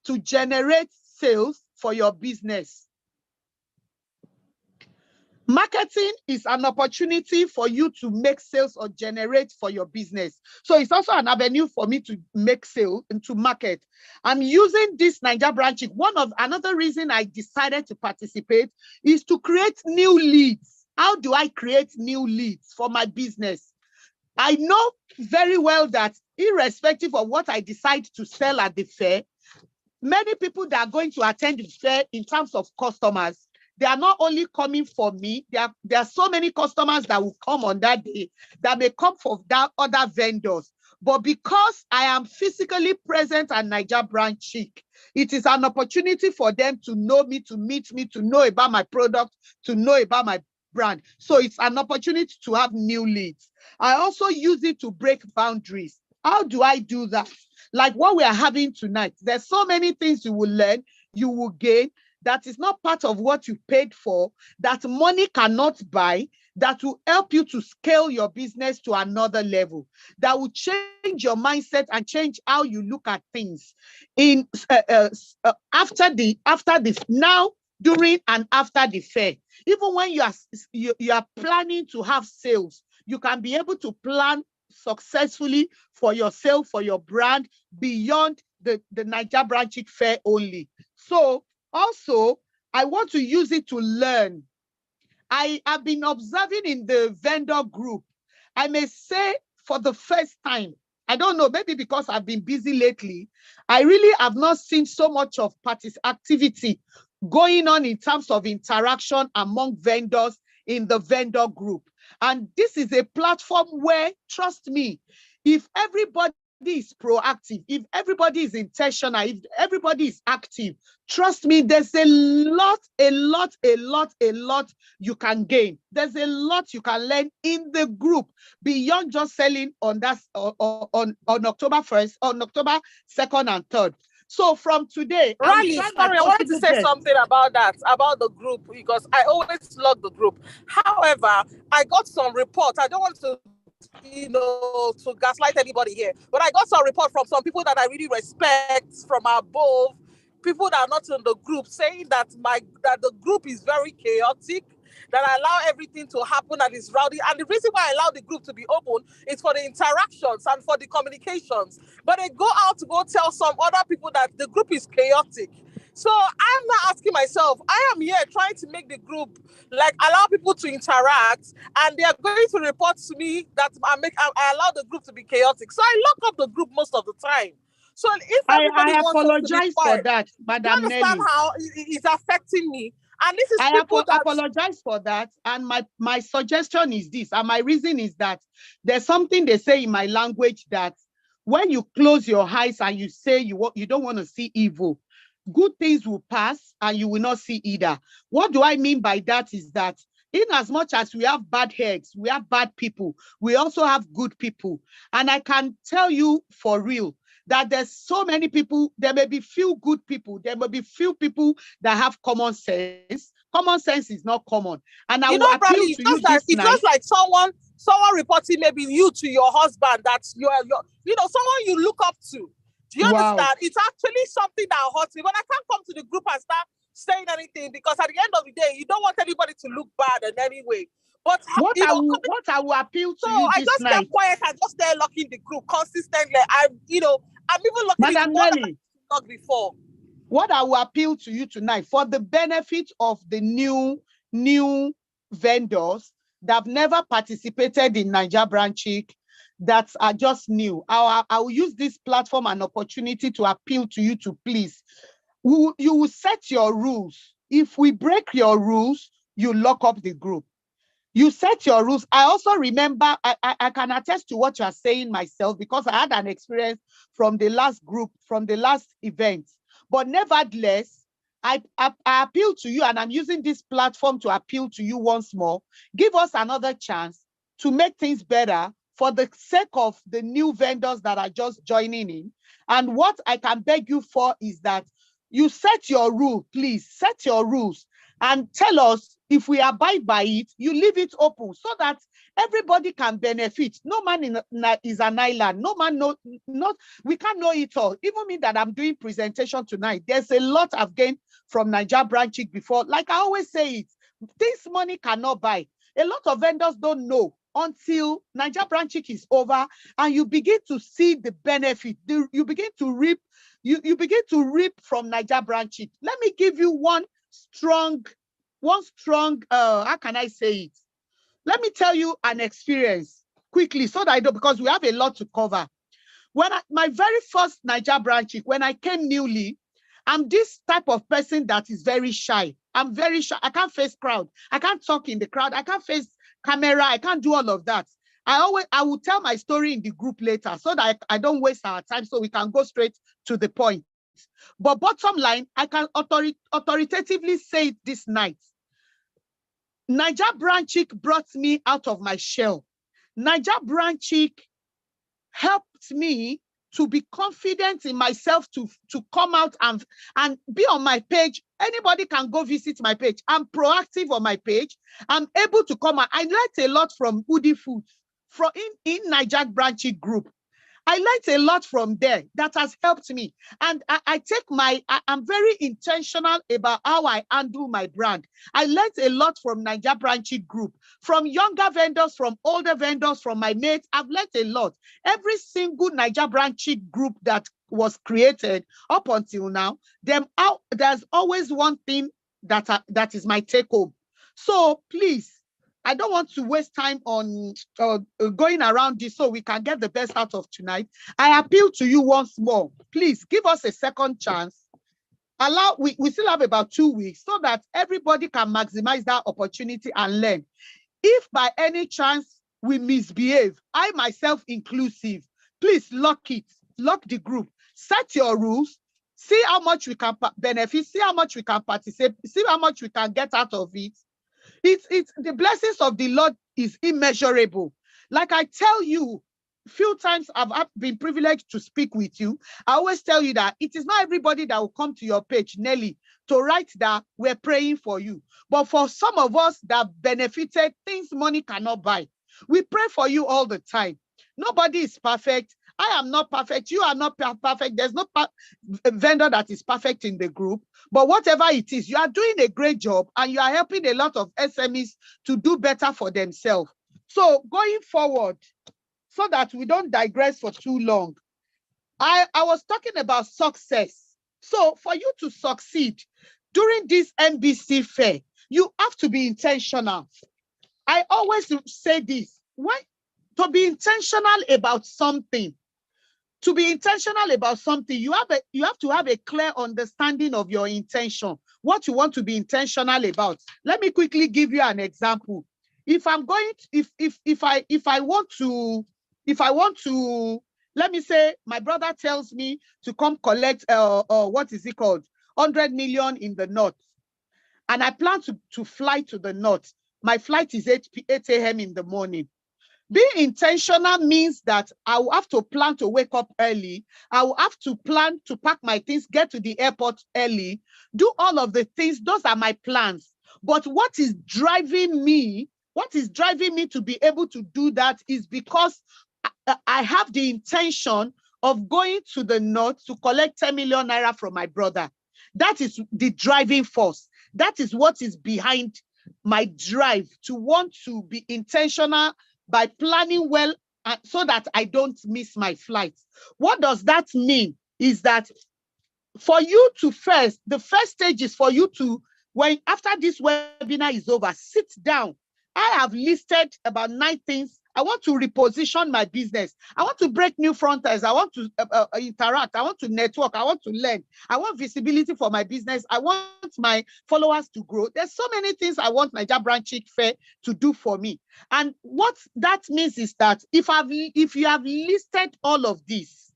to generate sales for your business. Marketing is an opportunity for you to make sales or generate for your business. So it's also an avenue for me to make sales and to market. I'm using this Niger branch. Another reason I decided to participate is to create new leads. How do I create new leads for my business? I know very well that irrespective of what I decide to sell at the fair, many people that are going to attend the fair in terms of customers, they are not only coming for me, there are so many customers that will come on that day that may come for that other vendors. But because I am physically present at Niger Branch Chic, it is an opportunity for them to know me, to meet me, to know about my product, to know about my brand. So it's an opportunity to have new leads. I also use it to break boundaries. How do I do that? Like what we are having tonight. There's so many things you will learn, you will gain, that is not part of what you paid for, that money cannot buy, that will help you to scale your business to another level, that will change your mindset and change how you look at things in after the now, during and after the fair. Even when you are planning to have sales, you can be able to plan successfully for yourself, for your brand, beyond the Niger Branch Fair only. So also, I want to use it to learn. I have been observing in the vendor group. I may say for the first time, I don't know, maybe because I've been busy lately, I really have not seen so much of activity going on in terms of interaction among vendors in the vendor group. And this is a platform where, trust me, if everybody is proactive, if everybody is intentional, if everybody is active, trust me, there's a lot you can gain. There's a lot you can learn in the group beyond just selling on that on October 1st, on October 2nd and 3rd. So from today, Riley, sorry, I wanted to say something about that, about the group, because I always log the group. However, I got some reports. I don't want to to gaslight anybody here, but I got some report from some people that I really respect from above, people that are not in the group, saying that the group is very chaotic, that I allow everything to happen and is rowdy. And the reason why I allow the group to be open is for the interactions and for the communications. But they go out to go tell some other people that the group is chaotic. So I'm not asking myself, I am here trying to make the group, like, allow people to interact, and they are going to report to me that I allow the group to be chaotic. So I lock up the group most of the time. So if everybody I wants apologize for that, Madam Nelly. Do you understand how it's affecting me? And this is apologize for that. And my suggestion is this, and my reason is that there's something they say in my language that when you close your eyes and you say you don't want to see evil, good things will pass and you will not see either. What do I mean by that is that in as much as we have bad heads, we have bad people, we also have good people. And I can tell you for real that there's so many people, there may be few good people, there may be few people that have common sense. Common sense is not common. And I will appeal to you this night. It's just like someone reporting maybe you to your husband, that someone you look up to. Do you understand? It's actually something that hurts me. But I can't come to the group and start saying anything, because at the end of the day, you don't want anybody to look bad in any way. But what I will appeal to you this night. I just kept quiet and just stay locking the group consistently. I'm even locking it more than I locked before. What I will appeal to you tonight, for the benefit of the new vendors that have never participated in Niger Branch Chic, that are just new, I will use this platform and opportunity to appeal to you to please, you will set your rules. If we break your rules, you lock up the group. You set your rules. I also remember, I can attest to what you are saying myself, because I had an experience from the last group, from the last event. But nevertheless, I appeal to you, and I'm using this platform to appeal to you once more. Give us another chance to make things better for the sake of the new vendors that are just joining in. And what I can beg you for is that you set your rule, please, set your rules. and tell us if we abide by it. You leave it open so that everybody can benefit. No man is an island. No man we can't know it all. Even me that I'm doing presentation tonight, there's a lot I've gained from Niger Brand Chic before. Like I always say it, this money cannot buy. A lot of vendors don't know until Niger Brand Chic is over and you begin to see the benefit. You begin to reap. You begin to reap from Niger Brand Chic. Let me give you one strong, how can I say it? Let me tell you an experience quickly so that I don't, because we have a lot to cover. My very first Niger Brand Chic, when I came newly, I'm this type of person that is very shy. I'm very shy. I can't face crowd. I can't talk in the crowd. I can't face camera. I can't do all of that. I will tell my story in the group later so that I don't waste our time, so we can go straight to the point. But bottom line, I can authoritatively say it this night. Niger Brand Chic brought me out of my shell. Niger Brand Chic helped me to be confident in myself to come out and be on my page. Anybody can go visit my page. I'm proactive on my page. I'm able to come out. I learned a lot from Udi Foods from in Niger Brand Chic group. I learned a lot from there that has helped me. And I'm very intentional about how I handle my brand. I learned a lot from Niger Brand Chic group, from younger vendors, from older vendors, from my mates. I've learned a lot. Every single Niger Brand Chic group that was created up until now, there's always one thing that is my take home. So please, I don't want to waste time on going around this so we can get the best out of tonight. I appeal to you once more. Please give us a second chance. We still have about 2 weeks so that everybody can maximize that opportunity and learn. If by any chance we misbehave, I myself inclusive, please lock it, lock the group, set your rules, see how much we can benefit, see how much we can participate, see how much we can get out of it. It's the blessings of the Lord is immeasurable. Like I tell you, few times I've been privileged to speak with you. I always tell you that it is not everybody that will come to your page, Nelly, to write that we're praying for you. But for some of us that benefited, things money cannot buy. We pray for you all the time. Nobody is perfect. I am not perfect. You are not perfect. There's no vendor that is perfect in the group. But whatever it is, you are doing a great job and you are helping a lot of SMEs to do better for themselves. So going forward, so that we don't digress for too long, I was talking about success. So for you to succeed during this NBC fair, you have to be intentional. I always say this. Why? To be intentional about something. To be intentional about something, you have to have a clear understanding of your intention, what you want to be intentional about. Let me quickly give you an example. If I want to, let me say my brother tells me to come collect what is it called, 100 million in the north, and I plan to fly to the north. My flight is 8 a.m. in the morning. Being intentional means that I will have to plan to wake up early. I will have to plan to pack my things, get to the airport early, do all of the things. Those are my plans. But what is driving me to be able to do that is because I have the intention of going to the north to collect 10 million naira from my brother. That is the driving force. That is what is behind my drive to want to be intentional by planning well so that I don't miss my flight. What does that mean? Is that for you to the first stage is for you to, after this webinar is over, sit down. I have listed about 9 things. I want to reposition my business. I want to break new frontiers. I want to interact. I want to network. I want to learn. I want visibility for my business. I want my followers to grow. There's so many things I want Niger Brand Chic Fair to do for me. And what that means is that if you have listed all of this,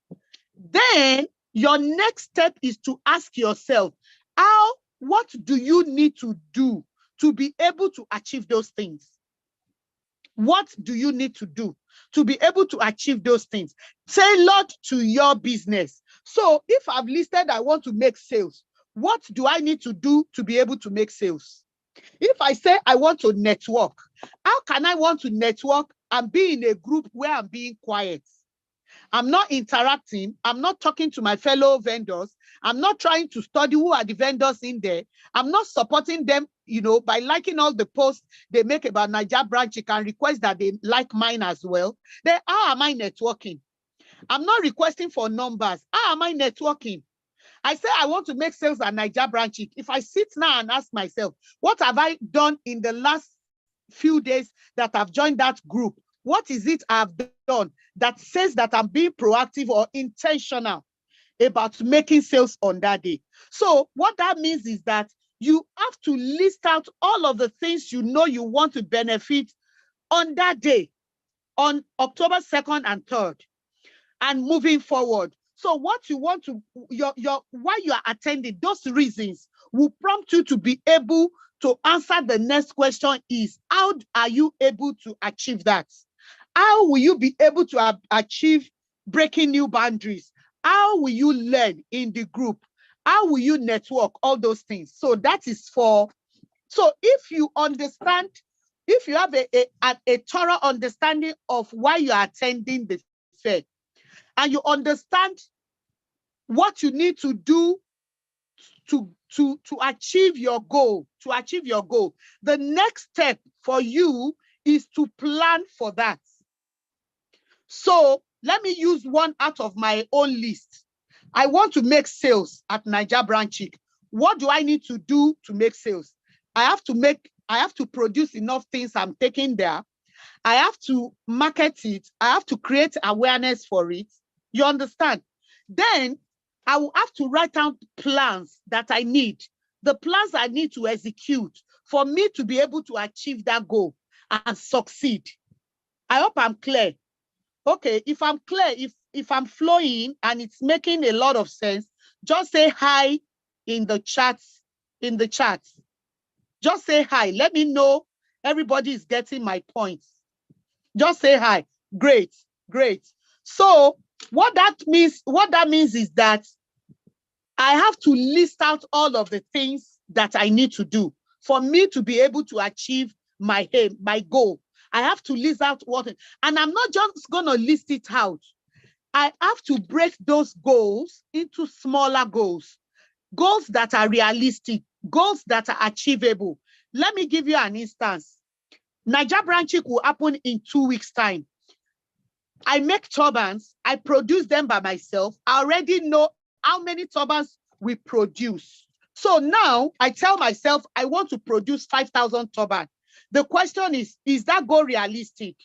then your next step is to ask yourself, what do you need to do to be able to achieve those things? What do you need to do to be able to achieve those things tailored to your business? So if I've listed I want to make sales, what do I need to do to be able to make sales? If I say I want to network, how can I want to network and be in a group where I'm being quiet? I'm not interacting. I'm not talking to my fellow vendors. I'm not trying to study who are the vendors in there. I'm not supporting them, by liking all the posts they make about Niger branch. You can request that they like mine as well. Then how am I networking? I'm not requesting for numbers. How am I networking? I say I want to make sales at Niger branch. If I sit now and ask myself, what have I done in the last few days that I've joined that group? What is it I've done that says that I'm being proactive or intentional about making sales on that day? So what that means is that you have to list out all of the things you know you want to benefit on that day, on October 2nd and 3rd, and moving forward. So what you want to, why you are attending, those reasons will prompt you to be able to answer the next question is, how are you able to achieve that? How will you be able to achieve breaking new boundaries? How will you learn in the group? How will you network? All those things. So that is for, so if you understand, if you have a thorough understanding of why you are attending the fair, and you understand what you need to do to achieve your goal, the next step for you is to plan for that. So let me use one out of my own list. I want to make sales at Niger branch. What do I need to do to make sales? I have to produce enough things I'm taking there. I have to market it. I have to create awareness for it. You understand? Then I will have to write down plans that I need, the plans I need to execute for me to be able to achieve that goal and succeed. I hope I'm clear. Okay, if I'm clear, if I'm flowing and it's making a lot of sense, just say hi in the chat. Just say hi. Let me know everybody is getting my points. Just say hi. Great, great. So what that means is that I have to list out all of the things that I need to do for me to be able to achieve my aim, my goal. I have to list out what, and I'm not just going to list it out. I have to break those goals into smaller goals that are realistic, goals that are achievable. Let me give you an instance. Niger branch will happen in 2 weeks' time. I make turbans. I produce them by myself. I already know how many turbans we produce. So now I tell myself I want to produce 5,000 turbans. The question is that goal realistic?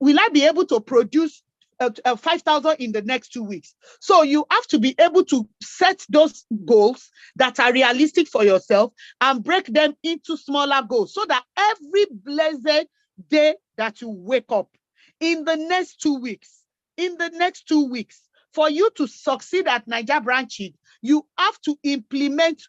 Will I be able to produce 5,000 in the next 2 weeks? So you have to be able to set those goals that are realistic for yourself and break them into smaller goals so that every blessed day that you wake up in the next 2 weeks, for you to succeed at Niger branch, you have to implement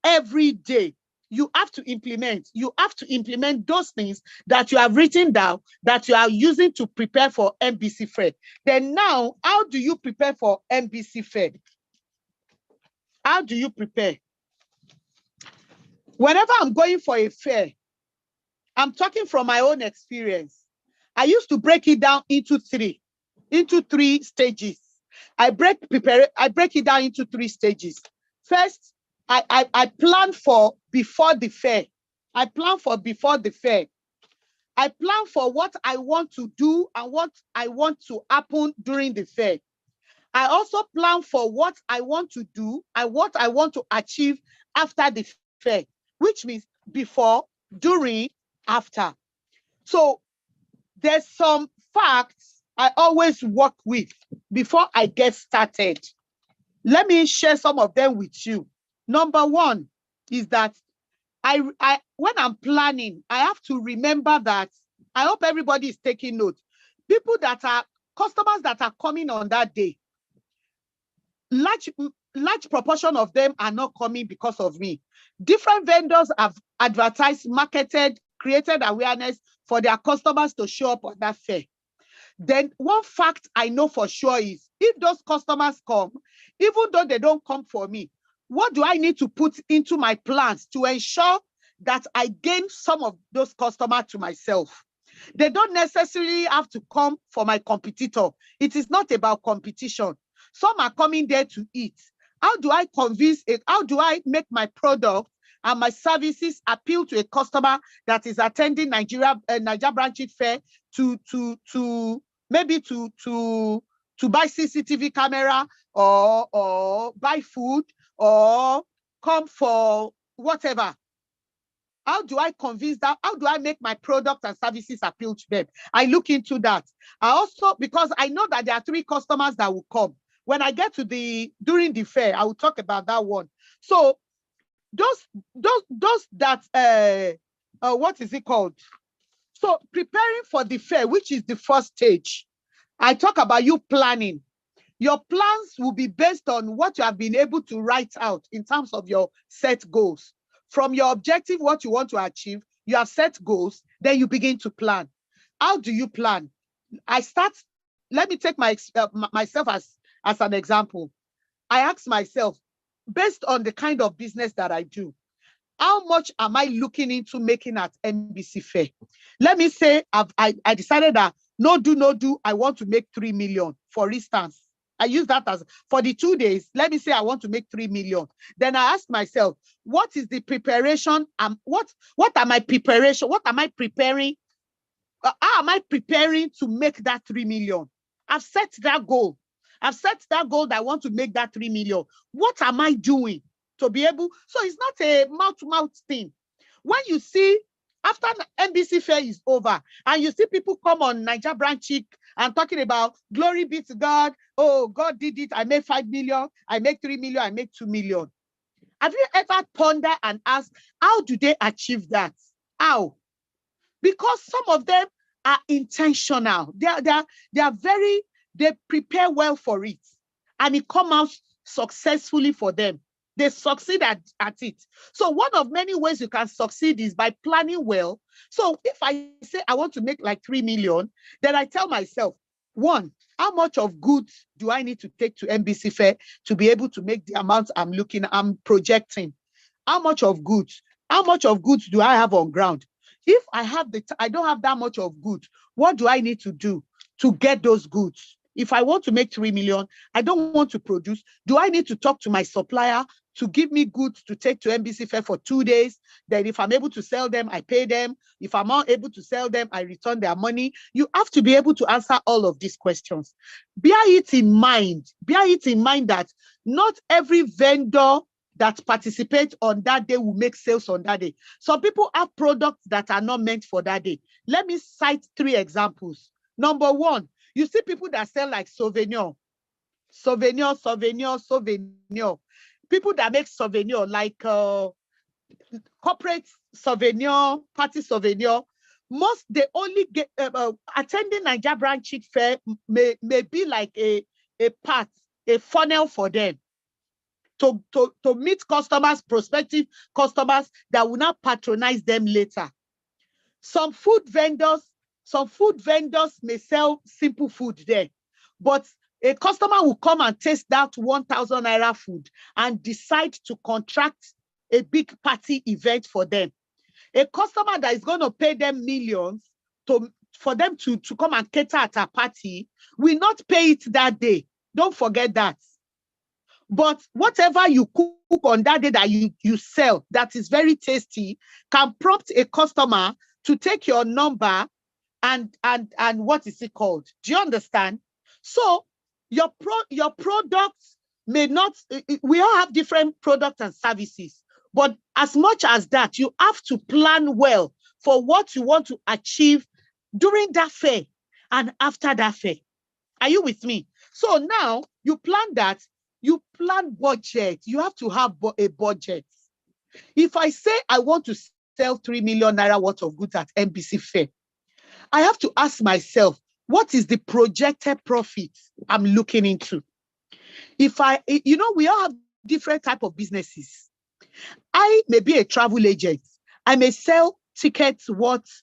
every day. You have to implement those things that you have written down that you are using to prepare for Nbctradefair. Then now, how do you prepare for Nbctradefair? How do you prepare? Whenever I'm going for a fair, I'm talking from my own experience. I used to break it down into three stages. I break it down into 3 stages. First, I plan for before the fair. I plan for what I want to do and what I want to happen during the fair. I also plan for what I want to do and what I want to achieve after the fair, which means before, during, after. So there's some facts I always work with before I get started. Let me share some of them with you. Number one is that when I'm planning, I have to remember that, I hope everybody is taking note. Customers that are coming on that day, large proportion of them are not coming because of me. Different vendors have advertised, marketed, created awareness for their customers to show up on that fair. Then one fact I know for sure is if those customers come, even though they don't come for me, what do I need to put into my plans to ensure that I gain some of those customers to myself. They don't necessarily have to come for my competitor. It is not about competition. Some are coming there to eat. How do I convince it? How do I make my product and my services appeal to a customer that is attending Nigeria Branch Fair to maybe to buy CCTV camera or buy food or come for whatever? How do I convince that? How do I make my products and services appeal to them? I look into that. I also, because I know that there are 3 customers that will come. When I get to during the fair, I will talk about that one. So those that, what is it called? So preparing for the fair, which is the first stage, I talk about you planning. Your plans will be based on what you have been able to write out in terms of your set goals. From your objective, what you want to achieve, you have set goals, then you begin to plan. How do you plan? Let me take myself as an example. I ask myself, based on the kind of business that I do, how much am I looking into making at NBC Fair? Let me say I decided that no do, I want to make 3 million, for instance. I use that as for the 2 days. Let me say I want to make 3 million. Then I ask myself, what is the preparation? What am I preparation? What am I preparing? How am I preparing to make that 3 million? I've set that goal. I've set that goal that I want to make that 3 million. What am I doing to be able? So it's not a mouth-to-mouth thing. When you see, after NBC Fair is over, and you see people come on Niger Branch and talking about glory be to God. Oh, God did it. I made 5 million. I make 3 million. I make 2 million. Have you ever pondered and asked, how do they achieve that? How? Because some of them are intentional. They prepare well for it, and it comes out successfully for them. They succeed at it. So one of many ways you can succeed is by planning well. So if I say I want to make like 3 million, then I tell myself, 1, how much of goods do I need to take to NBC Fair to be able to make the amount I'm projecting? How much of goods? How much of goods do I have on ground? If I don't have that much of goods, what do I need to do to get those goods? If I want to make 3 million, I don't want to produce. Do I need to talk to my supplier to give me goods to take to NBC Fair for 2 days? Then if I'm able to sell them, I pay them. If I'm not able to sell them, I return their money. You have to be able to answer all of these questions. Bear it in mind that not every vendor that participates on that day will make sales on that day. Some people have products that are not meant for that day. Let me cite 3 examples. Number 1, you see people that sell like souvenir. People that make souvenir like corporate souvenir, party souvenir. They only get attending Niger Branch Fair may be like a funnel for them to meet customers, prospective customers that will not patronize them later. Some food vendors may sell simple food there, but a customer will come and taste that 1,000 naira food and decide to contract a big party event for them. A customer that is going to pay them millions for them to come and cater at a party will not pay it that day. Don't forget that. But whatever you cook on that day that you sell that is very tasty can prompt a customer to take your number and what is it called? Do you understand? So your products may not, we all have different products and services, but as much as that, you have to plan well for what you want to achieve during that fair and after that fair. Are you with me? So now you plan that, you plan budget. You have to have a budget. If I say I want to sell 3 million naira worth of goods at NBC Fair, I have to ask myself, what is the projected profit I'm looking into? We all have different type of businesses. I may be a travel agent. I may sell tickets worth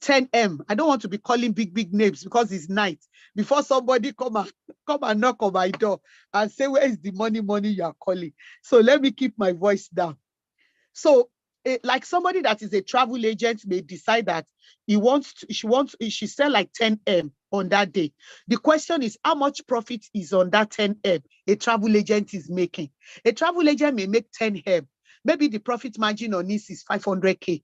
10M. I don't want to be calling big names because it's night. Before somebody come and knock on my door and say, where is the money you are calling? So let me keep my voice down. So like somebody that is a travel agent may decide that she sell like 10M on that day. The question is, how much profit is on that 10M a travel agent is making? A travel agent may make 10M. Maybe the profit margin on this is 500K.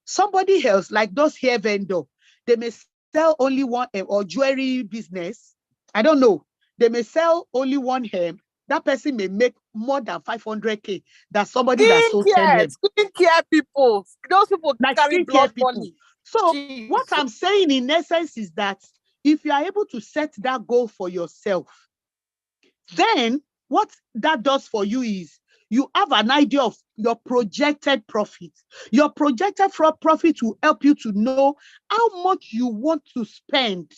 Somebody else, like those hair vendor, they may sell only one hem, or jewelry business. I don't know. They may sell only one hem. That person may make more than 500K than somebody that sold 10 hem. Skincare people, those people Like carry blood people. money. So Jeez. what I'm saying in essence is that if you are able to set that goal for yourself, then what that does for you is you have an idea of your projected profit. Your projected profit will help you to know how much you want to spend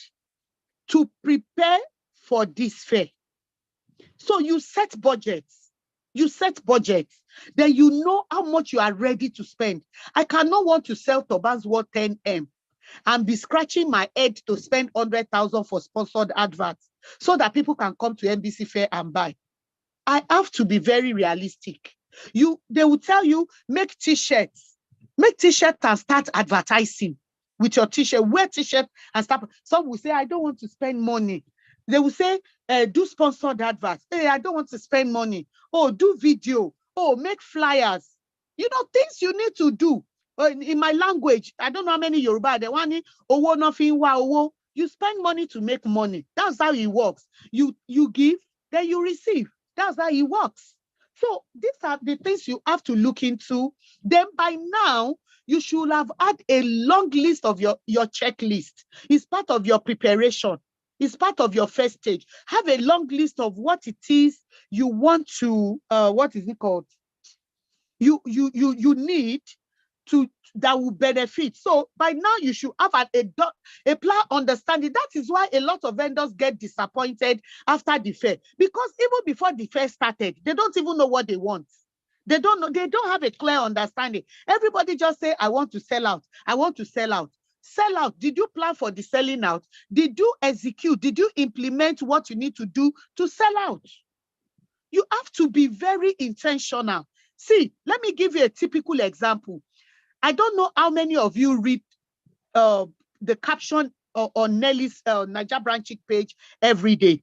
to prepare for this fair. So you set budgets. Then you know how much you are ready to spend. I cannot want to sell turbans worth 10M and be scratching my head to spend 100,000 for sponsored adverts so that people can come to NBC Fair and buy. I have to be very realistic. They will tell you, make t-shirts and start advertising with your t-shirt. Wear t-shirt and start. Some will say, I don't want to spend money. They will say, do sponsored adverts. Hey, I don't want to spend money. Oh, do video. Oh, make flyers. You know, things you need to do. In my language, I don't know how many Yoruba, they want it. Owo nothing wa owo. You spend money to make money. That's how it works. You give, then you receive. That's how it works. So these are the things you have to look into. Then by now, you should have had a long list of your checklist. It's part of your preparation. It's part of your first stage. Have a long list of what it is you want to, what is it called? You need to, that will benefit. So by now you should have a plan understanding. That is why a lot of vendors get disappointed after the fair, because even before the fair started, they don't even know what they want. They don't know, they don't have a clear understanding. Everybody just say, I want to sell out. I want to sell out. Sell out. Did you plan for the selling out? Did you execute? Did you implement what you need to do to sell out? You have to be very intentional. See, let me give you a typical example. I don't know how many of you read the caption on Nelly's Naija Brand Chic page every day.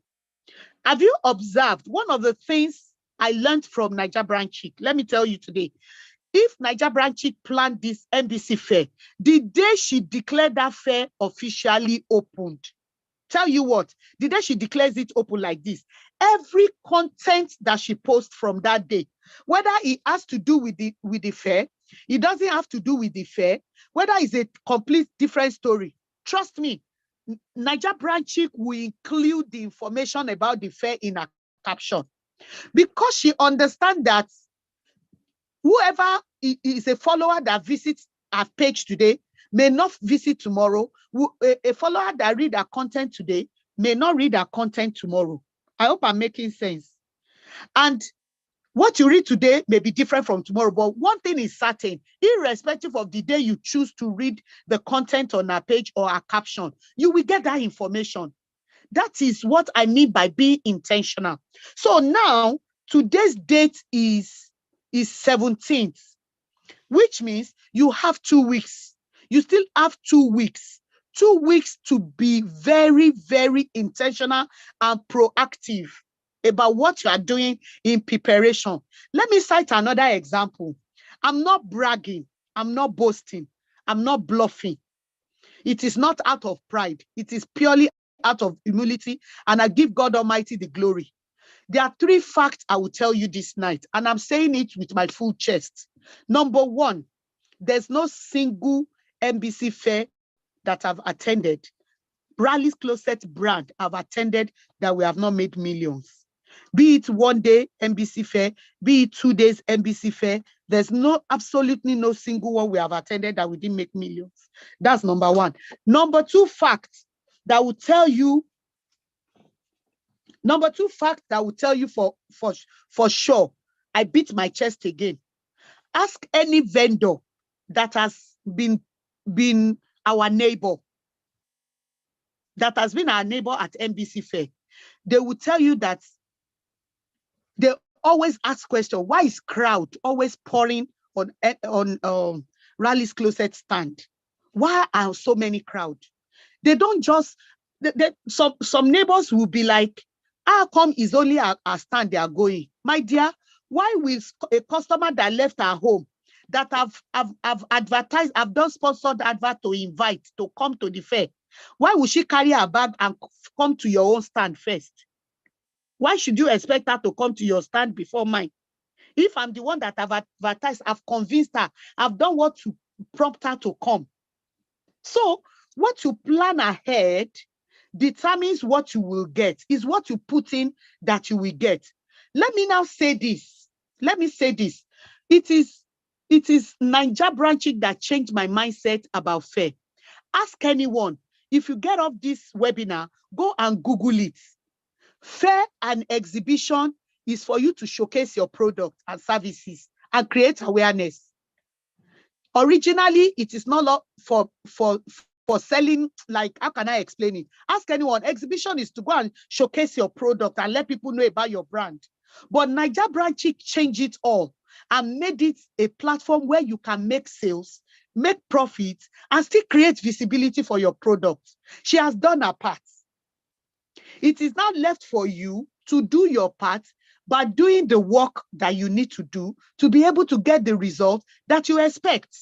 Have you observed one of the things I learned from Naija Brand Chic? Let me tell you today. If Naija Brand Chic planned this NBC fair, the day she declared that fair officially opened, tell you what, the day she declares it open like this, every content that she posts from that day, whether it has to do with the fair, it doesn't have to do with the fair, whether it's a complete different story, trust me, Naija Brand Chic will include the information about the fair in her caption, because she understands that whoever is a follower that visits our page today may not visit tomorrow. A follower that read our content today may not read our content tomorrow. I hope I'm making sense. And what you read today may be different from tomorrow, but one thing is certain, irrespective of the day you choose to read the content on our page or our caption, you will get that information. That is what I mean by being intentional. So now, today's date is 17th, which means you have 2 weeks. You still have 2 weeks. 2 weeks to be very, very intentional and proactive about what you are doing in preparation. Let me cite another example. I'm not bragging. I'm not boasting. I'm not bluffing. It is not out of pride. It is purely out of humility, and I give God Almighty the glory. There are 3 facts I will tell you this night, and I'm saying it with my full chest. Number 1, there's no single NBC fair that I've attended, Bradley's Closet brand I've attended, that we have not made millions. Be it 1 day NBC fair, be it 2 days NBC fair, there's absolutely no single one we have attended that we didn't make millions. That's number 1. Number 2 fact that will tell you, for sure, I beat my chest again. Ask any vendor that has been our neighbor, at NBC Fair. They will tell you that they always ask question, why is crowd always pouring on Rally's Closet stand? Why are so many crowd? They don't just, some neighbors will be like, how come is only a stand they are going? My dear, why will a customer that left her home, that have advertised, have done sponsored advert to invite to come to the fair, why would she carry her bag and come to your own stand first? Why should you expect her to come to your stand before mine? If I'm the one that have advertised, I've convinced her, I've done what to prompt her to come. So what you plan ahead determines what you will get. Is what you put in that you will get. Let me now say this. Let me say this. It is Naija branching that changed my mindset about fair. Ask anyone. If you get off this webinar, go and Google it. Fair and exhibition is for you to showcase your product and services and create awareness. Originally, it is not for selling, like, how can I explain it? Ask anyone. Exhibition is to go and showcase your product and let people know about your brand. But Naija branching changed it all and made it a platform where you can make sales, make profits, and still create visibility for your product. She has done her part. It is now left for you to do your part by doing the work that you need to do to be able to get the result that you expect.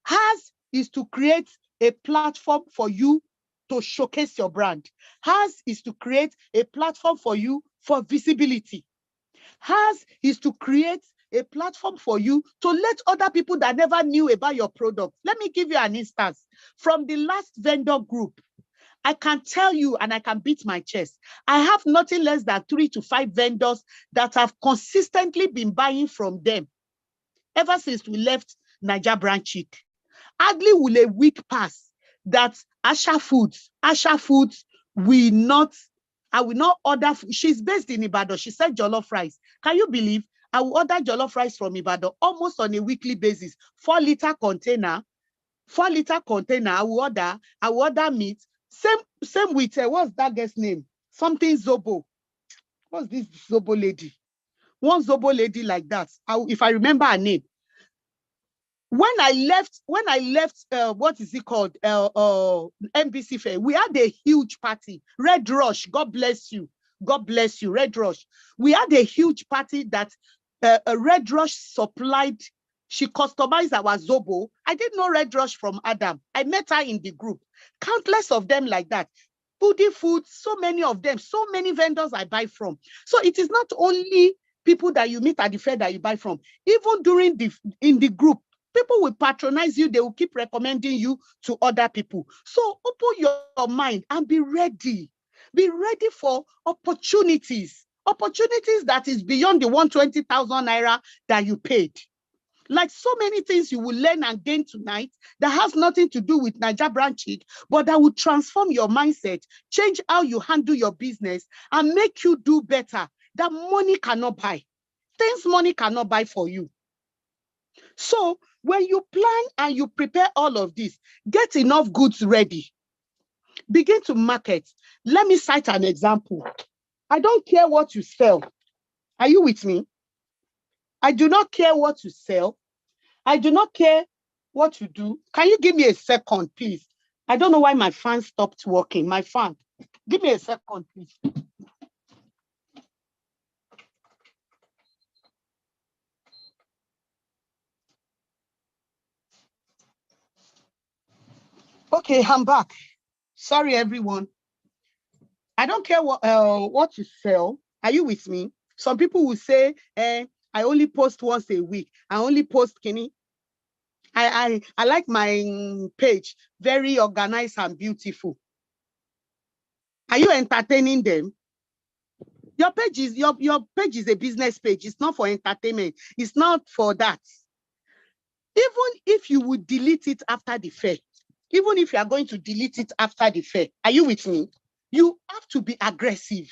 Hers is to create a platform for you to showcase your brand. Hers is to create a platform for you for visibility. Hers is to create a platform for you to let other people that never knew about your product. Let me give you an instance. From the last vendor group, I can tell you, and I can beat my chest, I have nothing less than 3 to 5 vendors that have consistently been buying from them ever since we left Naija branching. Hardly will a week pass that Asha Foods will not, I will not order. She's based in Ibadan. She said jollof rice. Can you believe? I will order jollof rice from Ibadan almost on a weekly basis. 4-liter container. 4-liter container. I will order meat. Same with what's that girl's name? Something Zobo. What's this Zobo lady? One Zobo lady like that. If I remember her name. When I left, what is it called? Nbctradefair, we had a huge party. Red Rush, God bless you. God bless you, Red Rush. We had a huge party that a Red Rush supplied. She customized our Zobo. I didn't know Red Rush from Adam. I met her in the group. Countless of them like that. Foodie Foods, so many of them, so many vendors I buy from. So it is not only people that you meet at the fair that you buy from. Even in the group, people will patronize you. They will keep recommending you to other people. So open your mind and be ready. Be ready for opportunities. Opportunities that is beyond the 120,000 naira that you paid. Like so many things you will learn and gain tonight that has nothing to do with Naija branching, but that will transform your mindset, change how you handle your business, and make you do better. That money cannot buy. Things money cannot buy for you. So when you plan and you prepare all of this, get enough goods ready. Begin to market. Let me cite an example. I don't care what you sell. Are you with me? I do not care what you sell. I do not care what you do. Can you give me a second, please? I don't know why my fan stopped working. My fan. Give me a second, please. Okay, I'm back. Sorry, everyone. I don't care what you sell. Are you with me? Some people will say, I only post once a week. I only post Kenny. I like my page, very organized and beautiful. Are you entertaining them? Your page is a business page. It's not for entertainment. It's not for that. Even if you would delete it after the fair, even if you are going to delete it after the fair, are you with me? You have to be aggressive.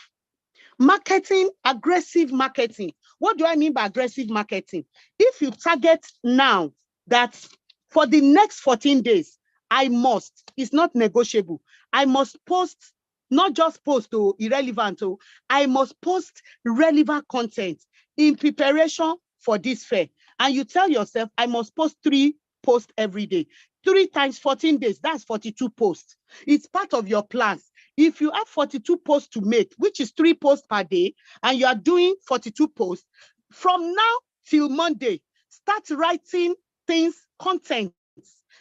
Marketing, aggressive marketing. What do I mean by aggressive marketing? If you target now that for the next 14 days, it's not negotiable. I must post, not just post irrelevant, I must post relevant content in preparation for this fair. and you tell yourself, I must post 3 posts every day. 3 times 14 days, that's 42 posts. It's part of your plans. If you have 42 posts to make, which is 3 posts per day, and you are doing 42 posts, from now till Monday, start writing things, content.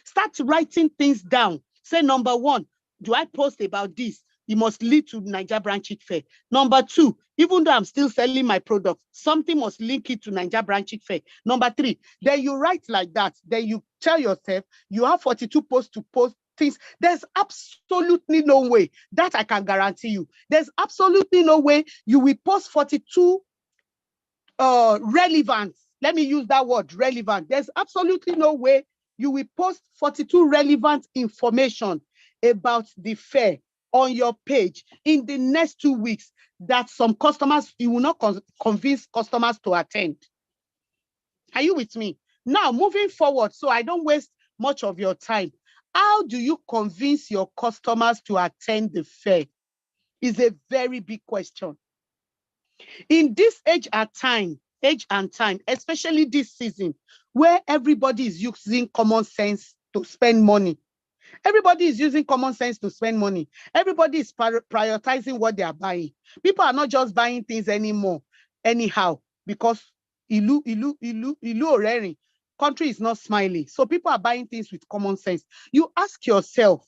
Start writing things down. Say, number 1, do I post about this? It must lead to Naija Branch Fair. Number 2, even though I'm still selling my product, something must link it to Naija Branch Fair. Number 3, then you write like that. Then you tell yourself you have 42 posts to post things. There's absolutely no way that I can guarantee you. There's absolutely no way you will post 42 relevant. Let me use that word, relevant. There's absolutely no way you will post 42 relevant information about the fair on your page in the next 2 weeks that some customers, you will not convince customers to attend. Are you with me? Now, moving forward, so I don't waste much of your time. How do you convince your customers to attend the fair? Is a very big question. In this age and time, especially this season, where everybody is using common sense to spend money. Everybody is using common sense to spend money. Everybody is prioritizing what they are buying. People are not just buying things anymore, anyhow, because ilu orering. Country is not smiling. So people are buying things with common sense. You ask yourself,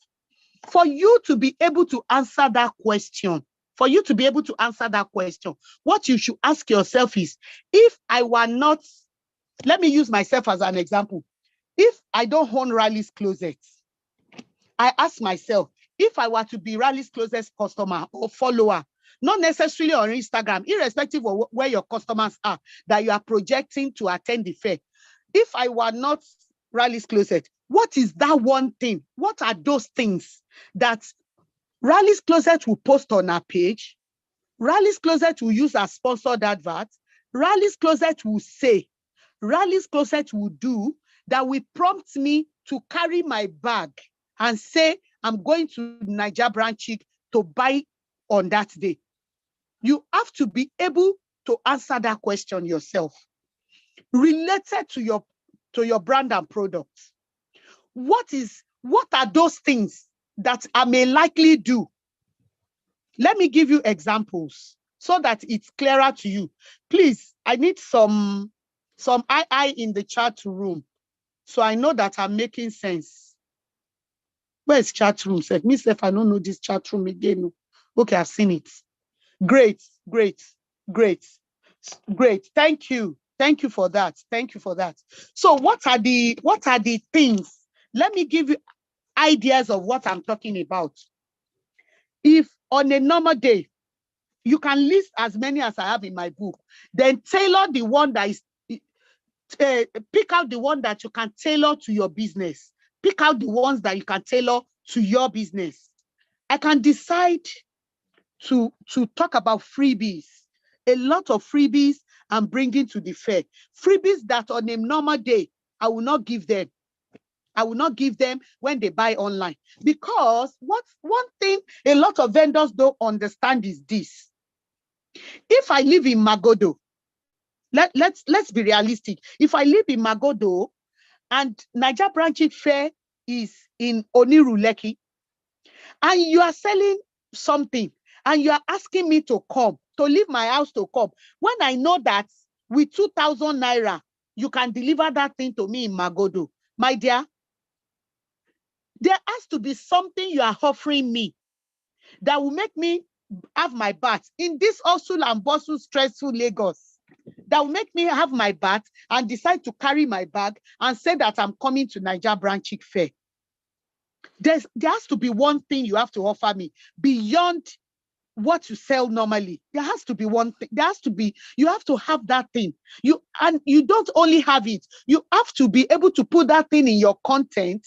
for you to be able to answer that question, what you should ask yourself is, if I were not, let me use myself as an example. If I don't own Rally's Closets, I ask myself, if I were to be Rally's closest customer or follower, not necessarily on Instagram, irrespective of where your customers are, that you are projecting to attend the fair. If I were not Rally's Closet, what is that one thing? What are those things that Rally's Closet will post on our page? Rally's Closet will use as sponsored advert. Rally's Closet will say, Rally's Closet will do that will prompt me to carry my bag and say, I'm going to Naija Branch to buy on that day. You have to be able to answer that question yourself, related to your brand and products. What are those things that I may likely do? Let me give you examples so that it's clearer to you. Please, I need some I in the chat room, so I know that I'm making sense. Where's chat room? Said me, if I don't know this chat room again. Okay, I've seen it. Great. Thank you for that. So what are the things? Let me give you ideas of what I'm talking about. If on a normal day, you can list as many as I have in my book, then tailor the one that is, pick out the one that you can tailor to your business. Pick out the ones that you can tailor to your business. I can decide to talk about freebies, a lot of freebies I'm bringing to the fair. Freebies that on a normal day, I will not give them. I will not give them when they buy online. Because one thing a lot of vendors don't understand is this. If I live in Magodo, let's be realistic. If I live in Magodo and Naija Branch Fair is in Oniruleki, and you are selling something and you are asking me to come, to leave my house to come, when I know that with 2,000 naira, you can deliver that thing to me in Magodo, my dear, there has to be something you are offering me that will make me have my bath in this hustle and bustle, stressful Lagos, that will make me have my bath and decide to carry my bag and say that I'm coming to Naija Branch Fair. There has to be one thing you have to offer me beyond what you sell normally. There has to be one thing. You have to have that thing. You don't only have it, you have to be able to put that thing in your content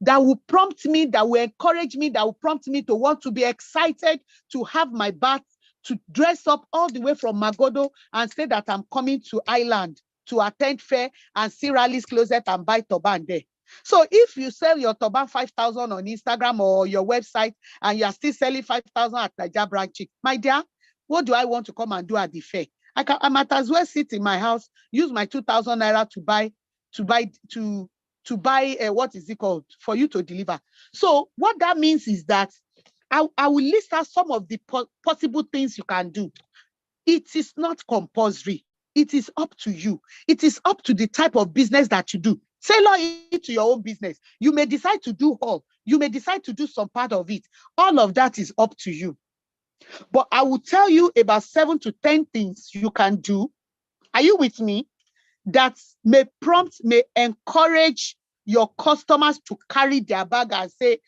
that will prompt me, that will encourage me, that will prompt me to want to be excited to have my bath, to dress up all the way from Magodo and say that I'm coming to Island to attend fair and see Rally's Closet and buy turban there. So if you sell your turban 5,000 on Instagram or your website and you are still selling 5,000 at Naija Branch, my dear, what do I want to come and do at the fair? I might as well sit in my house, use my 2,000 naira to buy what is it called, for you to deliver. So what that means is that I will list out some of the possible things you can do. It is not compulsory. It is up to you. It is up to the type of business that you do. Tailor it to your own business. You may decide to do all. You may decide to do some part of it. All of that is up to you. But I will tell you about 7 to 10 things you can do. Are you with me? That may encourage your customers to carry their bag and say,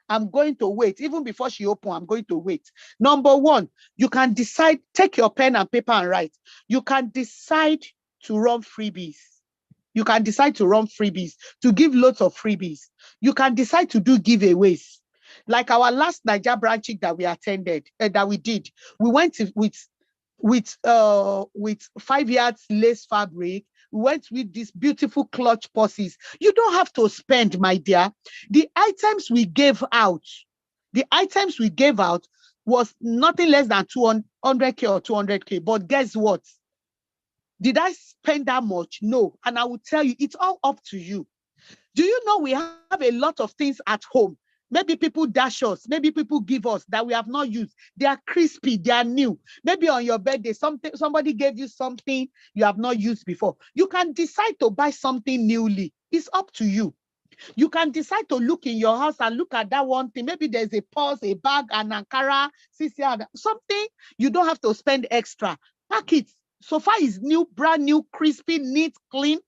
I'm going to wait. Even before she open, I'm going to wait. Number one, you can decide, take your pen and paper and write. You can decide to run freebies. You can decide to run freebies, to give lots of freebies. You can decide to do giveaways. Like our last Niger branching that we attended, that we did, we went with 5 yards lace fabric. We went with these beautiful clutch purses. You don't have to spend, my dear. The items we gave out was nothing less than 200K or 200K. But guess what? Did I spend that much? No. And I will tell you, it's all up to you. Do you know we have a lot of things at home? Maybe people dash us, maybe people give us that we have not used. They are crispy, they are new. Maybe on your birthday, somebody gave you something you have not used before. You can decide to buy something newly. It's up to you. You can decide to look in your house and look at that one thing. Maybe there's a purse, a bag, an Ankara, something. You don't have to spend extra. Pack it. So far it's new, brand new, crispy, neat, clean.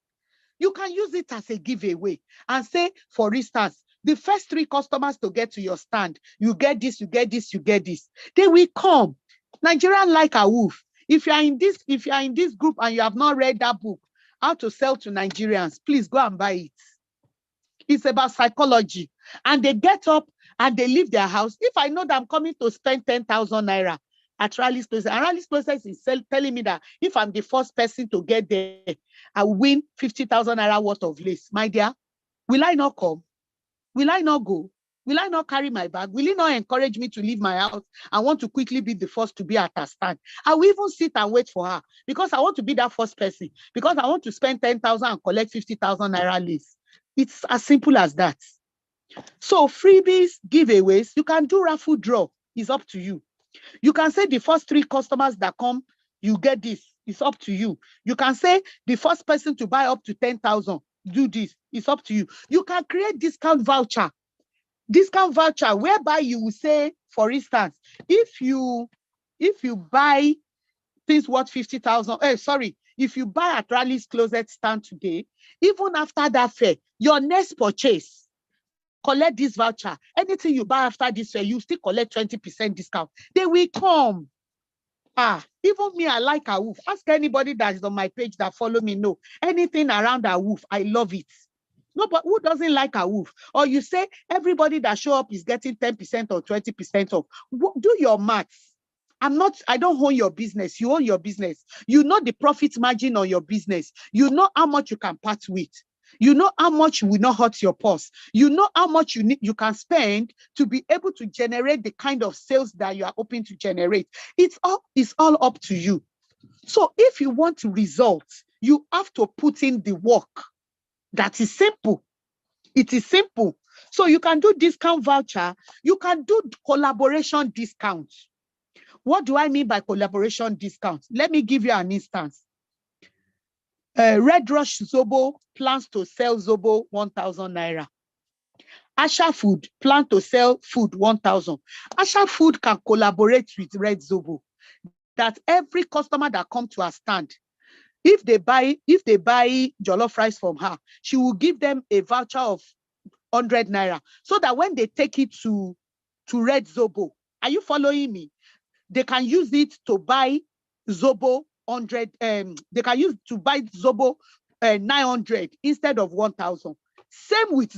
You can use it as a giveaway and say, for instance, the first 3 customers to get to your stand, you get this, you get this, you get this. They will come. Nigerian like a wolf. If you are in this group and you have not read that book, How to Sell to Nigerians, please go and buy it. It's about psychology. And they get up and they leave their house. If I know that I'm coming to spend 10,000 naira at Rally's Process, and Rally's Process is telling me that if I'm the first person to get there, I will win 50,000 naira worth of lace. My dear, will I not come? Will I not go? Will I not carry my bag? Will it not encourage me to leave my house and want to quickly be the first to be at her stand? I will even sit and wait for her because I want to be that first person, because I want to spend 10,000 and collect 50,000 naira lace. It's as simple as that. So freebies, giveaways, you can do raffle draw. It's up to you. You can say the first 3 customers that come, you get this. It's up to you. You can say the first person to buy up to 10,000, do this. It's up to you. You can create discount voucher whereby you will say, for instance, if you buy things worth 50,000, if you buy at Rally's Closet stand today, even after that fair, your next purchase, collect this voucher. Anything you buy after this fair, you still collect 20% discount. They will come. Even me, I like a wolf. Ask anybody that is on my page that follow me. No, anything around a wolf, I love it. No, but who doesn't like a wolf? Or you say everybody that show up is getting 10% or 20% off. Do your maths. I don't own your business. You own your business. You know the profit margin on your business. You know how much you can part with. You know how much will not hurt your purse. You know how much you can spend to be able to generate the kind of sales that you are hoping to generate. It's all up to you. So if you want results, you have to put in the work. That is simple. It is simple. So you can do discount voucher. You can do collaboration discount. What do I mean by collaboration discount? Let me give you an instance. Red Rush Zobo plans to sell Zobo 1,000 naira. Asha Food plans to sell food 1,000. Asha Food can collaborate with Red Zobo. That every customer that comes to her stand, if they buy jollof rice from her, she will give them a voucher of 100 naira, so that when they take it to Red Zobo, are you following me? They can use it to buy Zobo 100. They can use to buy Zobo 900 instead of 1,000. Same with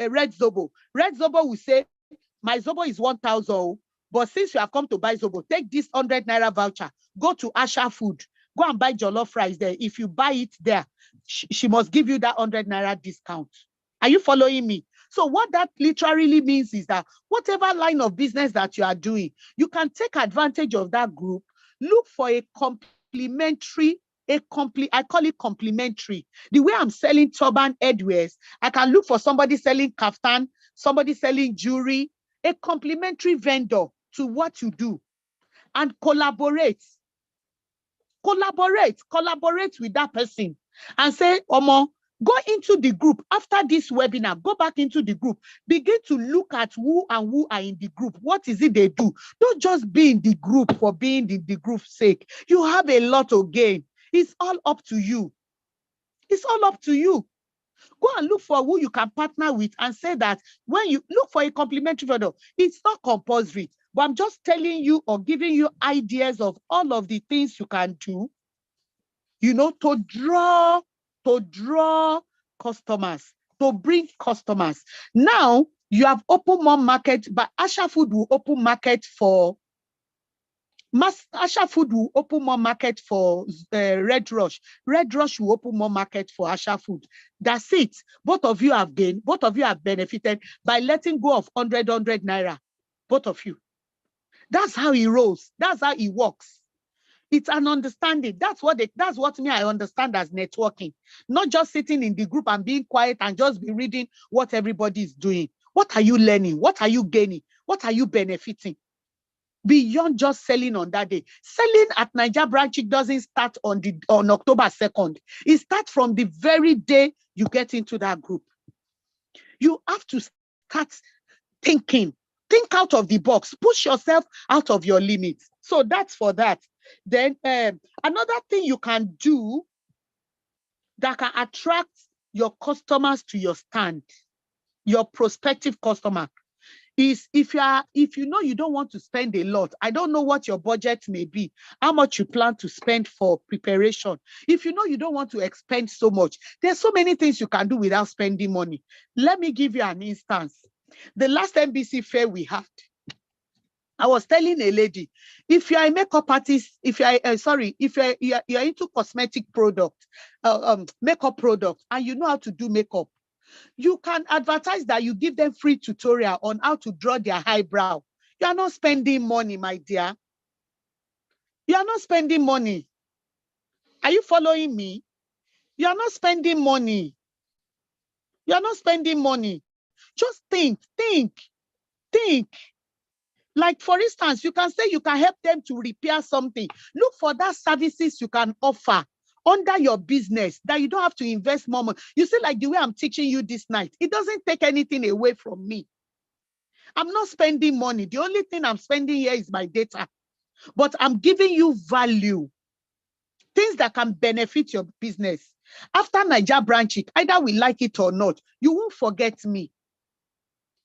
Red Zobo. Red Zobo will say, my Zobo is 1,000, but since you have come to buy Zobo, take this 100 naira voucher. Go to Asha Food. Go and buy jollof rice there. If you buy it there, she must give you that 100 naira discount. Are you following me? So what that literally means is that whatever line of business that you are doing, you can take advantage of that group, look for a complementary, I call it complementary. The way I'm selling turban headwears, I can look for somebody selling kaftan, somebody selling jewelry, a complementary vendor to what you do, and collaborate with that person and say, Omo, go into the group after this webinar, go back into the group, begin to look at who are in the group. What is it they do? Don't just be in the group for being in the group's sake. You have a lot to gain. It's all up to you. It's all up to you. Go and look for who you can partner with and say that when you look for a complementary vendor, it's not compulsory, but I'm just telling you or giving you ideas of all of the things you can do, to draw customers, to bring customers. Now you have opened more market, but Asha Food will open market for Asha Food will open more market for Red Rush. Red Rush will open more market for Asha Food. That's it. Both of you have gained. Both of you have benefited by letting go of 100 naira. Both of you. That's how he rolls. That's how he works. It's an understanding. That's what I understand as networking. Not just sitting in the group and being quiet and just be reading what everybody is doing. What are you learning? What are you gaining? What are you benefiting? Beyond just selling on that day. Selling at Niger branch, it doesn't start on October 2nd. It starts from the very day you get into that group. You have to start thinking. Think out of the box. Push yourself out of your limits. So that's for that. Then another thing you can do that can attract your customers to your stand, your prospective customer, is if you know you don't want to spend a lot. I don't know what your budget may be, how much you plan to spend for preparation. If you know you don't want to expend so much, there's so many things you can do without spending money. Let me give you an instance. The last NBC fair we had, I was telling a lady, if you are a makeup artist, if you're into cosmetic product, makeup product, and you know how to do makeup, you can advertise that you give them free tutorial on how to draw their eyebrow. You are not spending money, my dear. You are not spending money. Are you following me? You are not spending money. You are not spending money. Just think. Like, for instance, you can say you can help them to repair something. Look for that services you can offer under your business that you don't have to invest more money. You see, like the way I'm teaching you this night, it doesn't take anything away from me. I'm not spending money. The only thing I'm spending here is my data. But I'm giving you value, things that can benefit your business. After Niger branch it, either we like it or not, you won't forget me.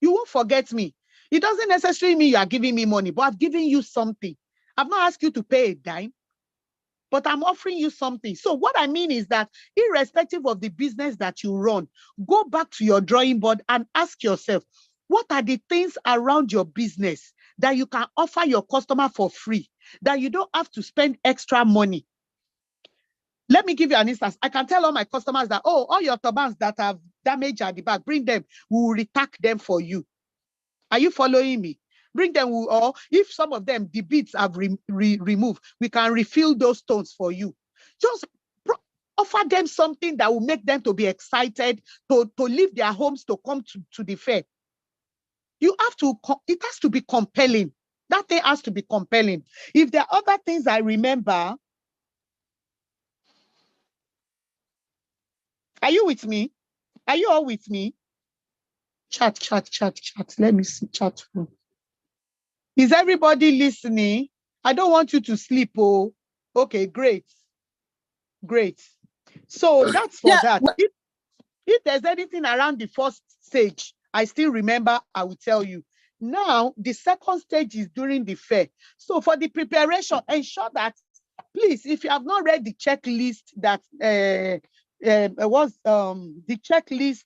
You won't forget me. It doesn't necessarily mean you are giving me money, but I've given you something. I've not asked you to pay a dime, but I'm offering you something. So what I mean is that irrespective of the business that you run, go back to your drawing board and ask yourself, what are the things around your business that you can offer your customer for free, that you don't have to spend extra money? Let me give you an instance. I can tell all my customers that, oh, all your turbans that have damage at the back, bring them. We will retack them for you. Are you following me? Bring them, or if some of them, the beads have removed, we can refill those stones for you. Just offer them something that will make them to be excited, to leave their homes to come to the fair. It has to be compelling. That thing has to be compelling. If there are other things I remember, are you with me? Are you all with me? Chat. Let me see chat. Is everybody listening? I don't want you to sleep. Oh, okay, great. So that's for that. If there's anything around the first stage, I still remember, I will tell you. Now, the second stage is during the fair. So for the preparation, ensure that, please, if you have not read the checklist that was the checklist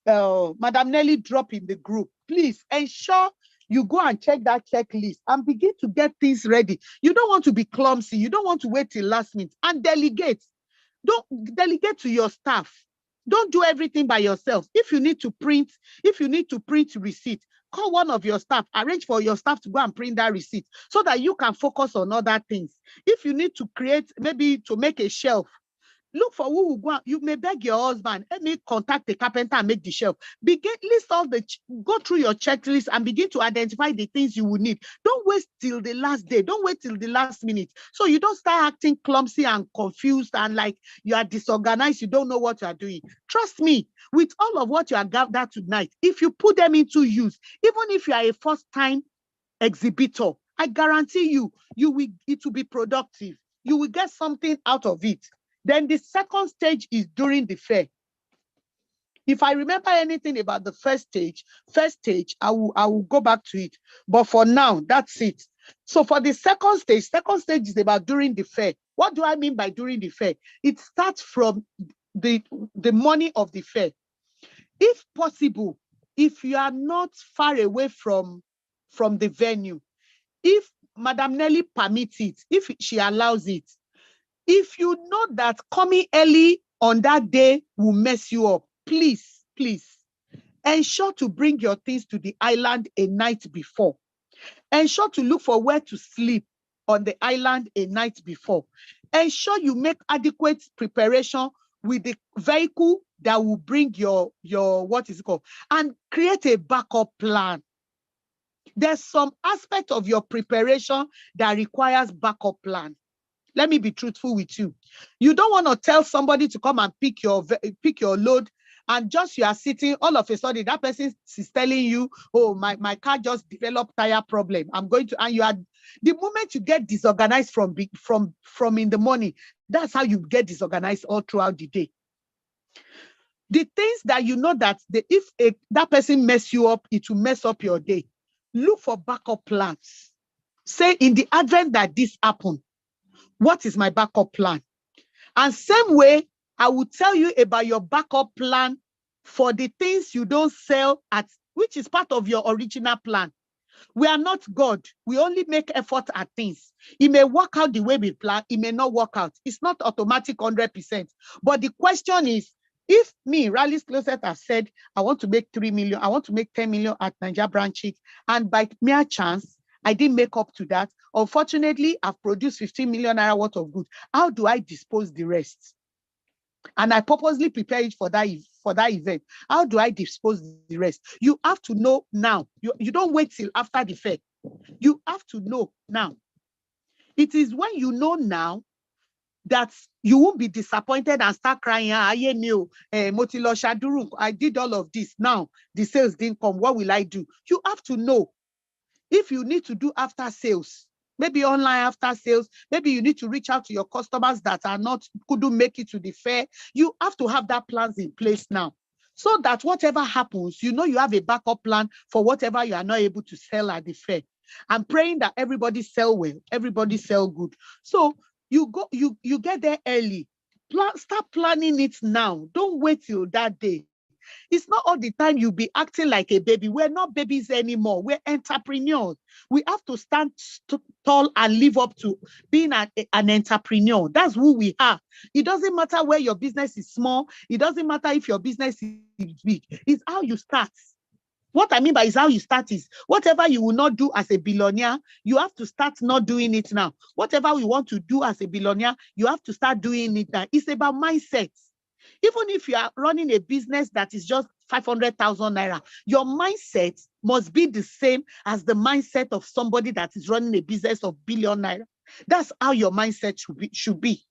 Madam Nelly dropped in the group, please ensure you go and check that checklist and begin to get things ready. You don't want to be clumsy. You don't want to wait till last minute, and delegate. Don't delegate to your staff. Don't do everything by yourself. If you need to print receipt, call one of your staff, arrange for your staff to go and print that receipt so that you can focus on other things. If you need to create, maybe to make a shelf, look for who will go. You may beg your husband, let me contact the carpenter and make the shelf. Go through your checklist and begin to identify the things you will need. Don't wait till the last day. Don't wait till the last minute. So you don't start acting clumsy and confused and like you are disorganized. You don't know what you are doing. Trust me, with all of what you are gathered tonight, if you put them into use, even if you are a first-time exhibitor, I guarantee you, it will be productive. You will get something out of it. Then the second stage is during the fair. If I remember anything about the first stage, I will go back to it. But for now, that's it. So for the second stage is about during the fair. What do I mean by during the fair? It starts from the morning of the fair. If possible, if you are not far away from the venue, if Madam Nelly permits it, if she allows it, if you know that coming early on that day will mess you up, please ensure to bring your things to the island a night before. Ensure to look for where to sleep on the island a night before. Ensure you make adequate preparation with the vehicle that will bring your what is it called, and create a backup plan. There's some aspect of your preparation that requires backup plan. Let me be truthful with you. You don't want to tell somebody to come and pick your load, and just you are sitting, all of a sudden that person is telling you, oh, my car just developed tire problem. I'm going to, and you are, the moment you get disorganized from in the morning, that's how you get disorganized all throughout the day. The things that you know that if that person mess you up, it will mess up your day. Look for backup plans. Say, in the event that this happened, what is my backup plan? And same way, I will tell you about your backup plan for the things you don't sell which is part of your original plan. We are not God. We only make effort at things. It may work out the way we plan. It may not work out. It's not automatic 100%. But the question is, if me, Rally's Closet, has said, I want to make 3 million, I want to make 10 million at Nigeria branch, and by mere chance, I didn't make up to that. Unfortunately, I've produced 15 million naira worth of goods. How do I dispose the rest? And I purposely prepared for that event. How do I dispose the rest? You have to know now. You don't wait till after the fair. You have to know now. It is when you know now that you won't be disappointed and start crying. I did all of this. Now the sales didn't come. What will I do? You have to know. If you need to do after sales, maybe online after sales, maybe you need to reach out to your customers that couldn't make it to the fair. You have to have that plans in place now, so that whatever happens, you know you have a backup plan for whatever you are not able to sell at the fair. I'm praying that everybody sell well, everybody sell good. So you get there early. Start planning it now. Don't wait till that day. It's not all the time you'll be acting like a baby. We're not babies anymore. We're entrepreneurs. We have to stand tall and live up to being an entrepreneur. That's who we are. It doesn't matter where your business is small. It doesn't matter if your business is big. It's how you start. What I mean by is how you start is whatever you will not do as a billionaire, you have to start not doing it now. Whatever we want to do as a billionaire, you have to start doing it now. It's about mindset. Even if you are running a business that is just 500,000 naira, your mindset must be the same as the mindset of somebody that is running a business of billion naira. That's how your mindset should be.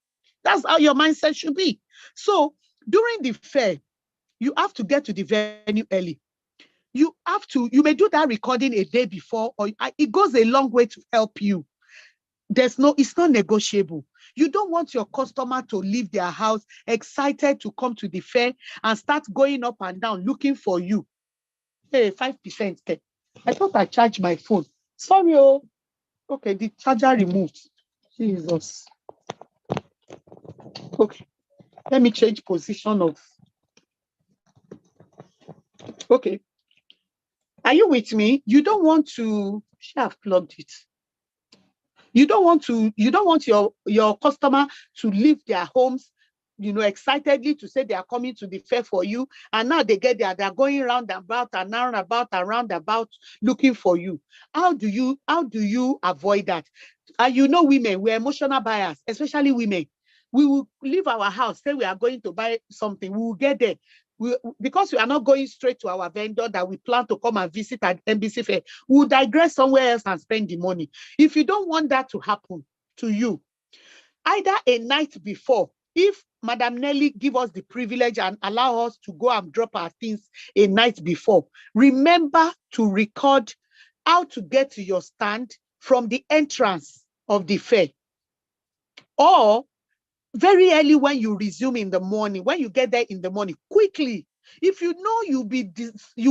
That's how your mindset should be. So during the fair, you have to get to the venue early. You may do that recording a day before, or it goes a long way to help you. It's not negotiable. You don't want your customer to leave their house excited to come to the fair and start going up and down looking for you. Hey, 5%. I thought I charged my phone. Sorry, oh. Okay, the charger removed. Jesus. Okay, let me change position of. Okay. Are you with me? You don't want to. I've plugged it. You don't want your customer to leave their homes excitedly to say they are coming to the fair for you. And now they get there, they're going round and about and round about and round about looking for you. How do you avoid that? And women, we're emotional buyers, especially women. We will leave our house, say we are going to buy something. We will get there. Because we are not going straight to our vendor that we plan to come and visit at NBC Fair, we'll digress somewhere else and spend the money. If you don't want that to happen to you, either a night before, if Madam Nelly give us the privilege and allow us to go and drop our things a night before, remember to record how to get to your stand from the entrance of the fair. Or very early when you resume in the morning, when you get there in the morning, quickly. If you know you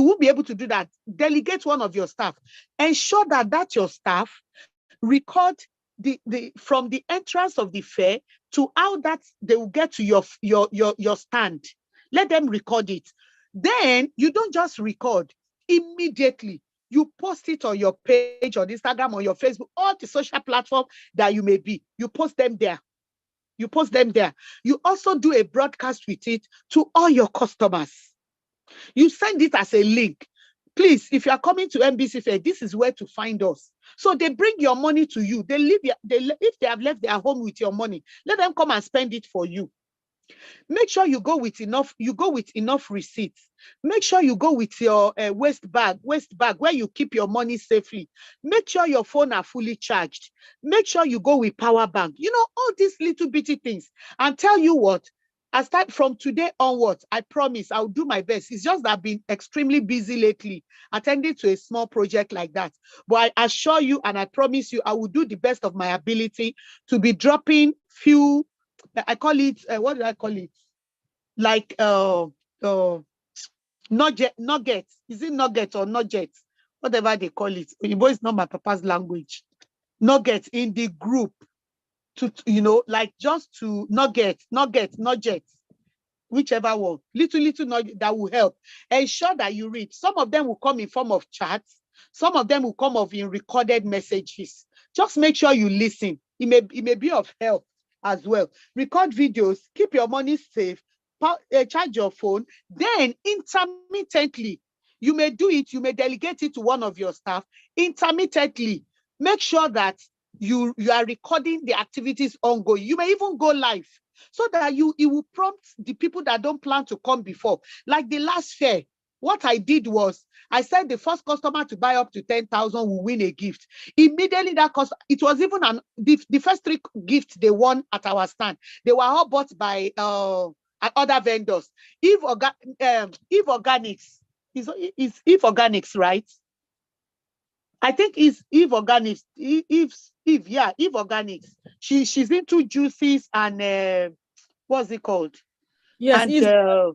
won't be able to do that, delegate one of your staff. Ensure that your staff record from the entrance of the fair to how that they will get to your stand. Let them record it. Then you don't just record immediately. You post it on your page, on Instagram, on your Facebook, all the social platform that you may be. You post them there. You post them there. You also do a broadcast with it to all your customers. You send it as a link. Please, if you are coming to NBC Fair, this is where to find us. So they bring your money to you. If they have left their home with your money, let them come and spend it for you. Make sure you go with enough receipts. Make sure you go with your waist bag where you keep your money safely. Make sure your phone are fully charged. Make sure you go with power bank. All these little bitty things. And tell you what, I start from today onwards, I promise I'll do my best. It's just that I've been extremely busy lately, attending to a small project like that. But I assure you and I promise you, I will do the best of my ability to be dropping few, I call it, what do I call it? Like nuggets. Is it nugget or nuggets? Whatever they call it. Igbo is not my papa's language. Nuggets in the group. Like just to nuggets, whichever one. Little nugget that will help. Ensure that you read. Some of them will come in form of chats. Some of them will come in recorded messages. Just make sure you listen. It may be of help as well. Record videos, keep your money safe, charge your phone. Then intermittently, you may do it, you may delegate it to one of your staff. Intermittently, make sure that you are recording the activities ongoing. You may even go live so that it will prompt the people that don't plan to come before. Like the last fair, what I did was I said the first customer to buy up to 10,000 will win a gift. Immediately that cost, it was even the first 3 gifts they won at our stand. They were all bought by other vendors. Eve Organics is Eve Organics, right? I think it's Eve Organics. Eve Organics. She's into juices and what's it called? Yes, and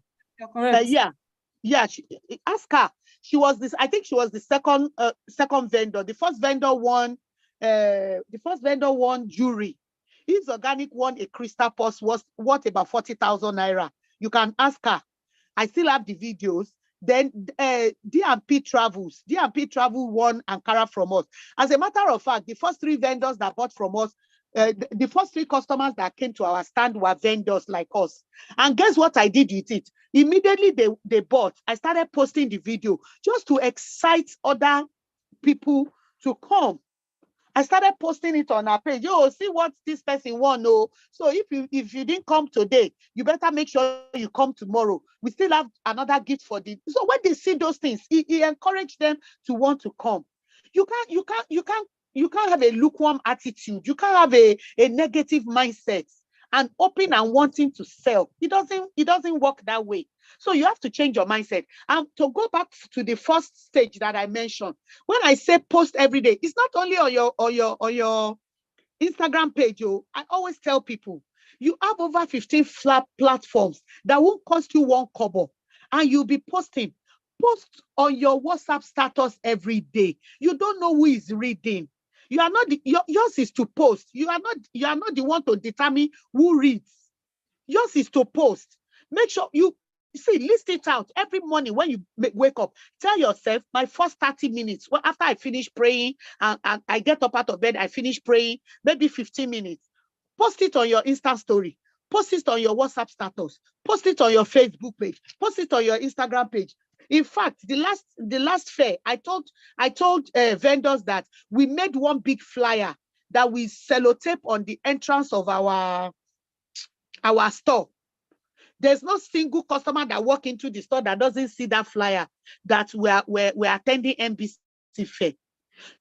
correct. Ask her. She was the second vendor. The first vendor won jewelry. Eve's Organic won a crystal purse was worth about 40,000 naira. You can ask her. I still have the videos. Then D&P Travel won Ankara from us. As a matter of fact, the first 3 vendors that bought from us, the first 3 customers that came to our stand were vendors like us. And guess what I did with it? Immediately they bought. I started posting the video just to excite other people to come. I started posting it on our page. See what this person won. So if you didn't come today, you better make sure you come tomorrow. We still have another gift for them. So when they see those things, it encourage them to want to come. You can't have a lukewarm attitude. You can't have a negative mindset and open and wanting to sell. It doesn't work that way. So you have to change your mindset. And to go back to the first stage that I mentioned, when I say post every day, it's not only on your Instagram page. I always tell people, you have over 15 flat platforms that won't cost you 1 kobo, and you'll be posting. Post on your WhatsApp status every day. You don't know who is reading. You are not yours is to post. You are not the one to determine who reads. Yours is to post. Make sure you list it out every morning when you wake up. Tell yourself, my first 30 minutes, after I finish praying and I get up out of bed, I finish praying, maybe 15 minutes. Post it on your Insta story. Post it on your WhatsApp status, post it on your Facebook page, post it on your Instagram page. In fact, the last fair, I told vendors that we made one big flyer that we sellotape on the entrance of our store. There's no single customer that walk into the store that doesn't see that flyer that we're attending NBC Fair.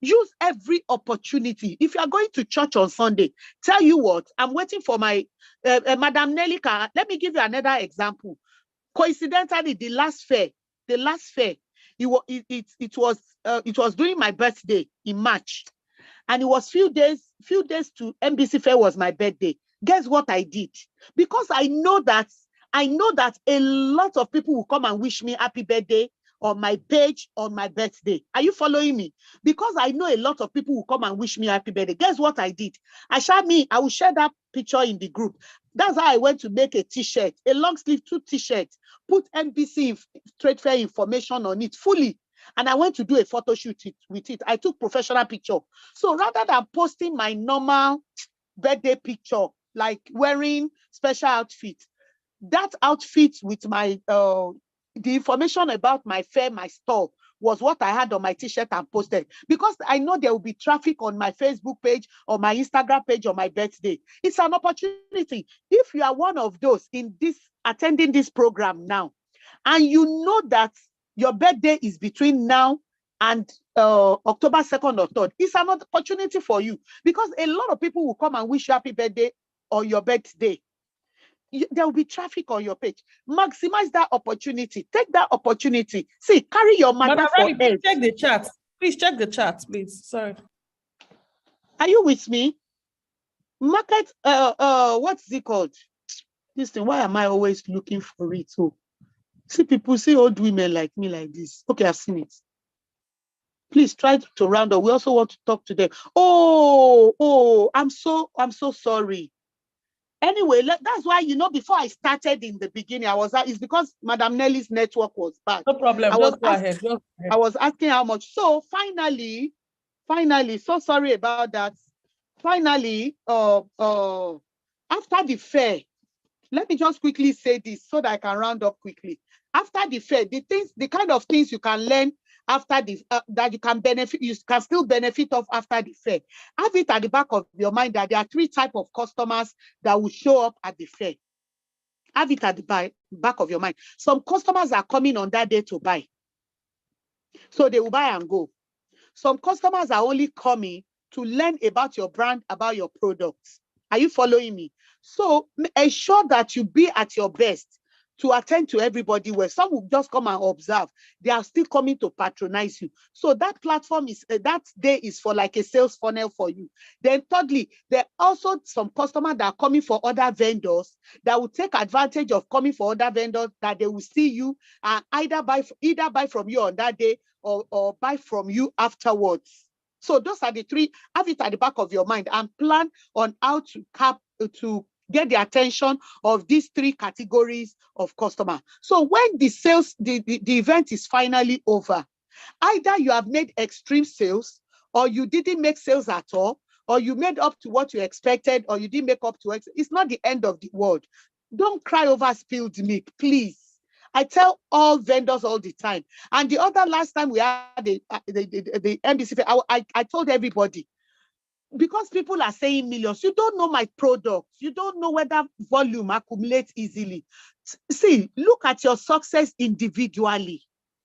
Use every opportunity. If you are going to church on Sunday, tell you what, I'm waiting for my Madam Nelika. Let me give you another example. Coincidentally, the last fair, it was during my birthday in March, and it was few days to NBC Fair was my birthday. Guess what I did? Because I know that a lot of people will come and wish me happy birthday on my page on my birthday. Are you following me? Because I know a lot of people will come and wish me happy birthday. Guess what I did? I will share that picture in the group. That's how I went to make a t-shirt, a long sleeve 2 t-shirts, put NBC Trade Fair information on it fully. And I went to do a photo shoot with it. I took professional picture. So rather than posting my normal birthday picture, like wearing special outfit, that outfit with my the information about my fair, my store, was what I had on my t-shirt and posted, because I know there will be traffic on my Facebook page or my Instagram page on my birthday. It's an opportunity. If you are one of those attending this program now, and you know that your birthday is between now and October 2nd or 3rd, it's an opportunity for you, because a lot of people will come and wish you happy birthday on your birthday. There will be traffic on your page. Maximize that opportunity. Take that opportunity. See, carry your matter for please check the chat. Please check the chat, please. Sorry. Are you with me? Market, what's it called? This thing, why am I always looking for it? So, see people, see old women like me like this. Okay, I've seen it. Please try to round up. We also want to talk to them. Oh, I'm so sorry. Anyway, that's why, before I started in the beginning, it's because Madam Nelly's network was bad. No problem. Go ahead. I was asking how much. So finally, so sorry about that. Finally, after the fair, let me just quickly say this so that I can round up quickly. After the fair, the kind of things you can learn after that you can still benefit of after the fair. Have it at the back of your mind that there are 3 types of customers that will show up at the fair. Have it at the back of your mind. Some customers are coming on that day to buy, so they will buy and go. Some customers are only coming to learn about your brand, about your products. Are you following me? So ensure that you be at your best to attend to everybody well. Some will just come and observe. They are still coming to patronize you. So that platform that day is for like a sales funnel for you. Then thirdly, there are also some customers that are coming for other vendors that will take advantage of coming for other vendors, that they will see you and either buy from you on that day or buy from you afterwards. So those are the 3. Have it at the back of your mind and plan on how to get the attention of these 3 categories of customer. So when the event is finally over, either you have made extreme sales, or you didn't make sales at all, or you made up to what you expected, or you didn't make up to it. It's not the end of the world. Don't cry over spilled milk, please. I tell all vendors all the time. And the last time we had the NBC, I told everybody, because people are saying millions, you don't know my product. You don't know whether volume accumulates easily. See, look at your success individually.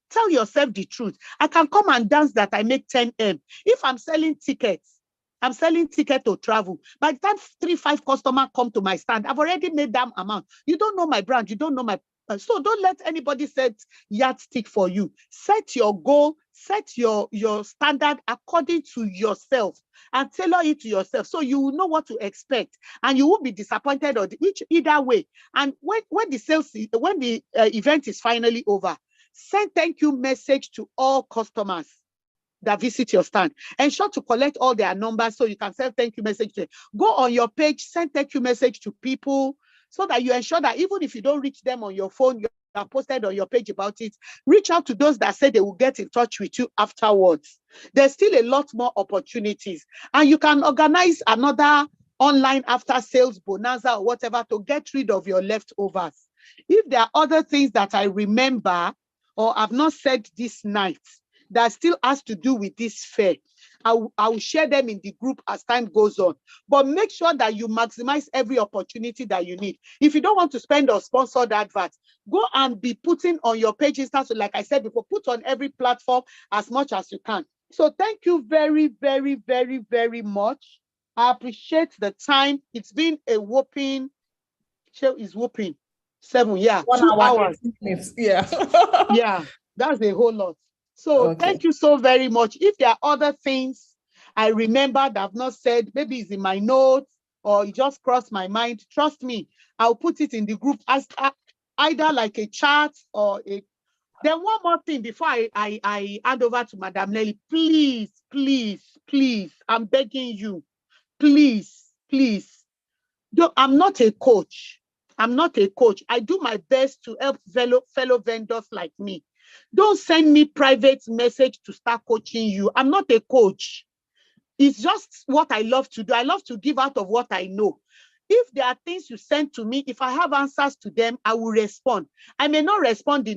Tell yourself the truth. I can come and dance that I make 10M. If I'm selling tickets to travel. By the time 3-5 customers come to my stand, I've already made that amount. You don't know my brand. You don't know my so don't let anybody set yardstick for you. Set your goal, set your standard according to yourself and tailor it to yourself, so you will know what to expect and you won't be disappointed either way. And when the event is finally over, send thank you message to all customers that visit your stand. Ensure to collect all their numbers so you can send thank you message to them. Go on your page, send thank you message to people, so that you ensure that even if you don't reach them on your phone, you are posted on your page about it. Reach out to those that say they will get in touch with you afterwards. There's still a lot more opportunities, and you can organize another online after sales bonanza or whatever to get rid of your leftovers. If there are other things that I remember or I've not said this night that still has to do with this fair, I will share them in the group as time goes on. But make sure that you maximize every opportunity that you need. If you don't want to spend on sponsored adverts, go and be putting on your page instance. So like I said before, put on every platform as much as you can. So thank you very, very, very, very much. I appreciate the time. It's been a whopping, show is whopping 7, yeah, 1 2 hour, hours. 18 minutes. Yeah. Yeah, that's a whole lot. So Okay. thank you so very much. If there are other things I remember that I've not said, maybe it's in my notes or it just crossed my mind, trust me, I'll put it in the group as either like a chat or a. Then one more thing before I hand over to Madam Nelly, please, please, please, I'm begging you, please, please. I'm not a coach. I'm not a coach. I do my best to help fellow vendors like me. Don't send me private message to start coaching you. I'm not a coach. It's just what I love to do. I love to give out of what I know. If there are things you send to me, if I have answers to them, I will respond. I may not respond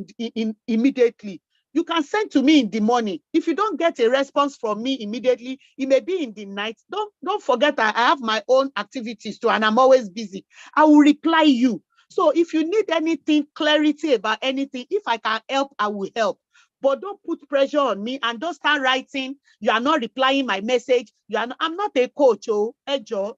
immediately. You can send to me in the morning. If you don't get a response from me immediately, it may be in the night. Don't forget I have my own activities too, and I'm always busy. I will reply you. So if you need anything, clarity about anything, if I can help, I will help. But don't put pressure on me and don't start writing. You are not replying my message. I'm not a coach, Ejo.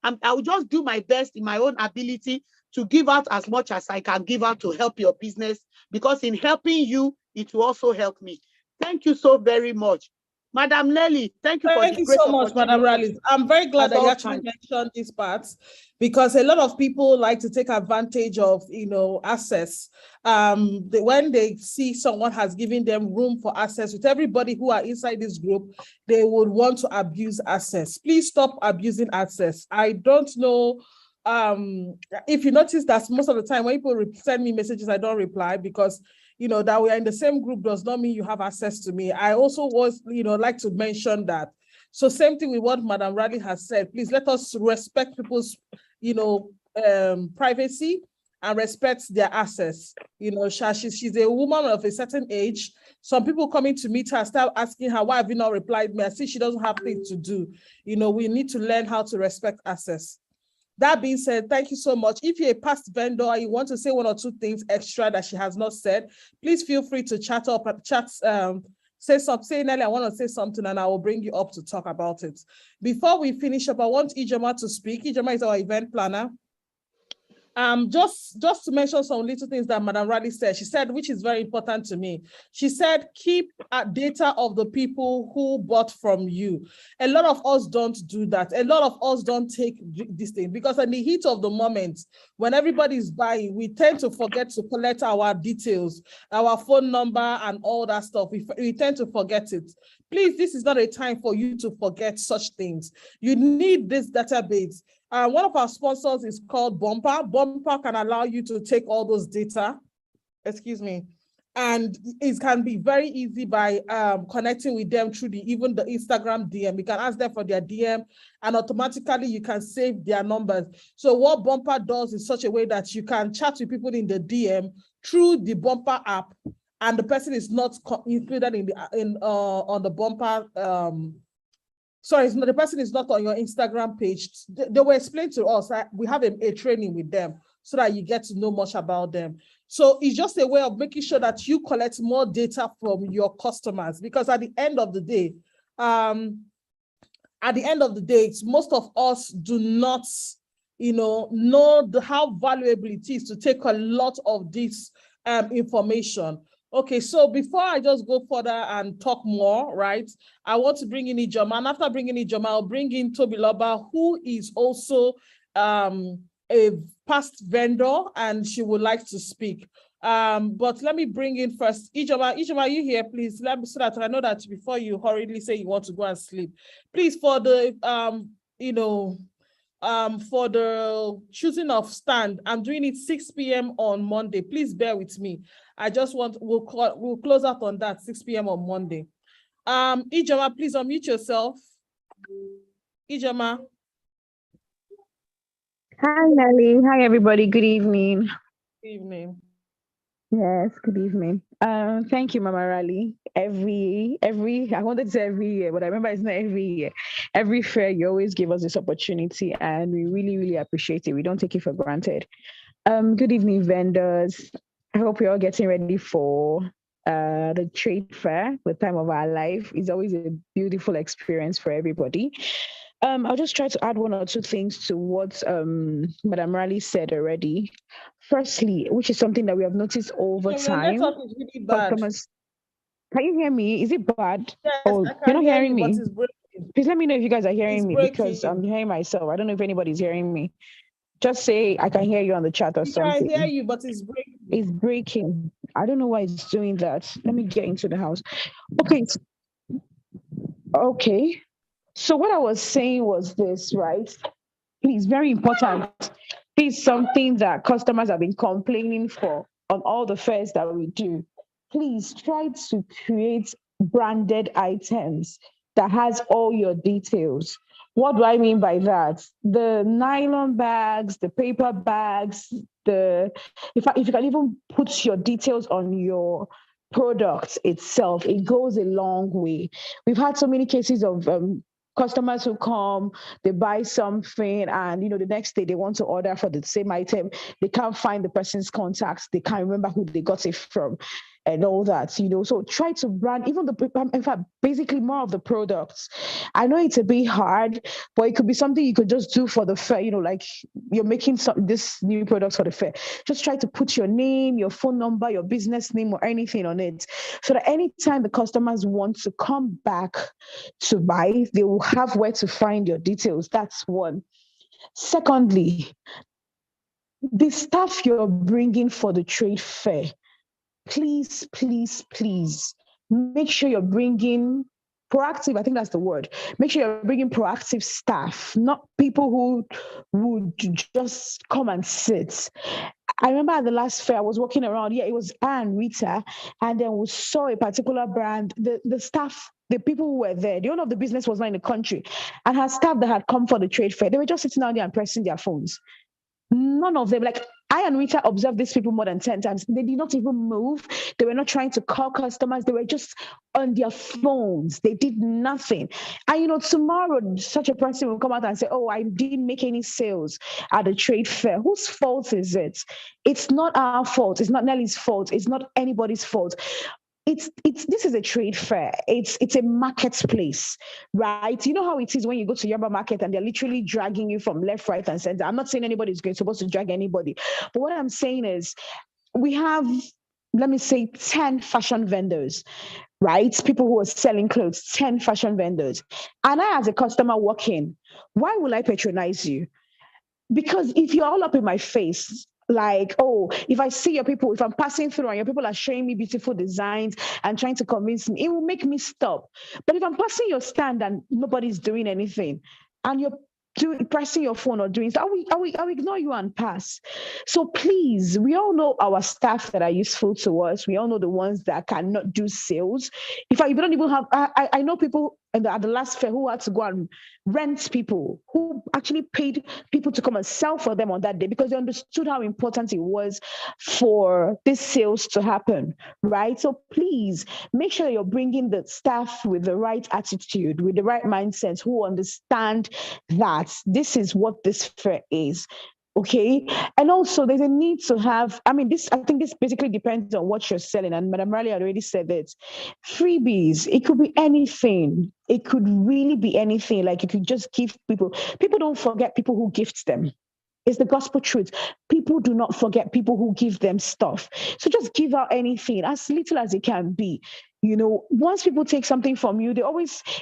I will just do my best in my own ability to give out as much as I can give out to help your business, because in helping you, it will also help me. Thank you so very much. Madam Nelly, thank you for the great so much, Madam Raleigh. I'm very glad that you actually mentioned these parts, because a lot of people like to take advantage of, access. When they see someone has given them room for access with everybody who are inside this group, they would want to abuse access. Please stop abusing access. I don't know if you notice that most of the time when people send me messages, I don't reply, because that we are in the same group does not mean you have access to me. I also like to mention that. So same thing with what Madam Raleigh has said. Please let us respect people's, privacy and respect their access. She's a woman of a certain age. Some people coming to meet her start asking her, why have you not replied me? I see she doesn't have things to do. We need to learn how to respect access. That being said, thank you so much. If you're a past vendor and you want to say 1 or 2 things extra that she has not said, please feel free to chat up, say something, say, Nelly, I want to say something, and I will bring you up to talk about it. Before we finish up, I want Ijoma to speak. Ijoma is our event planner. Just to mention some little things that Madam Raleigh said. She said, which is very important to me. She said, keep data of the people who bought from you. A lot of us don't do that. A lot of us don't take this thing, because in the heat of the moment, when everybody's buying, we tend to forget to collect our details, our phone number and all that stuff. We tend to forget it. Please, this is not a time for you to forget such things. You need this database. One of our sponsors is called Bumper. Bumper can allow you to take all those data, and it can be very easy by connecting with them through even the Instagram DM. You can ask them for their DM, and automatically you can save their numbers. So what Bumper does is such a way that you can chat with people in the DM through the Bumper app, and the person is not included on the Bumper. Sorry, the person is not on your Instagram page. They will explain to us. We have a training with them so that you get to know much about them. So it's just a way of making sure that you collect more data from your customers, because at the end of the day, most of us do not, know how valuable it is to take a lot of this information. Okay, so before I just go further and talk more, right, I want to bring in Ijoma, and after bringing Ijoma, I'll bring in Tobiloba, who is also a past vendor, and she would like to speak. But let me bring in first Ijoma. Ijoma, are you here, please? Let me, so that I know that before you hurriedly say you want to go and sleep. Please, for the for the choosing of stand, I'm doing it 6 p.m. on Monday. Please bear with me. I just want, we'll close out on that 6 p.m. on Monday. Ijoma, please unmute yourself. Ijoma. Hi, Nelly. Hi, everybody. Good evening. Evening. Yes, good evening. Thank you, Mama Rally. I wanted to say every year, but I remember it's not every year. Every fair, you always give us this opportunity, and we really, really appreciate it. We don't take it for granted. Good evening, vendors. I hope you're all getting ready for the trade fair, the time of our life. It's always a beautiful experience for everybody. I'll just try to add one or two things to what Madam Raleigh said already. Firstly, which is something that we have noticed over Your time, network is really bad. customers. Can you hear me? Is it bad? Yes, Oh, I you're can not hear hearing you, but me? it's breaking. Please let me know if you guys are It's hearing me because I'm breaking. hearing myself. I don't know if anybody's hearing me. Just say I can hear you on the chat or We can hear something. you, but it's breaking. It's breaking. I don't know why it's doing that. Let me get into the house. Okay. Okay. So what I was saying was this, right? Please, very important. This is something that customers have been complaining for on all the fairs that we do. Please try to create branded items that has all your details. What do I mean by that? The nylon bags, the paper bags, the if you can even put your details on your product itself, it goes a long way. We've had so many cases of customers who come, they buy something, and the next day they want to order for the same item. They can't find the person's contacts. They can't remember who they got it from, and all that. So try to brand even in fact, basically more of the products. I know it's a bit hard, but it could be something you could just do for the fair. Like you're making this new products for the fair. Just try to put your name, your phone number, your business name, or anything on it, so that anytime the customers want to come back to buy, they will have where to find your details. That's one. Secondly, the stuff you're bringing for the trade fair, please, please, please make sure you're bringing proactive. I think that's the word. Make sure you're bringing proactive staff, not people who would just come and sit. I remember at the last fair, I was walking around. Yeah, it was Anne, Rita, and then we saw a particular brand. The staff, the people who were there, the owner of the business was not in the country, and her staff that had come for the trade fair, they were just sitting down there and pressing their phones. None of them, like I and Rita observed these people more than 10 times. They did not even move. They were not trying to call customers. They were just on their phones. They did nothing. And tomorrow, such a person will come out and say, "Oh, I didn't make any sales at the trade fair." Whose fault is it? It's not our fault. It's not Nelly's fault. It's not anybody's fault. It's this is a trade fair. It's a marketplace, right? You know how it is when you go to Yoruba market and they're literally dragging you from left, right, and center. I'm not saying anybody's supposed to drag anybody, but what I'm saying is we have, let me say, 10 fashion vendors, right? People who are selling clothes, 10 fashion vendors. And I, as a customer walking, why will I patronize you? Because if you're all up in my face, like, oh, if I see your people, if I'm passing through and your people are showing me beautiful designs and trying to convince me, it will make me stop. But if I'm passing your stand and nobody's doing anything, and you're pressing your phone or doing so, I will ignore you and pass. So please, we all know our staff that are useful to us. We all know the ones that cannot do sales. In fact, you don't even have. I know people at the last fair who had to go and rent people, who actually paid people to come and sell for them on that day because they understood how important it was for these sales to happen, right? So please make sure you're bringing the staff with the right attitude, with the right mindset, who understand that this is what this fair is. Okay. And also there's a need to have, I think this basically depends on what you're selling. And Madam Riley already said it. Freebies, it could be anything. It could really be anything. Like you could just give people don't forget people who gift them. It's the gospel truth. People do not forget people who give them stuff. So just give out anything, as little as it can be. Once people take something from you,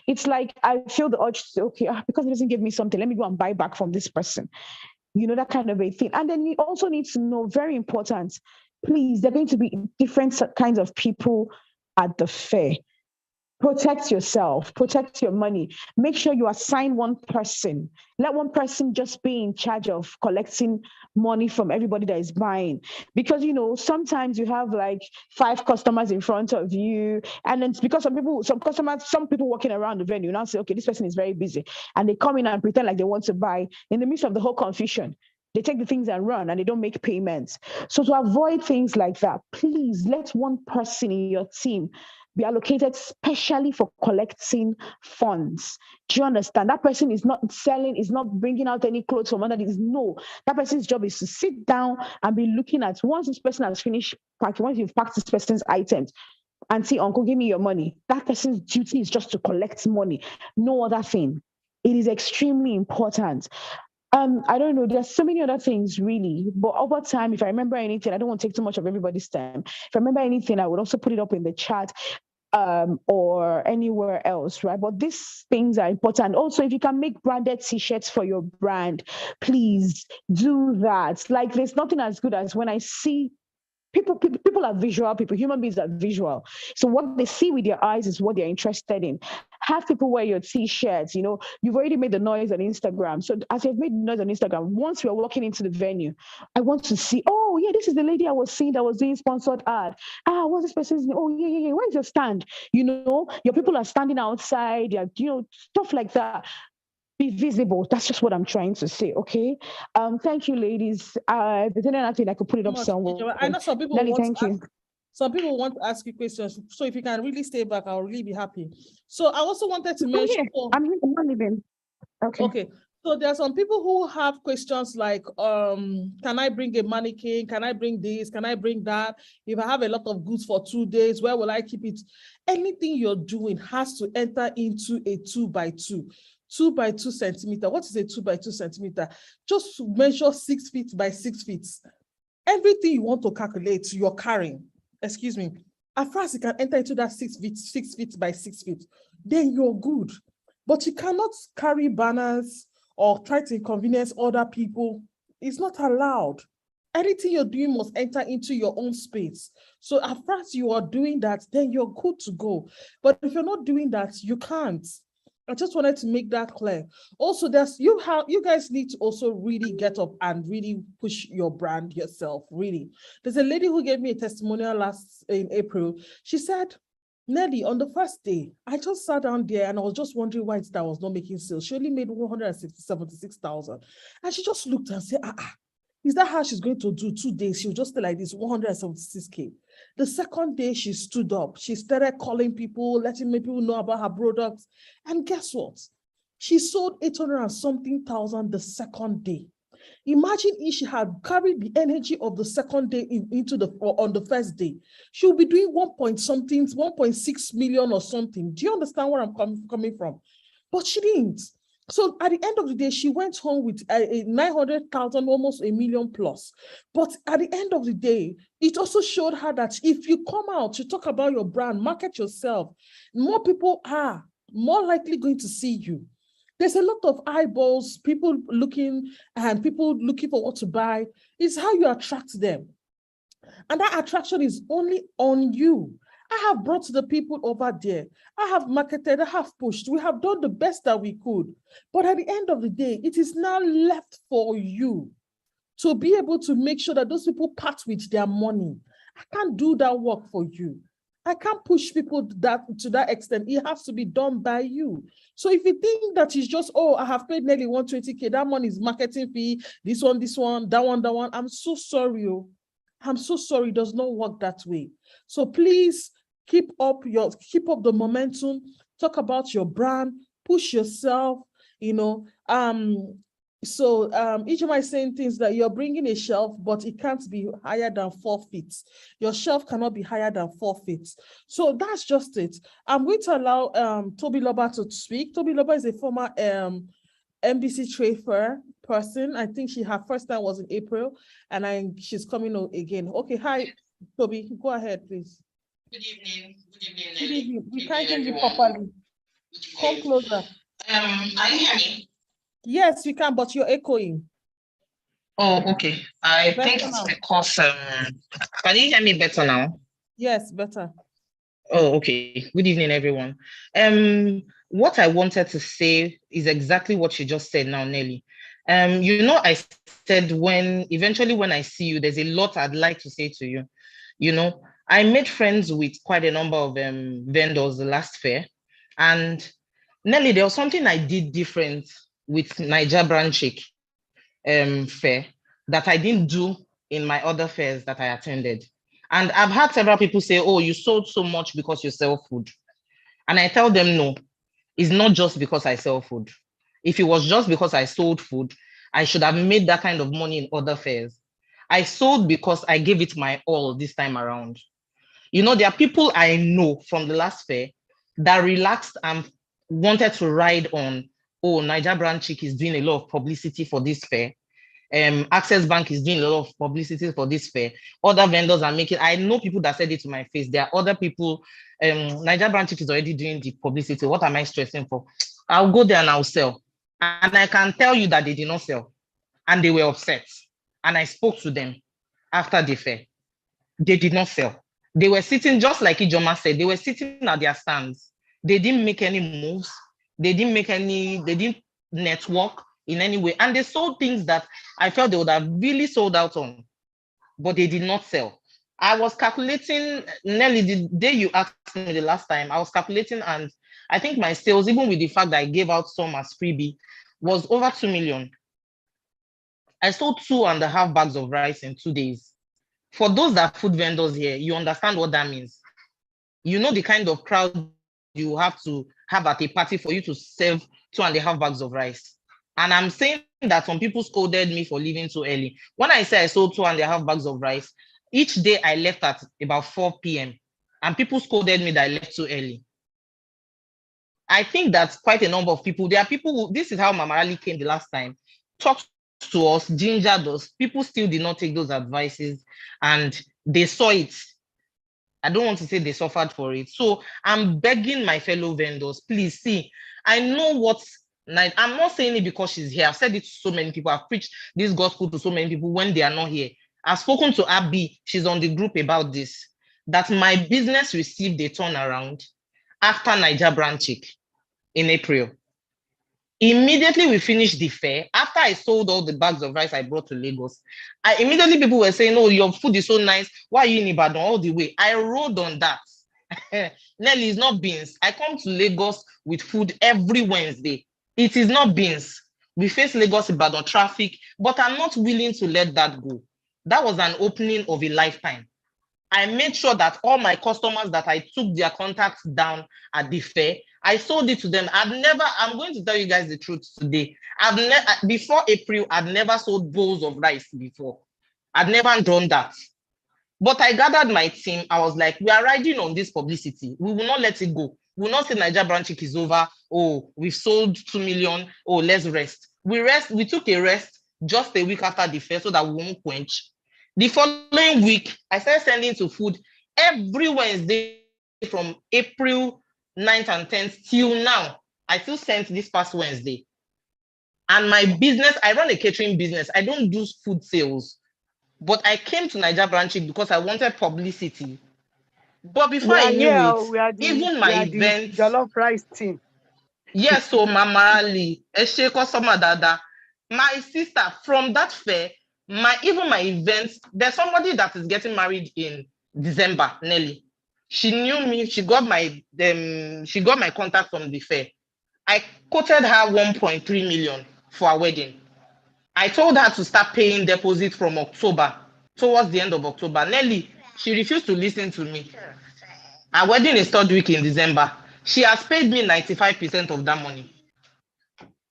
it's like I feel the urge to say, okay, because he doesn't give me something, let me go and buy back from this person. That kind of a thing. And then you also need to know, very important, please, there are going to be different kinds of people at the fair. Protect yourself, protect your money. Make sure you assign one person. Let one person just be in charge of collecting money from everybody that is buying. Because sometimes you have like 5 customers in front of you, and then it's because some people walking around the venue now say, okay, this person is very busy, and they come in and pretend like they want to buy in the midst of the whole confusion. They take the things and run, and they don't make payments. So to avoid things like that, please let one person in your team be allocated specially for collecting funds. Do you understand? That person is not selling, is not bringing out any clothes from under this. No, that person's job is to sit down and be looking at, once this person has finished packing, once you've packed this person's items, and say, uncle, give me your money. That person's duty is just to collect money, no other thing. It is extremely important. I don't know. There's so many other things, really. But over time, if I remember anything, I don't want to take too much of everybody's time. If I remember anything, I would also put it up in the chat or anywhere else, right? But these things are important. Also, if you can make branded T-shirts for your brand, please do that. Like, there's nothing as good as when I see people are visual people. Human beings are visual. So what they see with their eyes is what they're interested in. Have people wear your T-shirts. You've already made the noise on Instagram. So as you've made the noise on Instagram, once we're walking into the venue, I want to see, oh yeah, this is the lady I was seeing that was doing sponsored ad. What's this person's name? Oh yeah. Where's your stand? Your people are standing outside. Stuff like that. Be visible. That's just what I'm trying to say. Okay. Thank you, ladies. If there's anything I could put it up somewhere. I know some people Nelly, want thank to you. ask, some people want to ask you questions. So if you can really stay back, I'll really be happy. So I also wanted to mention. I'm here. I'm not leaving. Okay. Okay. So there are some people who have questions like, can I bring a mannequin? Can I bring this? Can I bring that? If I have a lot of goods for 2 days, where will I keep it? Anything you're doing has to enter into a 2x2. 2x2 centimeter. What is a 2x2 centimeter? Just measure 6 feet by 6 feet. Everything you want to calculate, you're carrying. Excuse me. As far as you can enter into that 6 feet by 6 feet, then you're good. But you cannot carry banners or try to inconvenience other people. It's not allowed. Anything you're doing must enter into your own space. So as far as you are doing that, then you're good to go. But if you're not doing that, you can't. I just wanted to make that clear. Also, you guys need to also really get up and really push your brand yourself, really. There's a lady who gave me a testimonial in April. She said, Nelly, on the first day, I just sat down there and I was just wondering why that was not making sales. She only made 176,000. And she just looked and said, is that how she's going to do 2 days? She'll just stay like this, 176K. The second day she stood up, she started calling people, letting people know about her products. And guess what? She sold 800 and something thousand the second day. Imagine if she had carried the energy of the second day on the first day. She'll be doing 1.6 million or something. Do you understand where I'm coming from? But she didn't. So at the end of the day, she went home with a 900,000, almost 1 million plus. But at the end of the day, it also showed her that if you come out to talk about your brand, market yourself, more people are more likely going to see you. There's a lot of eyeballs, people looking for what to buy. It's how you attract them. And that attraction is only on you. I have brought the people over there. I have marketed, I have pushed. We have done the best that we could. But at the end of the day, it is now left for you to be able to make sure that those people part with their money. I can't do that work for you. I can't push people to that extent. It has to be done by you. So if you think that it's just, I have paid nearly 120K, that money is marketing fee, this one, that one, I'm so sorry. I'm so sorry, it does not work that way. So please keep up the momentum, talk about your brand, push yourself, So each of my saying things that you're bringing a shelf, but it can't be higher than 4 feet. Your shelf cannot be higher than 4 feet. So that's just it. I'm going to allow Tobiloba to speak. Tobiloba is a former Nbctradefair person. I think her first time was in April, and she's coming again. Okay, hi, Toby, go ahead, please. Good evening. Good evening. We can't hear you properly. Come closer. Can you hear me? Yes, you can, but you're echoing. Oh, okay. I think it's because can you hear me better now? Yes, better. Oh, okay. Good evening, everyone. What I wanted to say is exactly what you just said now, Nelly. I said eventually when I see you, there's a lot I'd like to say to you. I made friends with quite a number of vendors the last fair, and Nelly, there was something I did different with Niger Brand Shake fair. that I didn't do in my other fairs that I attended. And I've had several people say, oh, you sold so much because you sell food. And I tell them, no, it's not just because I sell food. If it was just because I sold food, I should have made that kind of money in other fairs. I sold because I gave it my all this time around. You know, there are people I know from the last fair that relaxed and wanted to ride on, oh, Niger Brand Chick is doing a lot of publicity for this fair. Access Bank is doing a lot of publicity for this fair. Other vendors are making, I know people that said it to my face. There are other people, Niger Brand Chick is already doing the publicity. What am I stressing for? I'll go there and I'll sell. And I can tell you that they did not sell. And they were upset. And I spoke to them after the fair. They did not sell. They were sitting, just like Ijoma said, they were sitting at their stands. They didn't make any moves. They didn't network in any way. And they sold things that I felt they would have really sold out on, but they did not sell. I was calculating, Nelly, the day you asked me the last time, I was calculating, and I think my sales, even with the fact that I gave out some as freebie, was over 2 million. I sold 2.5 bags of rice in 2 days. For those that are food vendors here, you understand what that means. You know the kind of crowd you have to have at a party for you to serve 2.5 bags of rice. And I'm saying that some people scolded me for leaving too early. When I say I sold 2.5 bags of rice, each day I left at about 4 p.m. and people scolded me that I left too early. I think that's quite a number of people. There are people who, this is how Mama Ali came the last time, talked to us, gingered us. People still did not take those advices and they saw it. I don't want to say they suffered for it. So I'm begging my fellow vendors, please see, I know what's, I'm not saying it because she's here. I've said it to so many people. I've preached this gospel to so many people when they are not here. I've spoken to Abby. She's on the group about this, that my business received a turnaround after Niger Brand Chick in April. Immediately we finished the fair, after I sold all the bags of rice I brought to Lagos, immediately people were saying, oh, your food is so nice. Why are you in Ibadan all the way? I rode on that. Nelly, it's not beans. I come to Lagos with food every Wednesday. It is not beans. We face Lagos Ibadan traffic, but I'm not willing to let that go. That was an opening of a lifetime. I made sure that all my customers that I took their contacts down at the fair, I sold it to them. I'm going to tell you guys the truth today. Before April, I'd never sold bowls of rice before. I'd never done that. But I gathered my team. I was like, we are riding on this publicity. We will not let it go. We will not say Niger Brand Chick is over. Oh, we've sold 2 million. Oh, let's rest. We took a rest just a week after the fair so that we won't quench. The following week, I started sending to food every Wednesday from April 9th and 10th till now. I still sent this past Wednesday. And my business, I run a catering business. I don't do food sales. But I came to Niger Brand Chick because I wanted publicity. But before I knew it, even my events, jollof rice team. Yes, so Mama Ali, customer dada. My sister from that fair, even my events, there's somebody that is getting married in December, Nelly. She knew me, she got my contact from the fair. I quoted her 1.3 million for a wedding. I told her to start paying deposit from October, towards the end of October. Nelly, she refused to listen to me. Our wedding is 3rd week in December. She has paid me 95% of that money.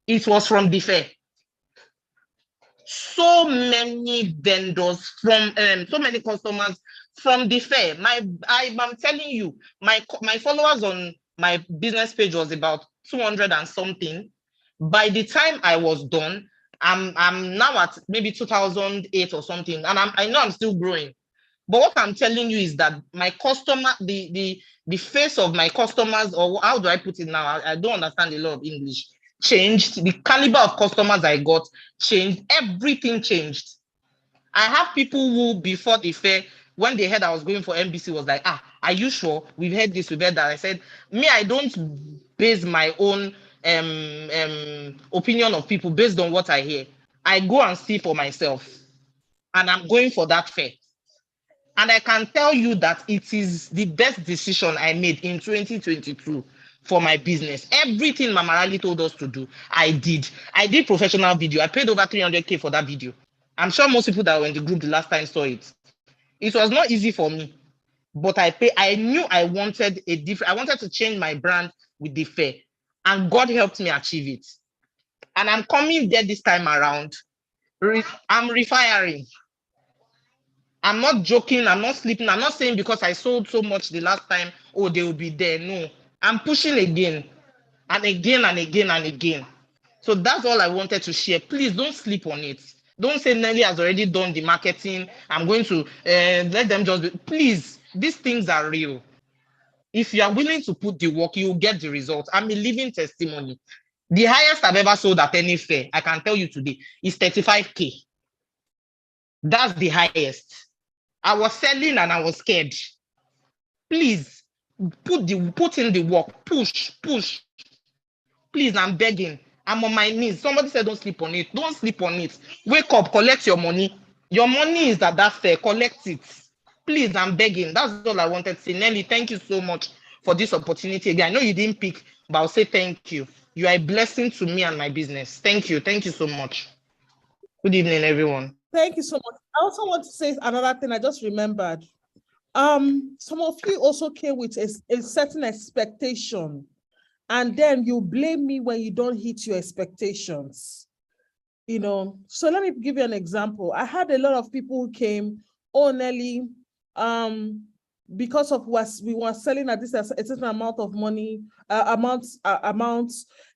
It was from the fair. So many vendors from so many customers from the fair. I'm telling you, my followers on my business page was about 200 and something. By the time I was done, I'm now at maybe 2008 or something, and I know I'm still growing. But what I'm telling you is that my customer, the face of my customers, or how do I put it now? I don't understand a lot of English. Changed. The caliber of customers I got changed. Everything changed. I have people who, before the fair, when they heard I was going for NBC, was like, are you sure? We've heard this, we've heard that. I said, me, I don't base my own opinion of people based on what I hear. I go and see for myself. And I'm going for that fair. And I can tell you that it is the best decision I made in 2022 for my business. Everything Mama Ali told us to do, I did. I did professional video. I paid over 300K for that video. I'm sure most people that were in the group the last time saw it. It was not easy for me, but I knew I wanted I wanted to change my brand with the fair, and God helped me achieve it. And I'm coming there this time around. I'm refiring. I'm not joking. I'm not sleeping. I'm not saying because I sold so much the last time, oh, they will be there. No, I'm pushing again and again and again and again. So that's all I wanted to share. Please don't sleep on it. Don't say Nelly has already done the marketing. I'm going to let them just be. Please, these things are real. If you are willing to put the work, you will get the results. I'm a living testimony. The highest I've ever sold at any fair, I can tell you today, is 35K. That's the highest. I was selling and I was scared. Please, put in the work. Push. Please, I'm begging. I'm on my knees. Somebody said don't sleep on it. Don't sleep on it. Wake up, collect your money. Your money is at that fair. Collect it. Please, I'm begging. That's all I wanted to say. Nelly, thank you so much for this opportunity again. I know you didn't pick, but I'll say thank you. You are a blessing to me and my business. Thank you. Thank you so much. Good evening, everyone. Thank you so much. I also want to say another thing I just remembered. Some of you also came with a certain expectation, and then you blame me when you don't hit your expectations. You know, so let me give you an example. I had a lot of people who came, oh, Nelly, because of what we were selling at this a certain amount of money, amounts,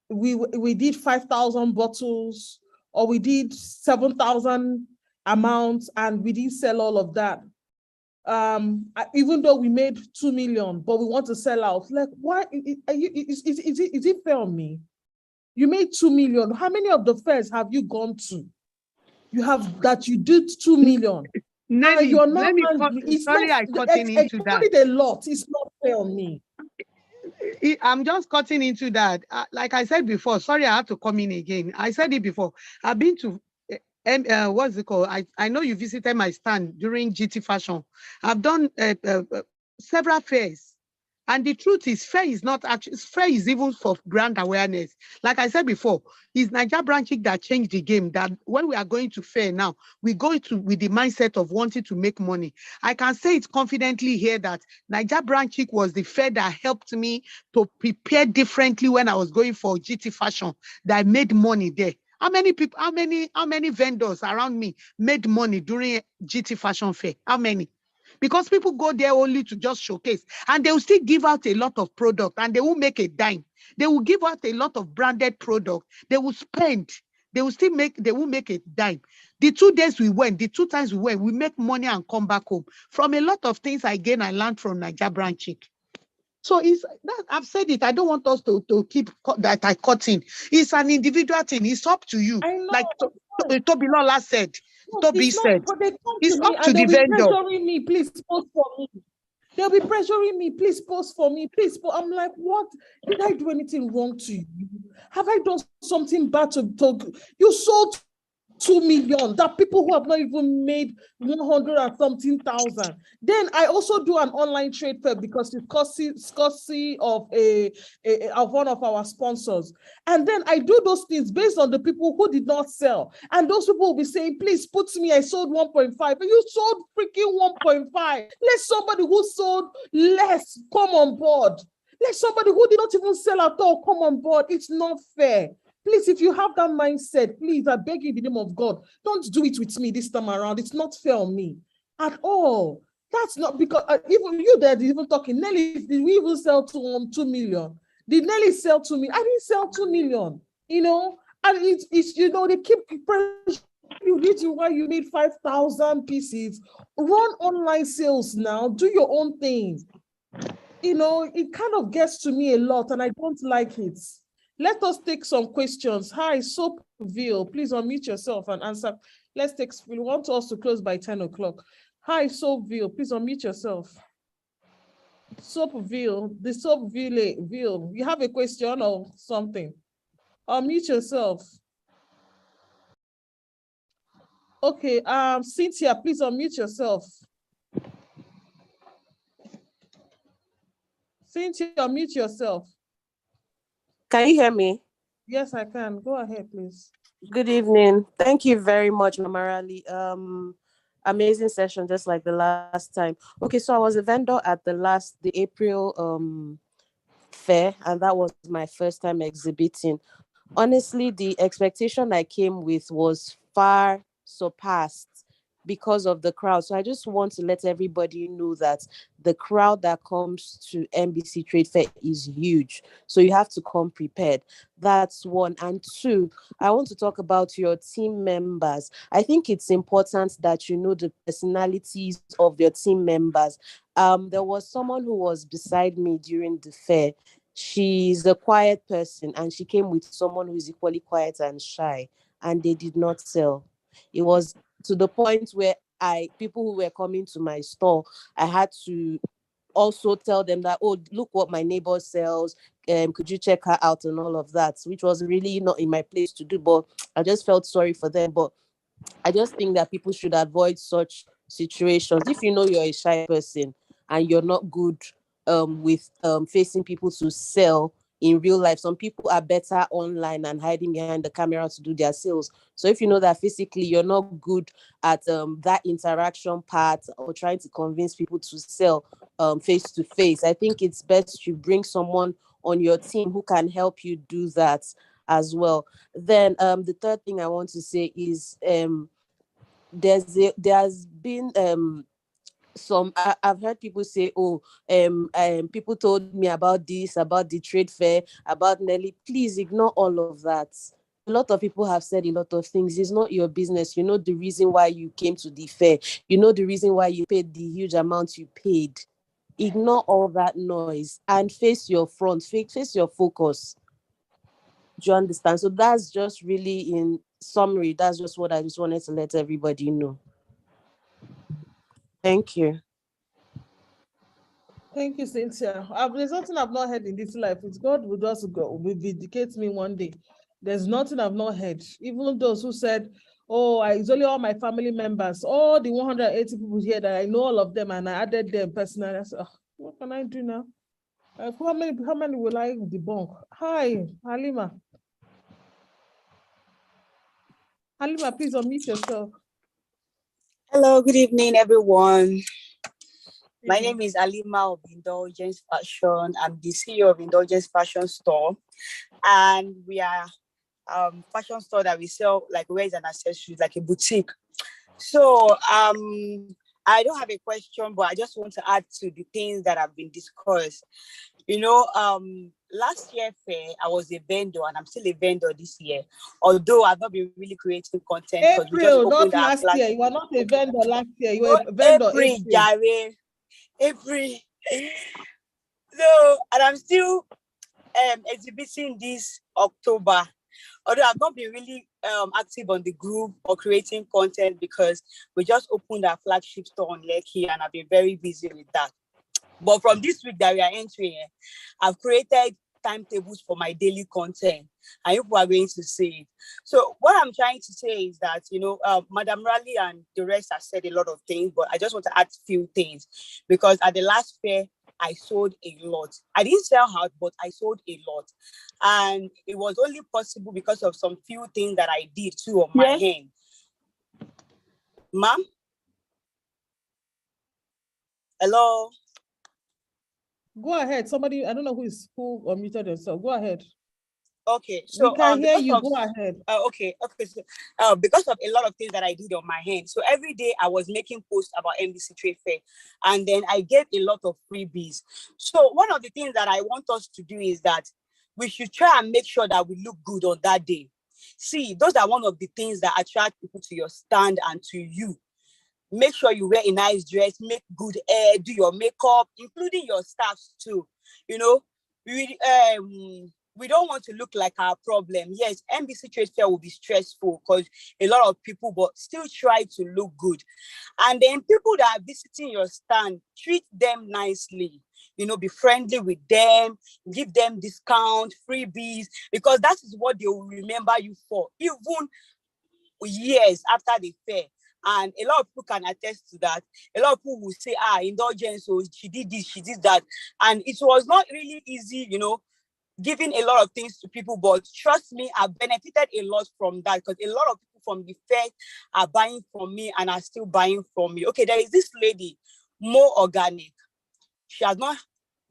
we did 5,000 bottles, or we did 7,000 amounts, and we didn't sell all of that. Even though we made 2 million, but we want to sell out. Like, why? Is it fair on me? You made 2 million. How many of the fairs have you gone to? You have that you did 2 million. Nelly, you're not angry. It's sorry, not, I cutting into that. A lot. It's not fair on me. I'm just cutting into that. Like I said before, sorry, I have to come in again. I said it before. I've been to what's it called? I know you visited my stand during GT Fashion. I've done several fairs. And the truth is, fair is not actually, fair is even for brand awareness. Like I said before, it's Niger branching that changed the game. That when we are going to fair now, we go to with the mindset of wanting to make money. I can say it confidently here that Niger branching was the fair that helped me to prepare differently when I was going for GT Fashion, that I made money there. How many people, how many vendors around me made money during GT Fashion Fair? How many? Because people go there only to just showcase, and they will still give out a lot of product, and they will make a dime. They will give out a lot of branded product. They will spend. They will make a dime. The 2 days we went, the 2 times we went, we make money and come back home. From a lot of things I learned from Niger branching. So I've said it. I don't want us to keep that I cut in. It's an individual thing. It's up to you. I know. Like Tobilola said. Toby said. But they come it's to me up to and the they'll be vendor. pressuring me. Please post for me. They'll be pressuring me. Please post for me. Please. I'm like, what? Did I do anything wrong to you? Have I done something bad to you? Sold 2 million, that people who have not even made 100 and something thousand. Then I also do an online trade fair because it's courtesy of of one of our sponsors. And then I do those things based on the people who did not sell. And those people will be saying, please put me, I sold 1.5. And you sold freaking 1.5. Let somebody who sold less come on board. Let somebody who did not even sell at all come on board. It's not fair. Please, if you have that mindset, please, I beg you in the name of God, don't do it with me this time around. It's not fair on me at all. That's not because even you there, even talking, Nelly, did we even sell 2 million? Did Nelly sell to me? I didn't sell 2 million, you know, and it's you know, they keep pressuring you why you made 5,000 pieces. Run online sales now, do your own thing. You know, it kind of gets to me a lot and I don't like it. Let us take some questions. Hi, Soapville, please unmute yourself and answer. We want us to close by 10 o'clock. Hi, Soapville, please unmute yourself. Soapville, the Soapville, you have a question or something? Unmute yourself. Okay, Cynthia, please unmute yourself. Cynthia, unmute yourself. Can you hear me? Yes, I can. Go ahead, please. Good evening. Thank you very much, Mama Rally. Amazing session, just like the last time. Okay, so I was a vendor at the April fair, and that was my first time exhibiting. Honestly, the expectation I came with was far surpassed because of the crowd. So I just want to let everybody know that the crowd that comes to NBC Trade Fair is huge. So you have to come prepared. That's one. And two, I want to talk about your team members. I think it's important that you know the personalities of your team members. There was someone who was beside me during the fair. She's a quiet person, and she came with someone who is equally quiet and shy, and they did not sell. It was to the point where people who were coming to my store, I had to also tell them that, oh, look what my neighbor sells. Could you check her out and all of that, which was really not in my place to do, but I just felt sorry for them. But I just think that people should avoid such situations. If you know you're a shy person and you're not good with facing people to sell in real life, some people are better online and hiding behind the camera to do their sales. So if you know that physically you're not good at that interaction part or trying to convince people to sell face to face, I think it's best you bring someone on your team who can help you do that as well. Then the third thing I want to say is there's been I've heard people say, oh, people told me about this, about the trade fair, about Nelly. Please ignore all of that. A lot of people have said a lot of things. It's not your business. You know the reason why you came to the fair. You know the reason why you paid the huge amount you paid. Ignore all that noise and face your front, face your focus. Do you understand? So that's just really in summary. That's just what I just wanted to let everybody know. Thank you. Thank you, Cynthia. There's nothing I've not heard in this life. It's God will just go, will vindicate me one day. There's nothing I've not heard. Even those who said, oh, it's only all my family members, all the 180 people here that I know all of them and I added them personally. I said, oh, what can I do now? How many will I debunk? Hi, Halima. Halima, please unmute yourself. Hello, good evening, everyone. My name is Alima of Indulgence Fashion. I'm the CEO of Indulgence Fashion Store, and we are fashion store that we sell like wears and accessories, like a boutique. So I don't have a question, but I just want to add to the things that have been discussed. You know, last year fair, I was a vendor, and I'm still a vendor this year. Although I've not been really creating content because we just April, not opened our last year. You were not a vendor last year. You were No, a vendor April, Jare. April. So, and I'm still exhibiting this October. Although I've not been really active on the group or creating content because we just opened our flagship store on Lekki and I've been very busy with that. But from this week that we are entering, I've created timetables for my daily content and people are going to see it. So what I'm trying to say is that, you know, Madam Raleigh and the rest have said a lot of things, but I just want to add a few things because at the last fair, I sold a lot. I didn't sell out, but I sold a lot. And it was only possible because of some few things that I did too on my hand. Ma'am? Hello? Go ahead. Somebody, I don't know who unmuted themselves. Go ahead. Okay, so we can hear you. Go ahead. Okay. So because of a lot of things that I did on my hand, so every day I was making posts about NBC Trade Fair, and then I gave a lot of freebies. So one of the things that I want us to do is that we should try and make sure that we look good on that day. See, those are one of the things that attract people to your stand and to you. Make sure you wear a nice dress, make good hair, do your makeup, including your staffs too. You know, we don't want to look like our problem. Yes, NBC Trade Fair will be stressful because a lot of people, but still try to look good. And then people that are visiting your stand, treat them nicely. You know, be friendly with them, give them discount, freebies, because that is what they will remember you for, even years after the fair. And a lot of people can attest to that. A lot of people will say, Indulgence, so she did this, she did that. And it was not really easy, you know, giving a lot of things to people, but trust me, I benefited a lot from that because a lot of people from the fair are buying from me and are still buying from me. Okay, there is this lady, More Organic. She has not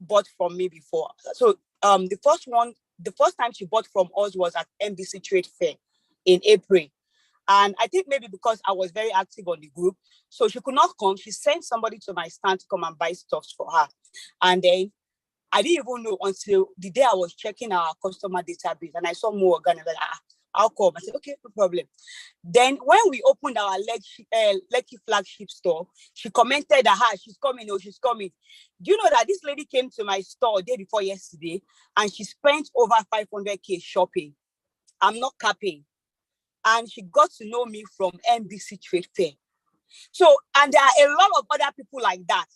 bought from me before. So the first time she bought from us was at Nbctradefair in April. And I think maybe because I was very active on the group, so she could not come. She sent somebody to my stand to come and buy stuff for her. And then I didn't even know until the day I was checking our customer database and I saw More Organic. Like, I'll come. I said, okay, no problem. Then when we opened our Lekki flagship store, she commented that she's coming, she's coming. Do you know that this lady came to my store day before yesterday and she spent over 500K shopping? I'm not capping. And she got to know me from Nbctradefair. So, and there are a lot of other people like that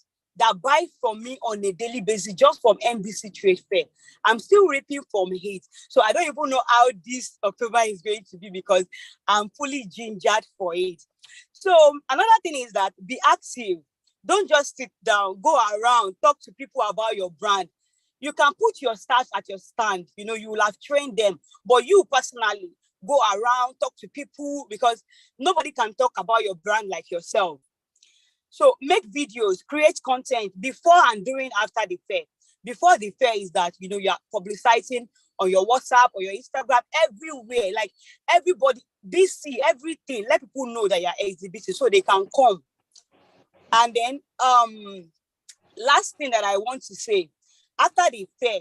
buy from me on a daily basis just from Nbctradefair. I'm still reaping from it. So I don't even know how this October is going to be because I'm fully gingered for it. So another thing is that be active. Don't just sit down, go around, talk to people about your brand. You can put your staff at your stand. You know, you will have trained them. But you personally, go around, talk to people because nobody can talk about your brand like yourself. So make videos, create content before and during, after the fair. Before the fair is that, you know, you're publicizing on your WhatsApp or your Instagram, everywhere, like everybody, BC, everything. Let people know that you're exhibiting so they can come. And then, last thing that I want to say, after the fair,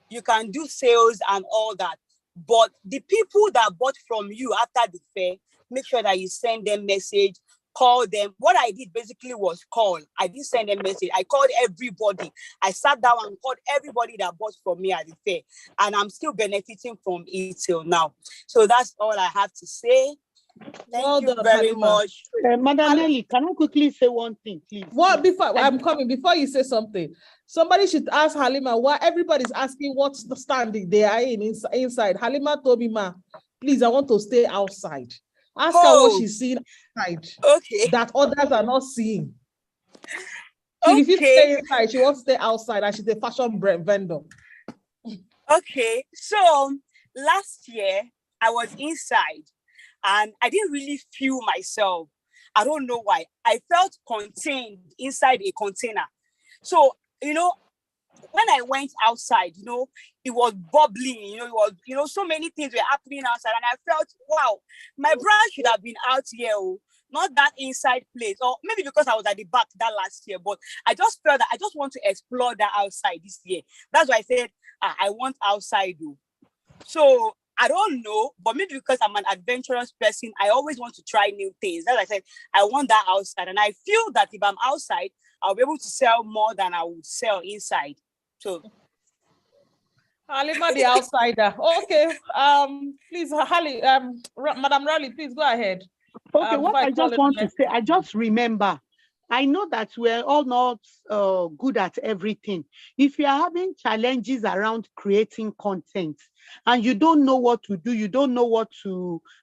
you can do sales and all that. But the people that bought from you after the fair, make sure that you send them message, call them. What I did basically was call. I didn't send them message. I called everybody. I sat down and called everybody that bought from me at the fair. And I'm still benefiting from it till now. So that's all I have to say. Thank you very much. Madam Nelly, can I quickly say one thing, please? What before I'm coming, before you say something, somebody should ask Halima why everybody's asking what's the standing they are in inside. Halima told me, ma, please, I want to stay outside. Ask her what she's seeing outside. Okay. That others are not seeing. So if you stay inside, she wants to stay outside and she's a fashion vendor. Okay. So last year I was inside and I didn't really feel myself. I don't know why. I felt contained inside a container. So, you know, when I went outside, you know, it was bubbling, you know, it was, you know, so many things were happening outside. And I felt, wow, my brand should have been out here, not that inside place. Or maybe because I was at the back that last year, but I just felt that I just want to explore that outside this year. That's why I said, I want outside. So I don't know, but maybe because I'm an adventurous person, I always want to try new things. As I said, I want that outside. And I feel that if I'm outside, I'll be able to sell more than I would sell inside. So Halima the outsider. Okay. Please, Madam Raleigh, please go ahead. Okay, what I just want to say, I just remember, I know that we're all not good at everything. If you are having challenges around creating content and you don't know what to do, you don't know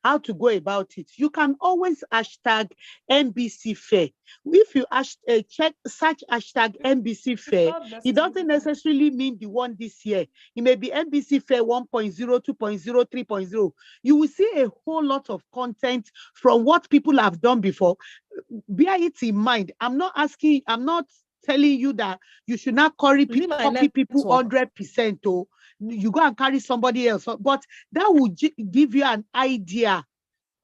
how to go about it, you can always hashtag NBC Fair. If you search hashtag NBC Fair, it doesn't necessarily mean the one this year. It may be NBC Fair 1.0, 2.0, 3.0. You will see a whole lot of content from what people have done before. Bear it in mind. I'm not telling you that you should not copy people 100%. Oh, you go and carry somebody else. But that will give you an idea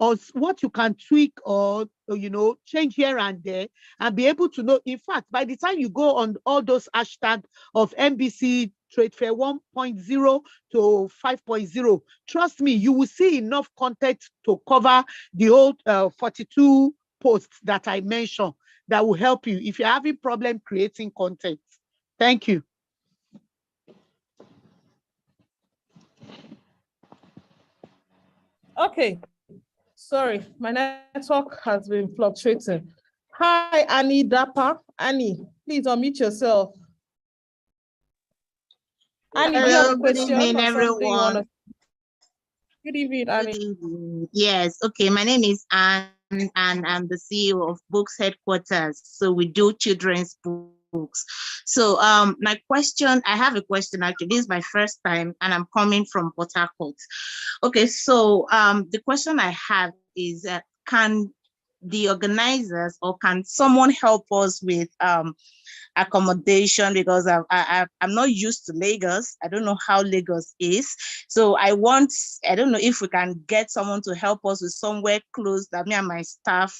of what you can tweak or you know, change here and there and be able to know. In fact, by the time you go on all those hashtags of Nbctradefair 1.0 to 5.0, trust me, you will see enough content to cover the old 42 posts that I mentioned that will help you if you're having problem creating content. Thank you. Okay. Sorry, my network has been fluctuating. Hi, Annie Dapper. Annie, please unmute yourself. Annie, do you have a question? Good evening, everyone. Good evening, Annie. Good evening. Yes, okay. My name is Anne, and I'm the CEO of Books Headquarters. So we do children's books. books. So my question, I have a question actually. This is my first time and I'm coming from Port Harcourt. Okay, so the question I have is can the organizers or can someone help us with accommodation, because I'm not used to Lagos. I don't know how Lagos is. So I don't know if we can get someone to help us with somewhere close that me and my staff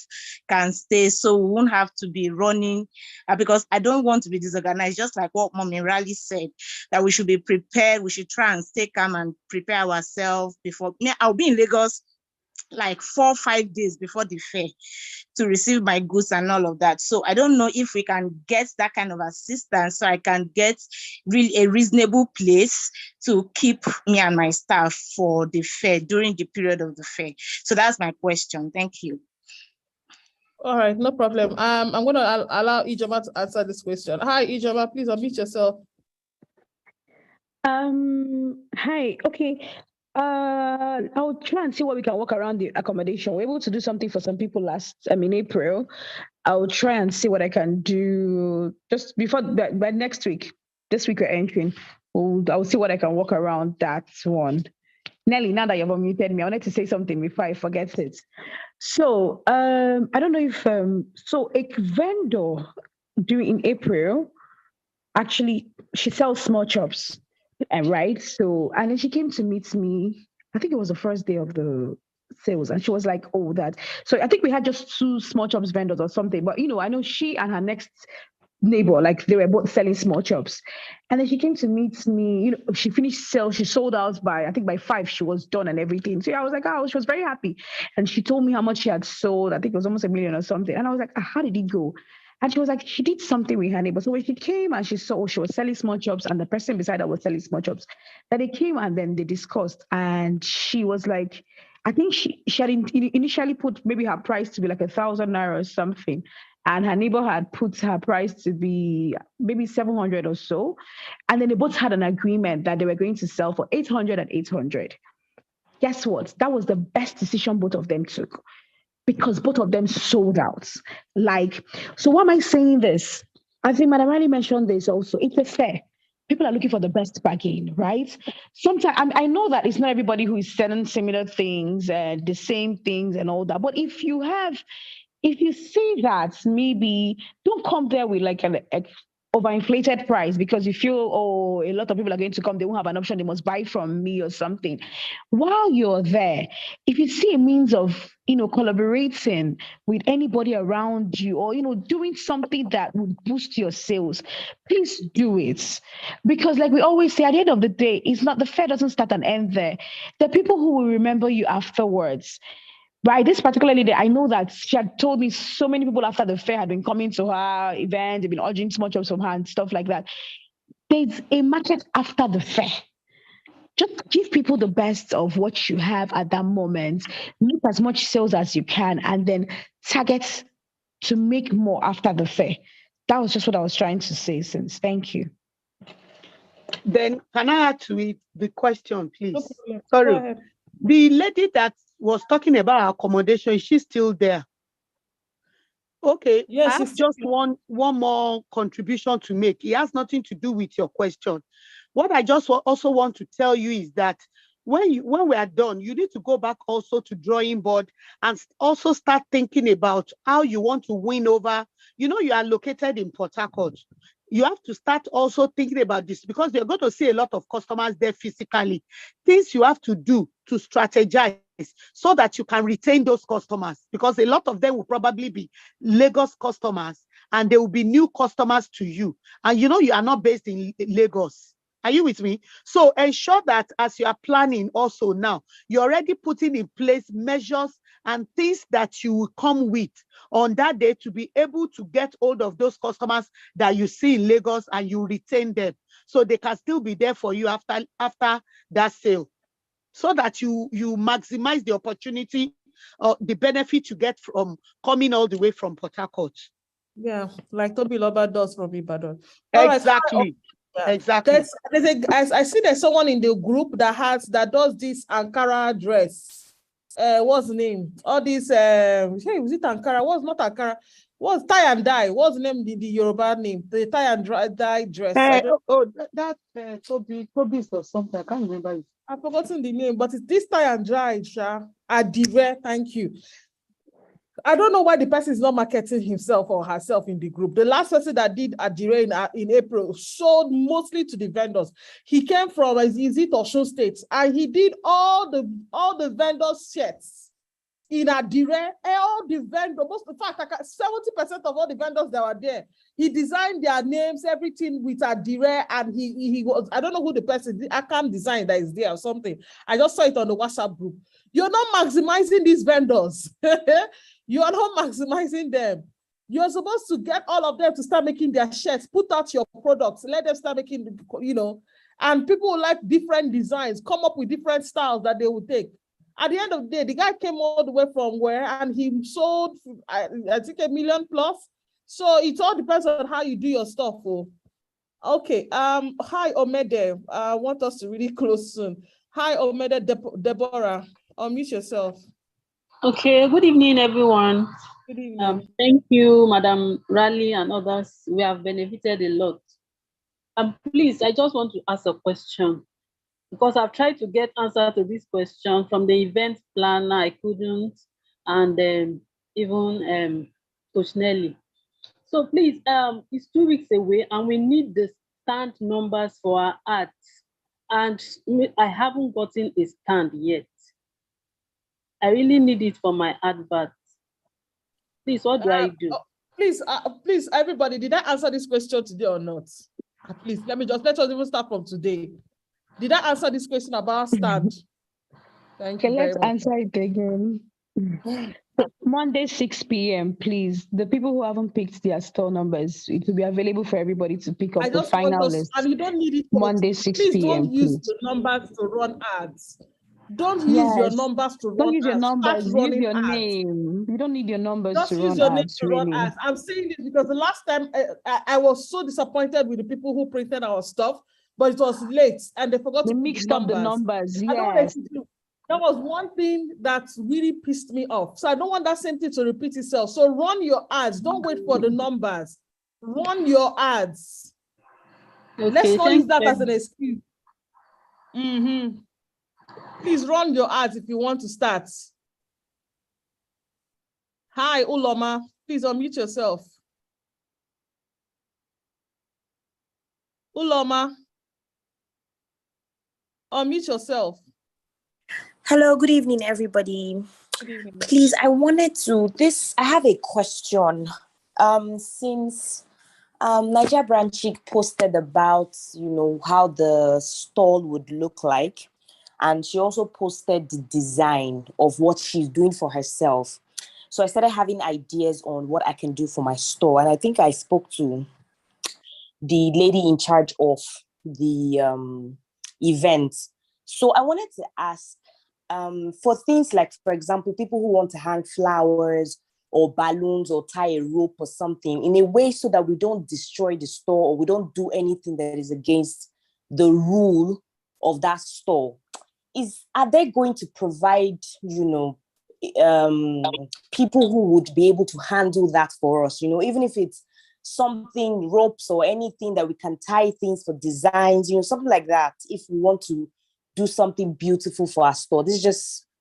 can stay, so we won't have to be running, because I don't want to be disorganized, just like what Mommy Raleigh said, that we should be prepared. We should try and stay calm and prepare ourselves before. I'll be in Lagos like 4 or 5 days before the fair to receive my goods and all of that. So I don't know if we can get that kind of assistance so I can get really a reasonable place to keep me and my staff for the fair during the period of the fair. So that's my question. Thank you. All right, no problem. I'm going to allow Ijoma to answer this question. Hi, Ijoma, please unmute yourself. Hi. Okay. I'll try and see what we can work around the accommodation. We're able to do something for some people in April. I'll try and see what I can do just before by next week. This week we're entering. I'll see what I can work around that one. Nelly, now that you've unmuted me, I wanted to say something before I forget it. So I don't know if so a vendor in April, actually she sells small chops. Right. So, and then she came to meet me. I think it was the first day of the sales, and she was like, "Oh, that." So I think we had just 2 small chops vendors or something. But I know she and her next neighbor, like they were both selling small chops. And then she came to meet me. She finished sales. She sold out by 5. She was done and everything. So I was like, oh, she was very happy. And she told me how much she had sold. I think it was almost $1 million or something. And I was like, how did it go? And she was like, she did something with her neighbor. So when she came and she saw she was selling small chops and the person beside her was selling small chops, that they came and then they discussed. And she was like, I think she had initially put maybe her price to be like 1,000 naira or something. And her neighbor had put her price to be maybe 700 or so. And then they both had an agreement that they were going to sell for 800 and 800. Guess what? That was the best decision both of them took, because both of them sold out. So why am I saying this? I think Madam Riley mentioned this also. It's a fair. People are looking for the best bargain, right? Sometimes I know that it's not everybody who is selling similar things, the same things and all that. But if you see that, maybe don't come there with like an overinflated price because you feel, a lot of people are going to come, they won't have an option, they must buy from me or something. While you're there, if you see a means of, collaborating with anybody around you or, doing something that would boost your sales, please do it. Because like we always say, at the end of the day, the fair doesn't start and end there. The people who will remember you afterwards. Right, this particular lady, I know that she had told me so many people after the fair had been coming to her event, they've been ordering small chops from her and stuff like that. There's a market after the fair. Just give people the best of what you have at that moment. Make as much sales as you can, and then target to make more after the fair. That was just what I was trying to say. Thank you. Then can I add to it the question, please? Okay. Sorry. The lady that was talking about accommodation, is she still there? Okay, yes, I have just one more contribution to make. It has nothing to do with your question. What I just also want to tell you is that when we are done, you need to go back also to drawing board and also start thinking about how you want to win over. You are located in Port Harcourt. You have to start also thinking about this because you're going to see a lot of customers there physically. Things you have to do to strategize so that you can retain those customers, because a lot of them will probably be Lagos customers and they will be new customers to you. And you are not based in Lagos. Are you with me? So ensure that as you are planning also now, you're already putting in place measures and things that you will come with on that day to be able to get hold of those customers that you see in Lagos and you retain them so they can still be there for you after that sale, so that you maximize the opportunity or the benefit you get from coming all the way from Port Harcourt. Yeah, like Toby Loba does from Ibadan. Exactly. Yeah. Exactly. I see there's someone in the group that does this Ankara dress. What's the name? All these was it Ankara? Was not Ankara. What's tie and dye? What's the name? The Yoruba name? The tie and dye dress. Toby's or something. I can't remember it. I've forgotten the name, but it's this tie and dye, Adire. Thank you. I don't know why the person is not marketing himself or herself in the group. The last person that did Adire in April sold mostly to the vendors. He came from Osun State, and he did all the vendors' shirts in Adire. All the vendors, in fact, 70% of all the vendors that were there, he designed their names, everything with Adire, and he was, I don't know who the person did, I can't design that is there or something. I just saw it on the WhatsApp group. You're not maximizing these vendors. You are not maximizing them. You're supposed to get all of them to start making their shirts, put out your products, let them start making, and people will like different designs, come up with different styles that they will take. At the end of the day, the guy came all the way from where, and he sold, I think, $1 million plus. So it all depends on how you do your stuff. Oh. Okay. Hi, Omede. I want us to really close soon. Hi, Omede Deborah. Unmute yourself. Okay, good evening, everyone. Good evening. Thank you, Madam Raleigh and others. We have benefited a lot. Please, I just want to ask a question, because I've tried to get answer to this question from the event planner. I couldn't, and even Coach Nelly. So please, it's 2 weeks away, and we need the stand numbers for our ads. And I haven't gotten a stand yet. I really need it for my advert. Please, what do I do? Please, everybody, did I answer this question today or not? Please, let us even start from today. Did I answer this question about stand? Thank you. Let's answer it again. Monday, 6 p.m., please. The people who haven't picked their store numbers, it will be available for everybody to pick up the final list. And you don't need it. Monday, 6 please p.m. Don't use the numbers to run ads. Don't use your numbers to run ads. Don't use your numbers, use your name. You don't need your numbers Just to use run your name ads, to run ads. I'm saying this because the last time I was so disappointed with the people who printed our stuff, but it was late and they forgot to mix up the numbers. Yes. That was one thing that really pissed me off. So I don't want that same thing to repeat itself. So run your ads. Don't wait for the numbers. Run your ads. Okay, let's not use that as an excuse. Please run your ads if you want to start. Hi, Uloma. Please unmute yourself. Uloma. Unmute yourself. Hello, good evening, everybody. Good evening. Please, I have a question. Since Niger Branchik posted about, how the stall would look like, and she also posted the design of what she's doing for herself. So I started having ideas on what I can do for my store. And I think I spoke to the lady in charge of the event. So I wanted to ask, for things like, for example, people who want to hang flowers or balloons or tie a rope or something in a way so that we don't destroy the store or we don't do anything that is against the rule of that store. Are they going to provide, people who would be able to handle that for us, even if it's something, ropes or anything that we can tie things for designs, something like that, if we want to do something beautiful for our store.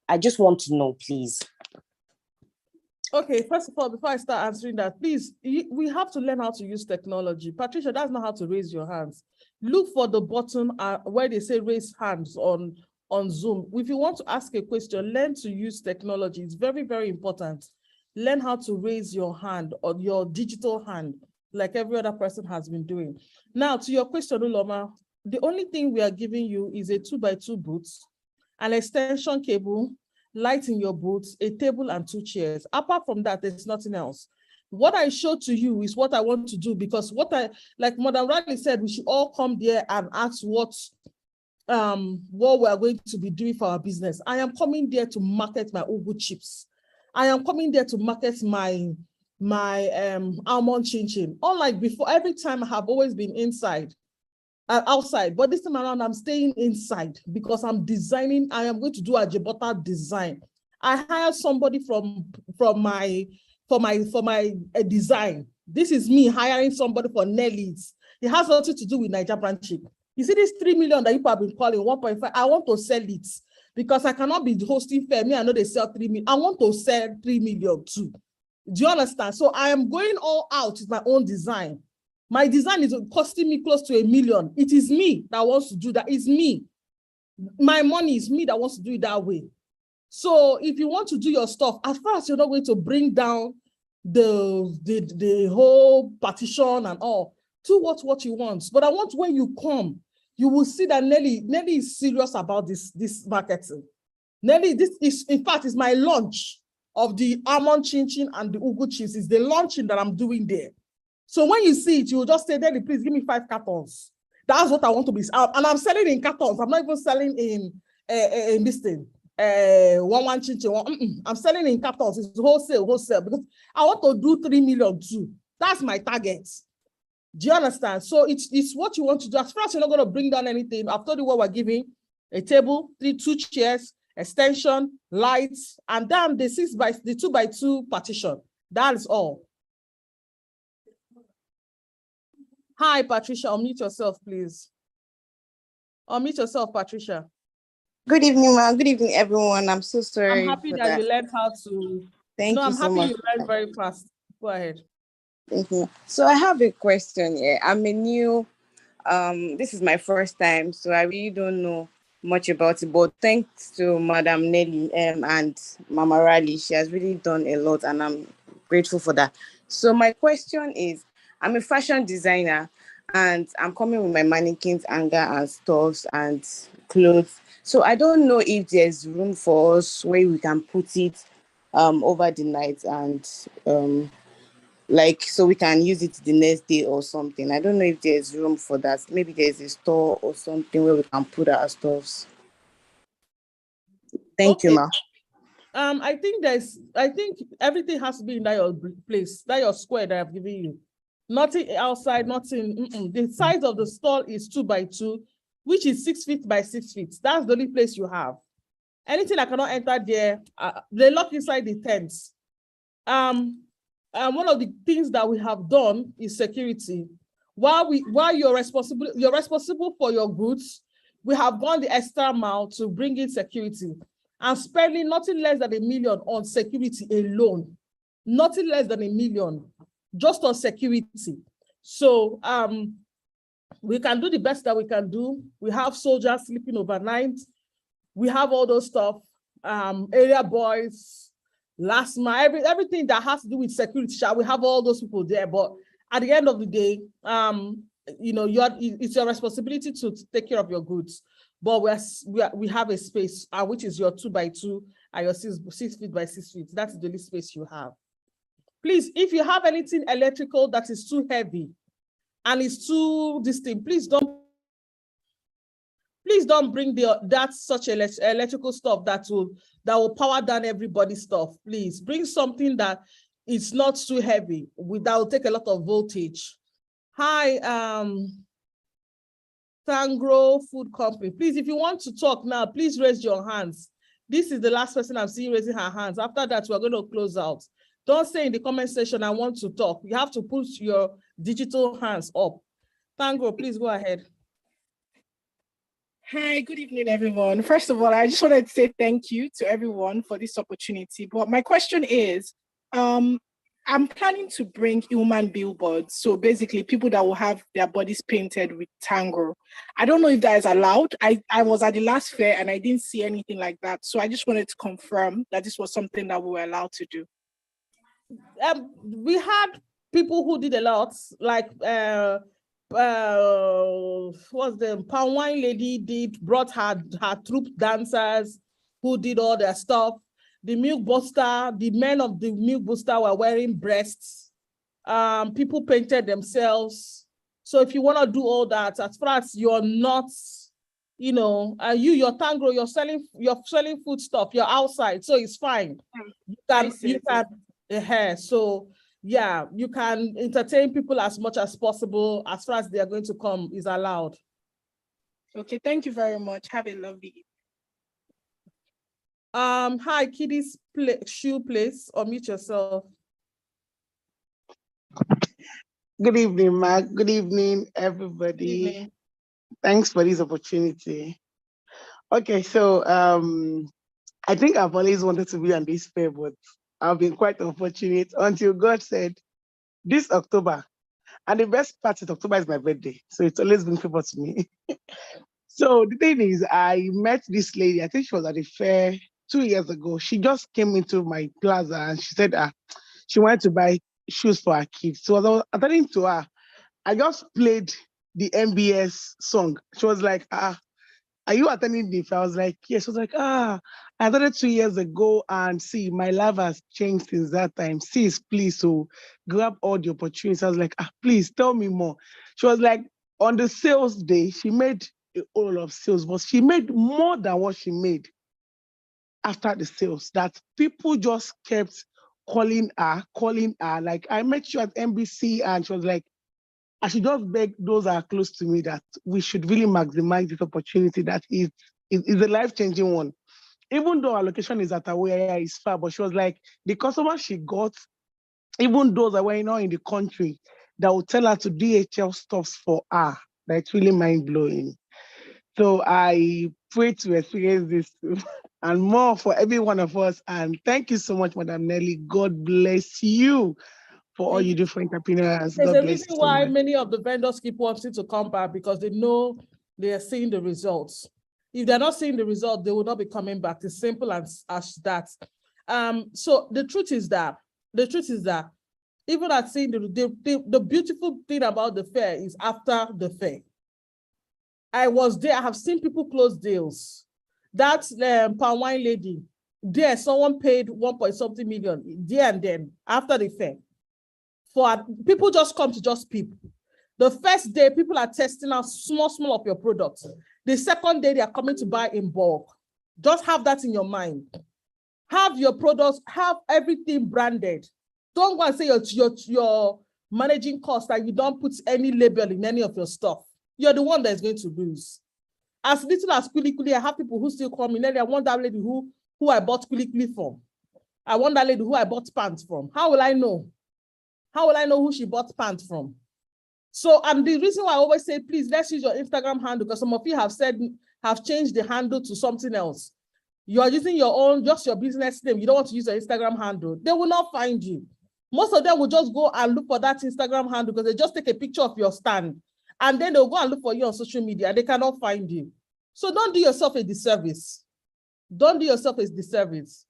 I just want to know, please. Okay, first of all, before I start answering that, please, we have to learn how to use technology. Patricia, that's not how to raise your hands. Look for the button where they say raise hands on Zoom. If you want to ask a question, learn to use technology. It's very, very important. Learn how to raise your hand or your digital hand, like every other person has been doing. Now, to your question, Uloma, the only thing we are giving you is a 2x2 booth, an extension cable, light in your booth, a table and 2 chairs. Apart from that, there's nothing else. What I showed to you is what I want to do, because like Madam Riley said, we should all come there and ask what we are going to be doing for our business. I am coming there to market my Ugu chips. I am coming there to market my almond chin chin. Unlike before, every time I have always been outside, but this time around I'm staying inside because I'm designing. I am going to do a Jebota design. I hired somebody from for my design. This is me hiring somebody for Nelly's. It has nothing to do with Niger branching. You see this 3 million that you have been calling 1.5. I want to sell it because I cannot be hosting fair. Me, I know they sell 3 million. I want to sell 3 million too. Do you understand? So I am going all out with my own design. My design is costing me close to 1 million. It is me that wants to do that. It's me. My money is me that wants to do it that way. So if you want to do your stuff, as far as you're not going to bring down the whole partition and all, do what you want. But I want when you come, you will see that Nelly is serious about this marketing. Nelly, this is, in fact, is my launch of the almond chin chin and the ugu chips. Is the launching that I'm doing there. So when you see it, you will just say, Nelly, please give me 5 cartons. That's what I want to be. And I'm selling in cartons. I'm not even selling in this thing. One chin chin. I'm selling in cartons. It's wholesale because I want to do 3 million too. That's my target. Do you understand? So it's what you want to do. As far as you're not going to bring down anything, I've told you what we're giving: a table, 2 chairs, extension, lights, and then the 2x2 partition. That is all. Hi, Patricia. Unmute yourself, please. Unmute yourself, Patricia. Good evening, ma'am. Good evening, everyone. I'm so sorry. I'm happy that you learned how to. Thank you I'm so happy much. you learned very fast. Go ahead. Thank you. So I have a question here. I'm a new, this is my first time, so I really don't know much about it. But thanks to Madam Nelly and Mama Raleigh, she has really done a lot, and I'm grateful for that. So my question is, I'm a fashion designer, and I'm coming with my mannequins, hanger, and stuffs and clothes. So I don't know if there's room for us where we can put it over the night and so we can use it the next day or something. I don't know if there's room for that. Maybe there's a store or something where we can put our stuffs. Thank you, ma. I think everything has to be in that your place, that your square that I've given you. Nothing outside, nothing. The size of the stall is 2x2, which is 6 feet by 6 feet. That's the only place you have. Anything that cannot enter there, they lock inside the tents. One of the things that we have done is security. While you're responsible for your goods, we have gone the extra mile to bring in security and spending nothing less than 1 million on security alone. Nothing less than 1 million just on security. So we can do the best that we can do. We have soldiers sleeping overnight. We have all those stuff, area boys, last mile, everything that has to do with security. We have all those people there. But at the end of the day, it's your responsibility to take care of your goods. But we have a space, which is your 2x2 and your 6 feet by 6 feet. That's the only space you have. Please, if you have anything electrical that is too heavy and is too distinct, please don't bring such electrical stuff that will power down everybody's stuff. Please bring something that is not too heavy, that will take a lot of voltage. Hi, Tangro Food Company. Please, if you want to talk now, please raise your hands. This is the last person I'm seeing raising her hands. After that, we're going to close out. Don't say in the comment section, I want to talk. You have to put your digital hands up. Tangro, please go ahead. Hi, good evening, everyone. First of all, I just wanted to say thank you to everyone for this opportunity. But my question is, I'm planning to bring human billboards. So basically people that will have their bodies painted with Tango. I don't know if that is allowed. I was at the last fair and I didn't see anything like that. So I just wanted to confirm that this was something that we were allowed to do. We had people who did a lot, like what's the palm wine lady brought her troop dancers who did all their stuff. The milk booster, the men of the milk booster were wearing breasts. People painted themselves. So if you want to do all that, as far as you're not, your Tango, you're selling food stuff, you're outside, so it's fine. So yeah, you can entertain people as much as possible. As far as they are going to come is allowed. Okay, thank you very much. Have a lovely evening. Hi, Kiddies Shoe Place. Unmute yourself. Good evening, Mark. Good evening, everybody. Good evening. Thanks for this opportunity. Okay, so I think I've always wanted to be on this fair, but I've been quite unfortunate until God said this October. And the best part is October is my birthday, so it's always been favored to me. So the thing is, I met this lady. I think she was at the fair 2 years ago. She just came into my plaza and she said she wanted to buy shoes for her kids. So as I was attending to her, I just played the MBS song. She was like, are you attending the fair? I was like, yes. She was like, I attended 2 years ago and see, my life has changed since that time. Sis, please, so grab all the opportunities. I was like, please tell me more. She was like, on the sales day, she made a whole lot of sales, but she made more than what she made after the sales, that people just kept calling her. Like, I met you at NBC, and she was like, I should just beg those that are close to me that we should really maximize this opportunity that is a life-changing one. Even though our location is at where is far, but she was like, the customer she got, even those that were not in the country, that would tell her to DHL stuffs for her. That's really mind-blowing. So I pray to experience this too, and more for every one of us. And thank you so much, Madam Nelly. God bless you for all you do for entrepreneurs. There's God a bless reason you so why much. many of the vendors keep wanting to come back, because they know they are seeing the results. If they're not seeing the result, they will not be coming back. It's simple as that. So the truth is that even at seeing the beautiful thing about the fair is after the fair. I was there. I have seen people close deals. That palm wine lady, there someone paid 1.something million there and then after the fair. For people just come to just peep. The first day, people are testing out small of your products. The second day, they are coming to buy in bulk. Just have that in your mind. Have your products, have everything branded. Don't go and say you're managing costs that you don't put any label in any of your stuff. You're the one that is going to lose. As little as Kuli, I have people who still call me. I want that lady who I bought Kuli from. I want that lady who I bought pants from. How will I know? How will I know who she bought pants from? So, and the reason why I always say, please, let's use your Instagram handle, because some of you have changed the handle to something else. You are using your own, just your business name. You don't want to use your Instagram handle. They will not find you. Most of them will just go and look for that Instagram handle because they just take a picture of your stand and then they'll go and look for you on social media. They cannot find you. So don't do yourself a disservice. Don't do yourself a disservice.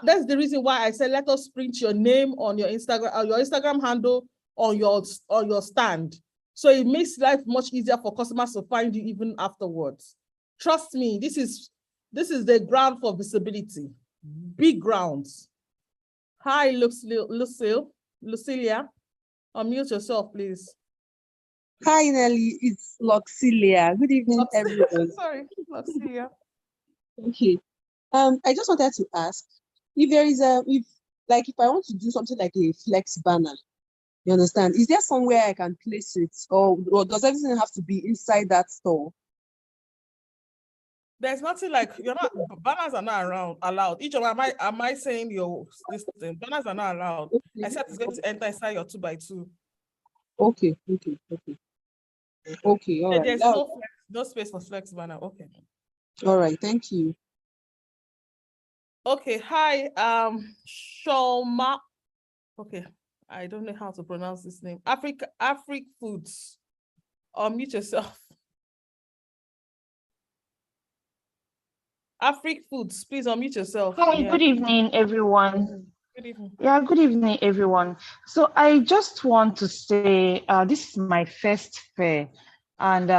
That's the reason why I said, let us print your name on your Instagram handle on your stand. So it makes life much easier for customers to find you even afterwards. Trust me, this is the ground for visibility. Big grounds. Hi, Lucilia. Unmute yourself, please. Hi, Nelly. It's Luxilia. Good evening, everyone. Sorry, Luxilia. Okay. I just wanted to ask if there is if I want to do something like a flex banner, you understand? Is there somewhere I can place it, or does everything have to be inside that store? There's nothing like banners are not allowed. Each of am I saying this thing? Banners are not allowed. Okay. Except it's going to enter inside your 2x2. Okay. Okay, all right. There's no space for flex banner. Okay. All right, thank you. Okay, hi, Shoma. Okay, I don't know how to pronounce this name. Afric Foods. Unmute yourself. Afric Foods, please unmute yourself. Hi, good evening, everyone. Good evening. Yeah, good evening, everyone. So I just want to say this is my first fair. And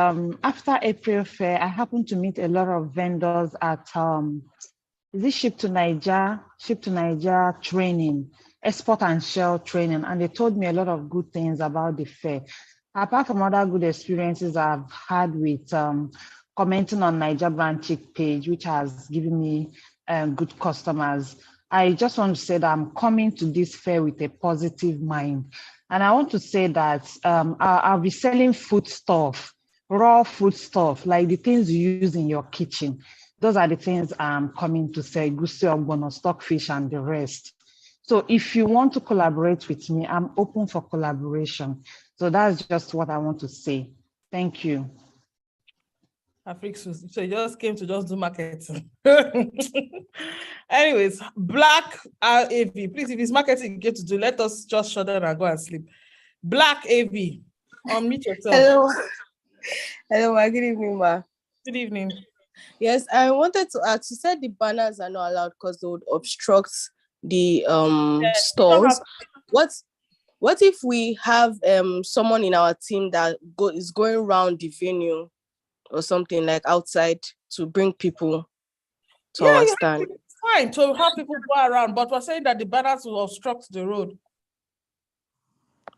after April fair, I happened to meet a lot of vendors at is it Ship to Niger training, export and shell training, and they told me a lot of good things about the fair. Apart from other good experiences I've had with commenting on Niger Brand Chick page, which has given me good customers, I just want to say that I'm coming to this fair with a positive mind. And I want to say that I'll be selling food stuff, raw food stuff, like the things you use in your kitchen. Those are the things I'm coming to say, goosey ogbono, stockfish, and the rest. So if you want to collaborate with me, I'm open for collaboration. So that's just what I want to say. Thank you. So you just came to just do marketing. Anyways, Black AV, please, if it's marketing you get to do, let us just shut down and go and sleep. Black AV, unmute yourself. Hello. Hello, ma. Good evening, ma. Good evening. Yes, I wanted to ask, you said the banners are not allowed because they would obstruct the stores. What if we have someone in our team that is going around the venue or something like outside to bring people to our stand? It's fine to have people go around, but we're saying that the banners will obstruct the road.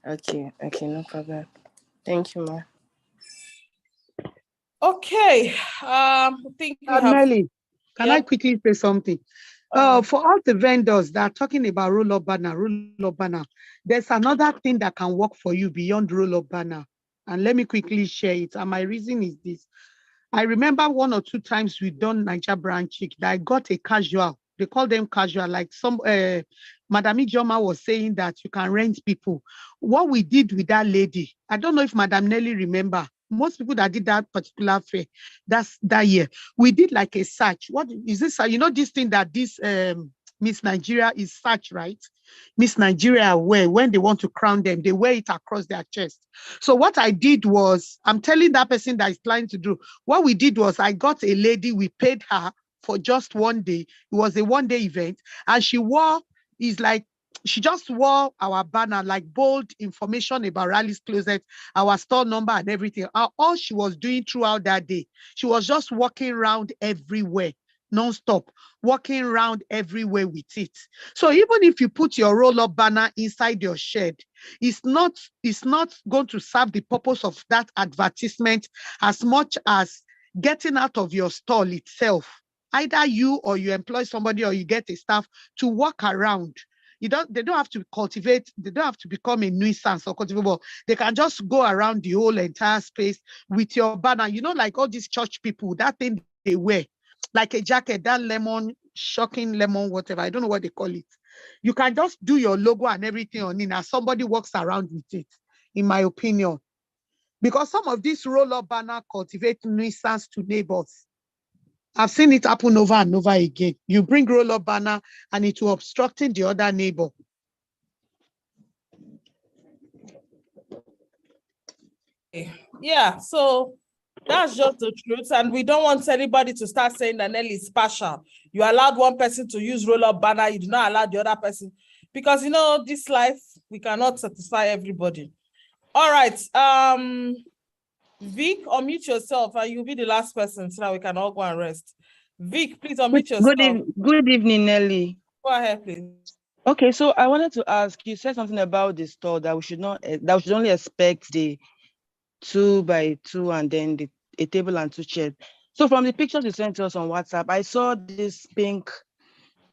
Okay, no problem. Thank you, ma. Okay, I think we have... Nelly, can I quickly say something? For all the vendors that are talking about roll-up banner, there's another thing that can work for you beyond roll-up banner. And let me quickly share it. And my reason is this. I remember 1 or 2 times we've done Niger branch that I got a casual. They call them casual, like some Madam Ijoma was saying that you can rent people. What we did with that lady, I don't know if Madam Nelly remember. Most people that did that particular fair, that's that year, we did like a search. What is this? You know this thing that this Miss Nigeria is search, right? Miss Nigeria wear when they want to crown them, they wear it across their chest. So what I did was, I'm telling that person that is planning to do, what we did was I got a lady, we paid her for just 1 day. It was a 1-day event, and she just wore our banner, like bold information about Rally's Closet, our store number and everything. All she was doing throughout that day, she was just walking around everywhere, non-stop, walking around everywhere with it. So even if you put your roll-up banner inside your shed, it's not going to serve the purpose of that advertisement as much as getting out of your stall itself. Either you or you employ somebody or you get a staff to walk around. They don't have to cultivate, they don't have to become a nuisance or cultivable. They can just go around the whole entire space with your banner. You know, like all these church people, that thing they wear, like a jacket, that shocking lemon, whatever, I don't know what they call it. You can just do your logo and everything on it, and somebody walks around with it, in my opinion. Because some of these roll-up banner cultivate nuisance to neighbors. I've seen it happen over and over again. You bring roll-up banner and it will obstructing the other neighbor. Yeah, so that's just the truth. And we don't want anybody to start saying that Nelly is partial. You allowed one person to use roll-up banner, you do not allow the other person. Because, you know, this life, we cannot satisfy everybody. All right. Vic, unmute yourself and you'll be the last person so that we can all go and rest. Vic, please unmute yourself. Good evening, Nelly. Go ahead, please. Okay, so I wanted to ask, you said something about the store that we should only expect the 2x2 and then a table and 2 chairs. So from the pictures you sent to us on WhatsApp, I saw this pink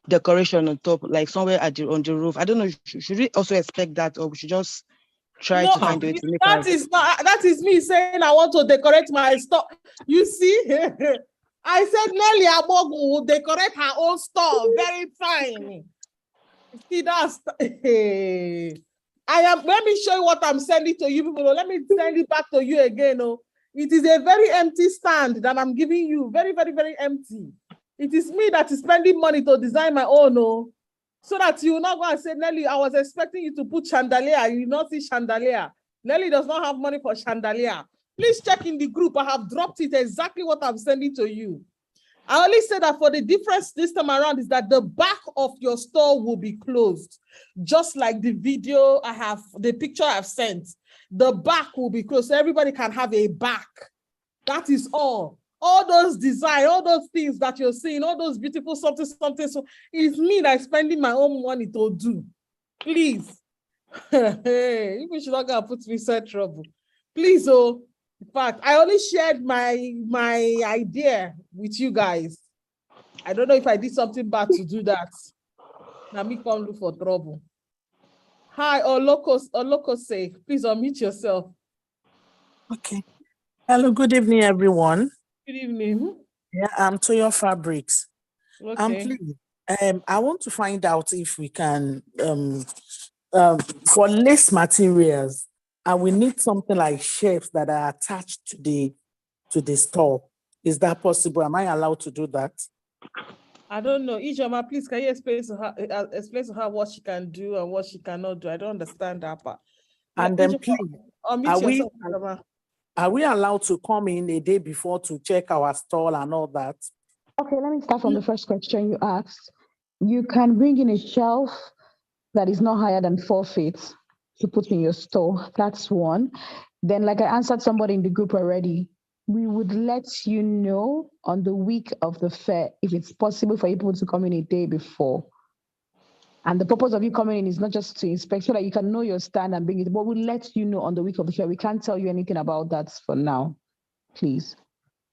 decoration on top, like somewhere on the roof. I don't know, should we also expect that, or we should just try to find a way to make that is me saying I want to decorate my store. You see, I said Nelly Abogu will decorate her own store. Very fine. See, that's let me show you what I'm sending to you people. Let me send it back to you again. It is a very empty stand that I'm giving you. Very, very, very empty. It is me that is spending money to design my own. So that you will not go and say, Nelly, I was expecting you to put chandelier. You will not see chandelier. Nelly does not have money for chandelier. Please check in the group. I have dropped it exactly what I'm sending to you. I only say that for the difference this time around is that the back of your store will be closed. Just like the video the picture I've sent. The back will be closed so everybody can have a back. That is all. All those design, all those things that you're seeing, all those beautiful something. So it's me that's spending my own money to do. Please. Hey, you should not gonna put me in such trouble. Please, in fact, I only shared my idea with you guys. I don't know if I did something bad to do that. Now me come look for trouble. Hi, Olokose, please unmute yourself. Okay. Hello, good evening, everyone. Good evening. Yeah, I'm Toyo Fabrics. Okay. Please, I want to find out if we can, for lace materials, and we need something like shelves that are attached to the store. Is that possible? Am I allowed to do that? I don't know. Ijoma, please, can you explain to her what she can do and what she cannot do? I don't understand that part. And then please, unmute yourself, Ijoma. are we allowed to come in a day before to check our stall and all that? Okay, let me start from the first question you asked. You can bring in a shelf that is not higher than 4 feet to put in your store. That's one. Then, like I answered somebody in the group already, we would let you know on the week of the fair if it's possible for people to come in a day before. And the purpose of you coming in is not just to inspect, so that you can know your stand and bring it, but we'll let you know on the week of the fair. We can't tell you anything about that for now, please.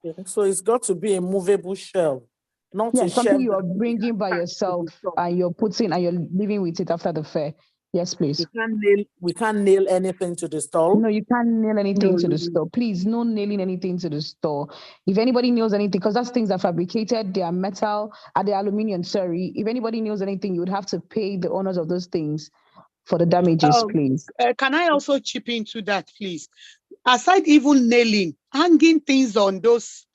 Okay. So it's got to be a movable shelf, not a something shelf you are bringing by yourself and you're putting and you're living with it after the fair. Yes, please. We can't nail anything to the stall. No, you can't nail anything to the store. Please, no nailing anything to the store. If anybody nails anything, because those things are fabricated, they are metal, they are aluminium, sorry. If anybody nails anything, you would have to pay the owners of those things for the damages, please. Can I also chip into that, please? Aside even nailing, hanging things on those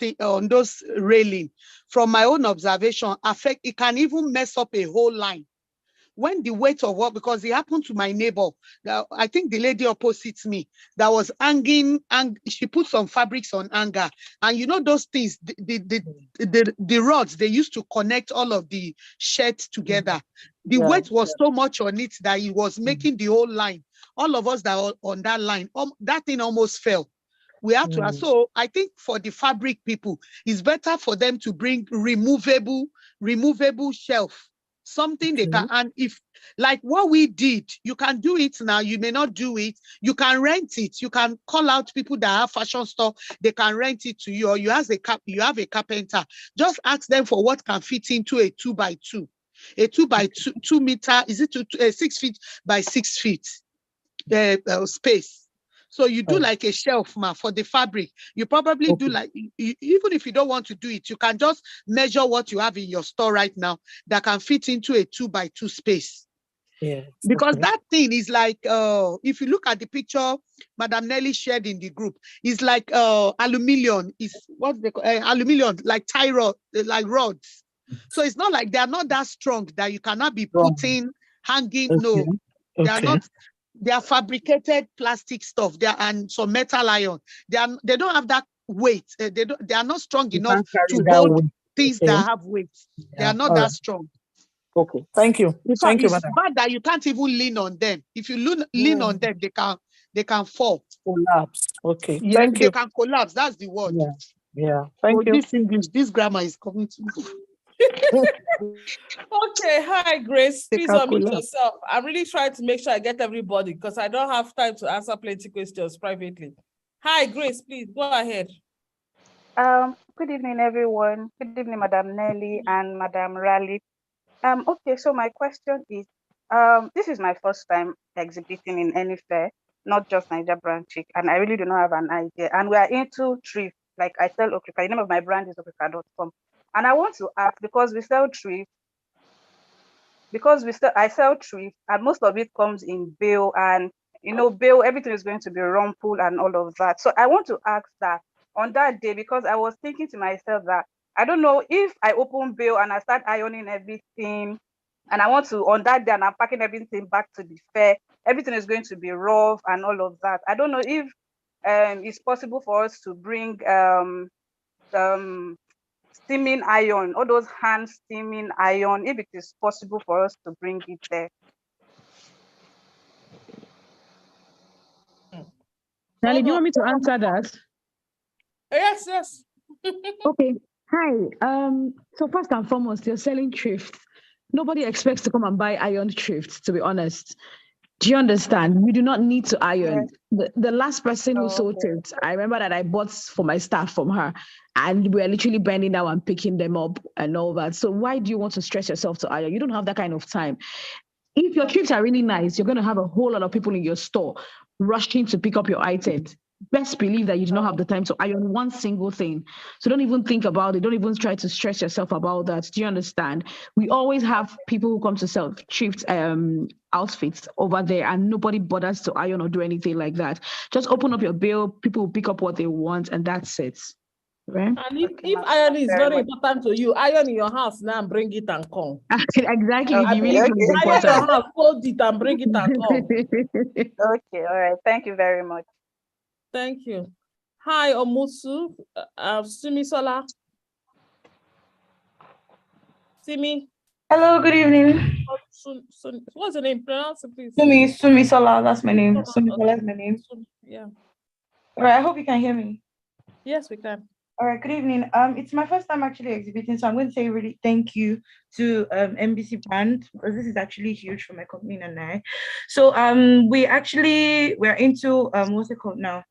railing, from my own observation, it can even mess up a whole line. When the weight of what, because it happened to my neighbor, I think the lady opposite me, that was hanging, and she put some fabrics on hanger, and you know those things, the rods they used to connect all of the shirts together. The weight was so much on it that it was making the whole line. All of us that were on that line, that thing almost fell. We have to. So I think for the fabric people, it's better for them to bring removable shelf. Something they can, and if like what we did, you can do it now, you may not do it, you can rent it, you can call out people that have fashion store, they can rent it to you, or you have a carpenter, just ask them for what can fit into a 2x2, a 2 meter, is it 6 feet by 6 feet space. So you do like a shelf for the fabric. You probably do like, even if you don't want to do it, you can just measure what you have in your store right now that can fit into a 2x2 space. Yeah. Because that thing is like, if you look at the picture Madam Nelly shared in the group, it's like aluminium, is what they call aluminium, like tie rod, like rods. So it's not like they're not that strong that you cannot be putting, hanging. No, they are not. They are fabricated plastic stuff. They are, and some metal iron. They don't have that weight. They are not strong enough to hold things that have weight. They are not that strong. Okay, thank you. Thank you, it's madam. bad that you can't even lean on them. If you lean on them, they can fall. Collapse. Okay. Yeah, Thank they you. can collapse. That's the word. Yeah. Thank you. This English, this grammar is coming to me. Okay, hi Grace. Please unmute yourself. I'm really trying to make sure I get everybody because I don't have time to answer plenty questions privately. Hi Grace, please go ahead. Good evening, everyone. Good evening, Madam Nelly and Madam Raleigh. Okay, so my question is, this is my first time exhibiting in any fair, not just Niger Brand Chic, and I really do not have an idea. And we are into thrift, like I sell Okrika. The name of my brand is Okrika.com. And I want to ask, because we sell thrift, I sell thrift, and most of it comes in bale, and bale, everything is going to be rumpled and all of that. So I want to ask that on that day, because I was thinking to myself that I don't know if I open bale and I start ironing everything, and I want to, on that day, and I'm packing everything back to the fair, everything is going to be rough and all of that. I don't know if it's possible for us to bring steaming iron, all those hand steaming iron, if it is possible for us to bring it there. Nelly, do you want me to answer that? Yes. Okay. Hi. So first and foremost, you're selling thrift. Nobody expects to come and buy iron thrift, to be honest. Do you understand? We do not need to iron. Yes. The last person who sold it, I remember that I bought for my staff from her, and we're literally bending down and picking them up and all that. So why do you want to stress yourself to iron? You don't have that kind of time. If your thrifts are really nice, you're going to have a whole lot of people in your store rushing to pick up your items. best believe that you do not have the time to iron one single thing. So don't even think about it. Don't even try to stress yourself about that. Do you understand? We always have people who come to sell thrift outfits over there, and nobody bothers to iron or do anything like that. Just open up your bill, people will pick up what they want, and that's it. Right? And if iron is very important to you, iron in your house now and bring it and come. Exactly. If you really feel it's Iron important. your house, hold it and bring it and come. Okay, all right. Thank you very much. Thank you. Hi, Omusu. Simi Sola. Simi. Hello, good evening. What's your name? Pronounce it, please. Sumi Sola, that's my name. Sumi Sola is my name. Yeah. All right, I hope you can hear me. Yes, we can. All right, good evening. It's my first time actually exhibiting, so I'm going to say really thank you to NBC brand, because this is actually huge for my company and I. So we're into what's it called now?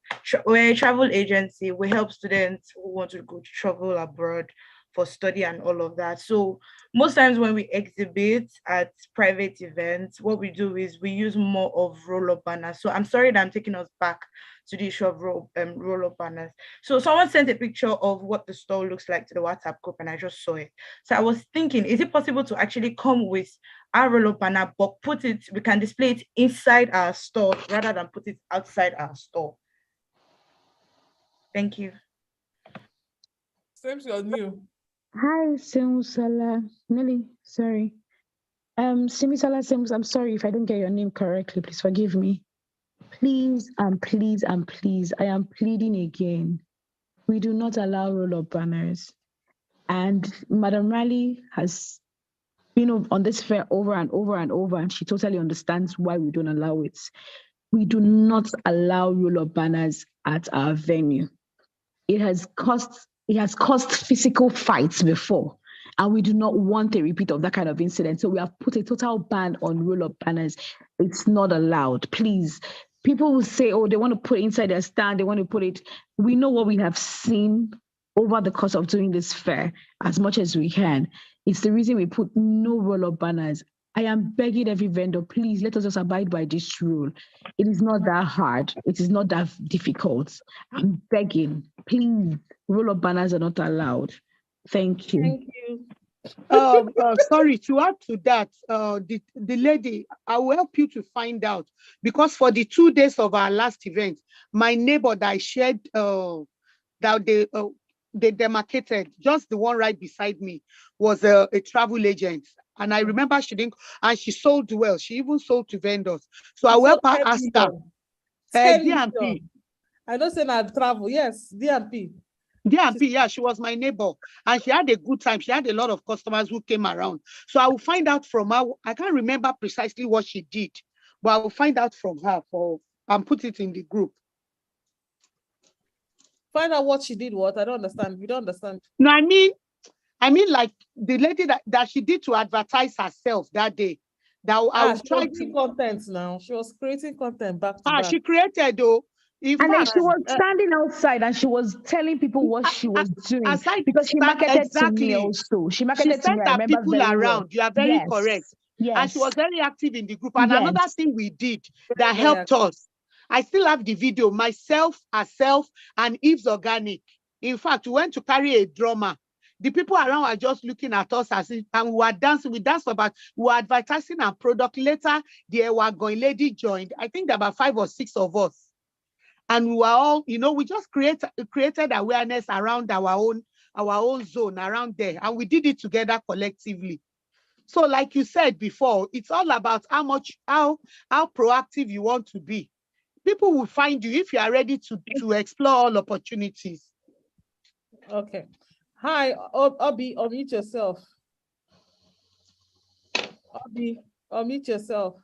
We're a travel agency. We help students who want to go to travel abroad for study and all of that. So most times when we exhibit at private events, what we do is we use more of roll-up banners. So I'm sorry that I'm taking us back to the issue of roll-up banners. So someone sent a picture of what the store looks like to the WhatsApp group, and I just saw it. So I was thinking, is it possible to actually come with our roll-up banner, but we can display it inside our store rather than put it outside our store? Thank you. Same to you. Hi, Simusala. Nelly, sorry. Simisala Sims, I'm sorry if I don't get your name correctly. Please forgive me. Please and please and please, I am pleading again. We do not allow roll-up banners. And Madam Raleigh has been on this fair over and over and over, and she totally understands why we don't allow it. We do not allow roll-up banners at our venue. It has caused physical fights before, and we do not want a repeat of that kind of incident. So we have put a total ban on roll-up banners. It's not allowed. Please, people will say, oh, they want to put it inside their stand, they want to put it. We know what we have seen over the course of doing this fair as much as we can. It's the reason we put no roll-up banners. I am begging every vendor, please let us just abide by this rule. It is not that hard. It is not that difficult. I'm begging, please, roll-up banners are not allowed. Thank you. Thank you. Sorry, to add to that, the lady, I will help you to find out, because for the 2 days of our last event, my neighbor that I shared that they demarcated, just the one right beside me, was a travel agent. And I remember she didn't, and she sold well. She even sold to vendors. So I will help her ask her. D&P. I don't say not travel. Yes, D&P. D&P, yeah, she was my neighbor, and she had a good time. She had a lot of customers who came around. So I will find out from her. I can't remember precisely what she did, but I will find out from her and put it in the group. Find out what she did. What? I don't understand. You don't understand. No, I mean, like the lady that she did to advertise herself that day. That I will try to content now. She was creating content back to back. She created though. And then she was standing outside and she was telling people what she was doing, because she marketed to me also. She marketed to me. I remember people very around. Well. You are very correct. Yes. And she was very active in the group. And another thing we did that helped us, I still have the video, myself, herself, and Eve's Organic. In fact, we went to carry a drummer. The people around were just looking at us as if, and we were dancing. We danced about, we were advertising our product. Later, the Ewagoin lady joined. I think there were 5 or 6 of us. And we were all, we just created awareness around our own zone around there. And we did it together collectively. So like you said before, it's all about how proactive you want to be. People will find you if you are ready to explore all opportunities. Okay. Hi, Obi, unmute yourself. Obi, unmute yourself.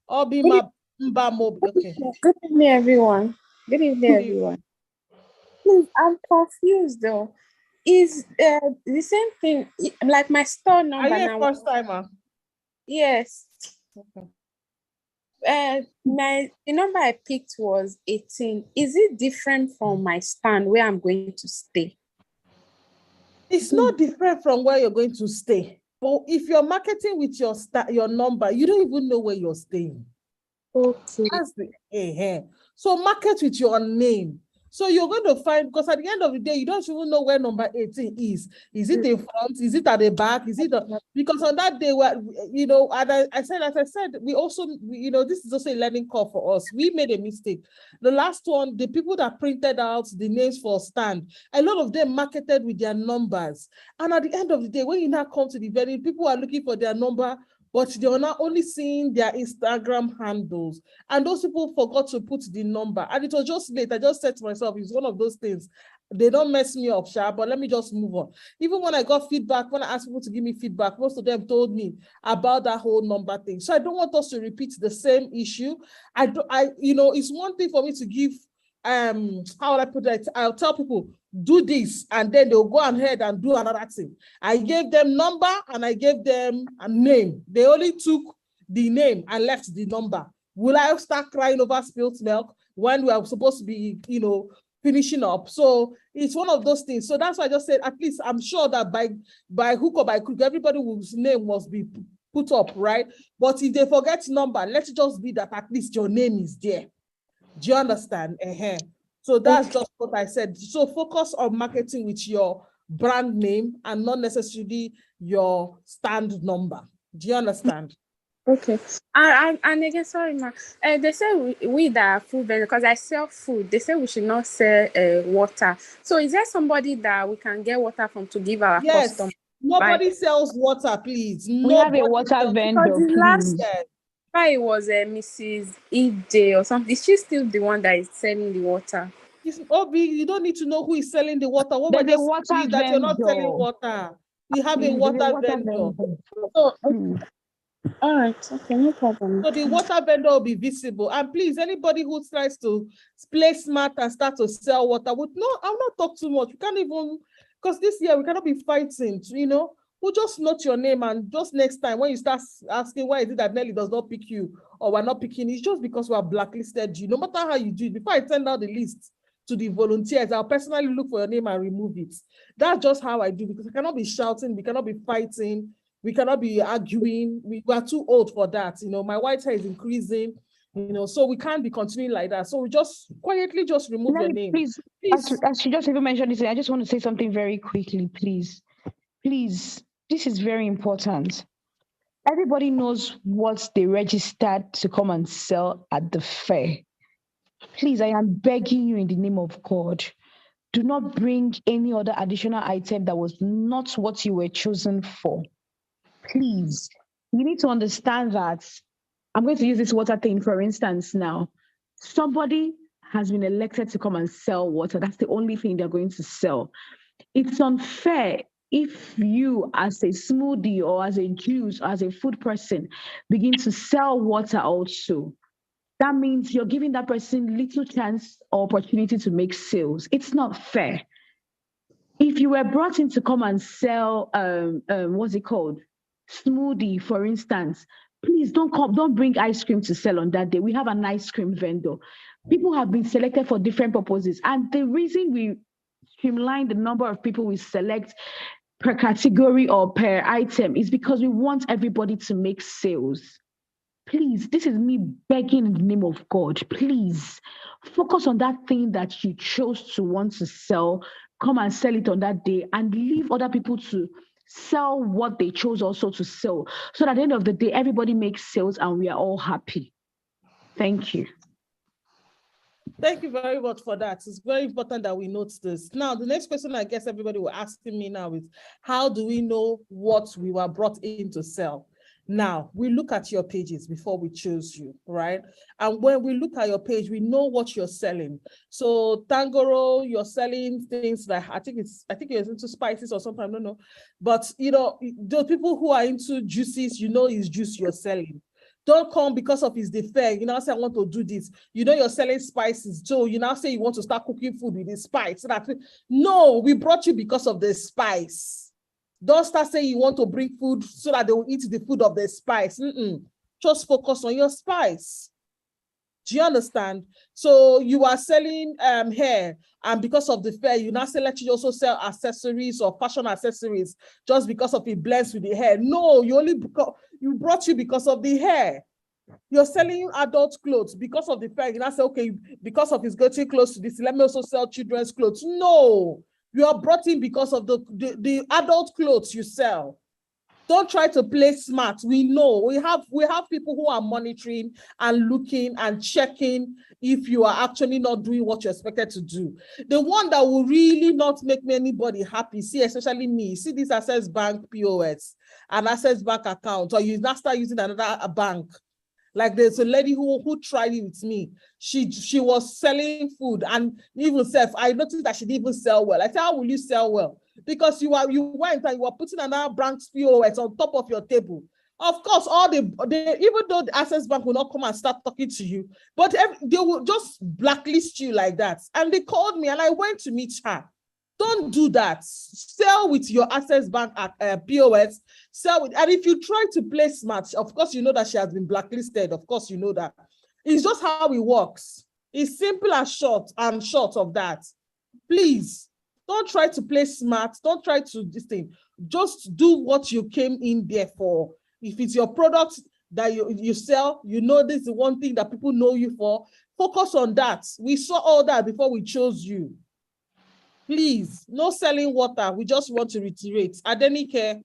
Obi, okay. Good evening, everyone. Good evening, everyone. Please, I'm confused though. Is the same thing like my store number? Are you a first timer? Yes. Okay. The number I picked was 18. Is it different from my stand where I'm going to stay? It's not different from where you're going to stay. But if you're marketing with your number, you don't even know where you're staying. Okay. That's the So market with your name. So you're going to find, because at the end of the day, you don't even know where number 18 is. Is it in front? Is it at the back? Is it because on that day, where and I said, we also, this is also a learning curve for us. We made a mistake. The last one, the people that printed out the names for stand, a lot of them marketed with their numbers. And at the end of the day, when you now come to the venue, people are looking for their number, but they're not only seeing their Instagram handles. And those people forgot to put the number. And it was just late. I just said to myself, it's one of those things. They don't mess me up, sharp, but let me just move on. Even when I got feedback, when I asked people to give me feedback, most of them told me about that whole number thing. So I don't want us to repeat the same issue. It's one thing for me to give, how would I put it? I'll tell people, do this, and then they'll go ahead and do another thing. I gave them number and I gave them a name. They only took the name and left the number. Will I start crying over spilled milk when we are supposed to be, finishing up? So it's one of those things. So that's why I just said, at least I'm sure that by hook or by crook, everybody whose name must be put up, right? But if they forget number, let it just be that at least your name is there. Do you understand? So that's just what I said. So focus on marketing with your brand name and not necessarily your stand number. Do you understand? Okay. And again, sorry, ma. They say we that are food vendors, because I sell food, they say we should not sell water. So is there somebody that we can get water from to give our customers? Nobody sells water, please. We have a water vendor, Because the last please. it was Mrs. EJ or something. Is she still the one that is selling the water? Obi, you don't need to know who is selling the water. What There's we're a just water saying is that you're not selling vendor. water. We have a There's water vendor. So, all right, okay, no problem. So the water vendor will be visible. And please, anybody who tries to play smart and start to sell water, I'll not talk too much. We can't even, because this year we cannot be fighting, We'll just note your name, and just next time when you start asking why is it that Nelly does not pick you or we're not picking, it's just because we are blacklisted you. No matter how you do it, before I send out the list to the volunteers, I'll personally look for your name and remove it. That's just how I do, because I cannot be shouting, we cannot be fighting, we cannot be arguing. We are too old for that. My white hair is increasing, so we can't be continuing like that. So we just quietly just remove your name. Please. As she just even mentioned this, I just want to say something very quickly, please. Please, this is very important. Everybody knows what they registered to come and sell at the fair. Please, I am begging you in the name of God, do not bring any other additional item that was not what you were chosen for. Please, you need to understand that. I'm going to use this water thing, for instance, now. Somebody has been elected to come and sell water. That's the only thing they're going to sell. It's unfair if you, as a smoothie or as a juice, or as a food person, begin to sell water also. That means you're giving that person little chance or opportunity to make sales. It's not fair. If you were brought in to come and sell, what's it called? Smoothie, for instance, please don't bring ice cream to sell on that day. We have an ice cream vendor. People have been selected for different purposes. And the reason we streamline the number of people we select per category or per item is because we want everybody to make sales. Please, this is me begging in the name of God. Please focus on that thing that you chose to want to sell. Come and sell it on that day and leave other people to sell what they chose also to sell. So at the end of the day, everybody makes sales and we are all happy. Thank you. Thank you very much for that. It's very important that we note this. Now, the next question I guess everybody will ask me now is, how do we know what we were brought in to sell? Now, we look at your pages before we choose you, right? And when we look at your page, we know what you're selling. So Tangoro, you're selling things like, I think you're into spices or something, I don't know. But, the people who are into juices, it's juice you're selling. Don't come because of his fair. You now say, I want to do this. You're selling spices. So you now say you want to start cooking food with the spice. No, we brought you because of the spice. Don't start saying you want to bring food so that they will eat the food of the spice. Just focus on your spice. Do you understand? So you are selling hair, and because of the fair, you now say let you also sell accessories or fashion accessories just because of it blends with the hair. No, you brought you because of the hair. You're selling adult clothes because of the fact, and I say, okay, because of his getting close to this, let me also sell children's clothes. No, you are brought in because of the adult clothes you sell. Don't try to play smart. We know we have people who are monitoring and looking and checking if you are actually not doing what you're expected to do. The one that will really not make anybody happy, see, especially me, see this Access Bank POS, an Access Bank account, or you now start using another bank. Like there's a lady who tried it with me. She was selling food, and even I noticed that she didn't even sell well. I said, how will you sell well? Because you went and you were putting another bank's POS on top of your table. Of course, even though the Access Bank will not come and start talking to you, but they will just blacklist you like that. And they called me and I went to meet her. Don't do that. Sell with your Access Bank POS. Sell with, and if you try to play smart, of course, you know that she has been blacklisted. Of course, you know that. It's just how it works. It's simple and short of that. Please, don't try to play smart. Don't try to this thing. Just do what you came in there for. If it's your product that you sell, you know this is the one thing that people know you for. Focus on that. We saw all that before we chose you. Please, no selling water. We just want to reiterate. Adenike,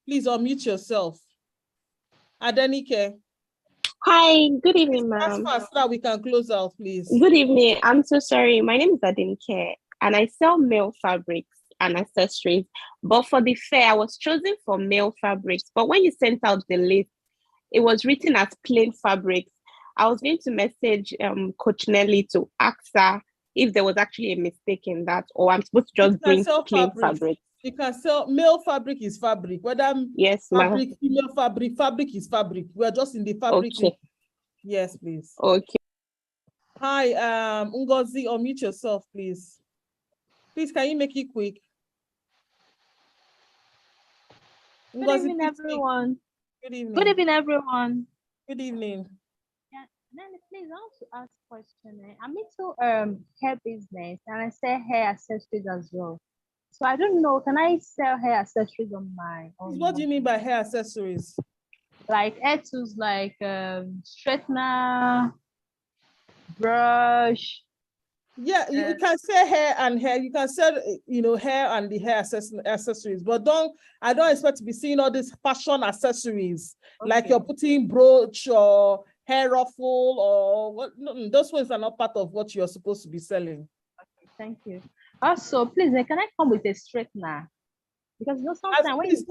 please unmute yourself. Adenike. Hi, good evening, ma'am. Fast so that we can close out, please. Good evening. I'm so sorry. My name is Adenike, and I sell male fabrics and accessories. But for the fair, I was chosen for male fabrics. But when you sent out the list, it was written as plain fabrics. I was going to message Coach Nelly to ask her if there was actually a mistake in that, or I'm supposed to just bring plain fabric. You can sell male fabric is fabric, whether yes, fabric, female fabric is fabric. We are just in the fabric. Okay. Yes, please. Okay. Hi, Ngozi, unmute yourself, please. Please, can you make it quick? Good evening, everyone. Good evening. Good evening, everyone. Good evening. Yeah, Nanny, please, I want to ask a question. I'm into hair business and I sell hair accessories as well. So I don't know, can I sell hair accessories on my own? What do you mean by hair accessories? Like hair tools, like straightener, brush. Yeah, you can sell hair and hair. You can sell, hair and the hair accessories. But I don't expect to be seeing all these fashion accessories, like you're putting brooch or hair ruffle or what. No, those ones are not part of what you're supposed to be selling. Okay, thank you. Also, please, can I come with a straightener? Because sometimes when you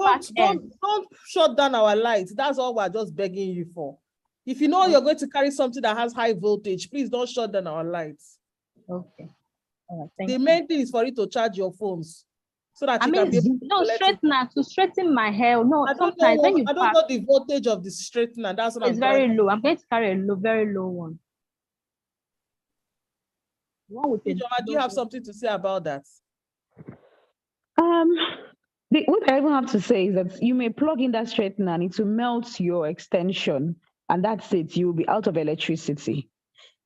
don't shut down our lights. That's all we're just begging you for. If you know you're going to carry something that has high voltage, please don't shut down our lights. Okay. All right, thank the you. main thing is for you to charge your phones so that I you mean, can be able no straightener to straighten my hair. No, I don't know the voltage of the straightener. That's what it's very low. I'm going to carry a very low one. Ijoma, do you have something to say about that? What I even have to say is that you may plug in that straightener and it will melt your extension, and that's it. You will be out of electricity.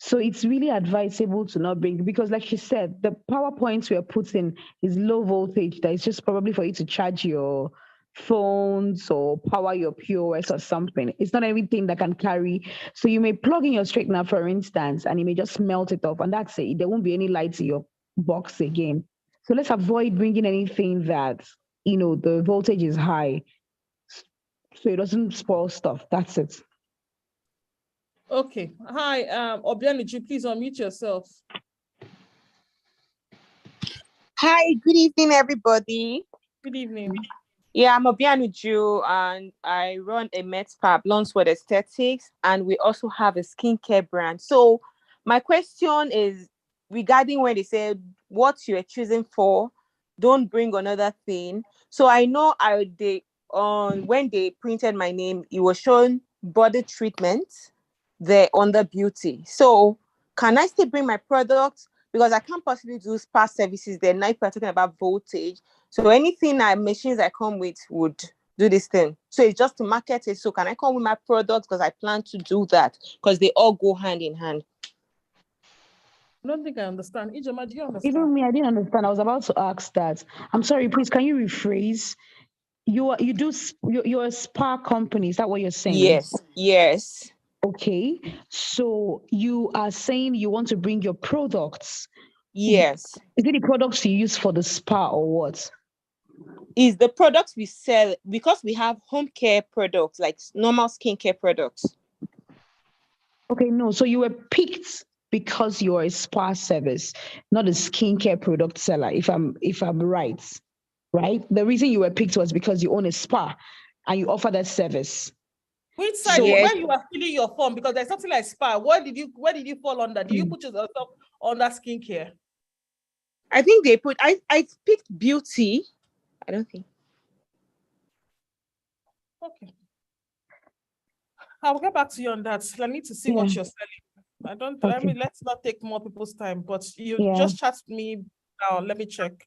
So it's really advisable to not bring, because like she said, the power points we are putting is low voltage. That is just probably for you to charge your phones or power your POS or something. It's not everything that can carry. So you may plug in your straightener, for instance, and you may just melt it off, and that's it. There won't be any light in your box again. So let's avoid bringing anything that, the voltage is high, so it doesn't spoil stuff. That's it. Okay. Hi, Obianuju, please unmute yourself. Hi, good evening, everybody. Good evening. Yeah, I'm Obianuju, and I run a med spa, Blondswood Aesthetics, and we also have a skincare brand. So my question is regarding when they said what you're choosing for, don't bring another thing. So I know when they printed my name, it was shown body treatment there under beauty. So can I still bring my products? Because I can't possibly do spa services there. Now we're talking about voltage. So anything machines I come with would do this thing. So it's just to market it. So can I come with my products? Because I plan to do that, because they all go hand in hand. I don't think I understand. Ijoma, do you understand? Even me, I didn't understand. I was about to ask that. I'm sorry, please, can you rephrase? You're a spa company, is that what you're saying? Yes. Okay, so you are saying you want to bring your products. Yes. Is it the products you use for the spa or what? Is the products we sell, because we have home care products, like normal skincare products. Okay, no, so you were picked because you are a spa service, not a skincare product seller, if I'm right? The reason you were picked was because you own a spa and you offer that service. Which side, So when you are filling your form, because there's something like spa, where did you fall under? Did you put yourself under skincare? I think they put, I picked beauty. I don't think. Okay. I'll get back to you on that. I need to see what you're selling. Let's not take more people's time, but you just chat me now. Let me check.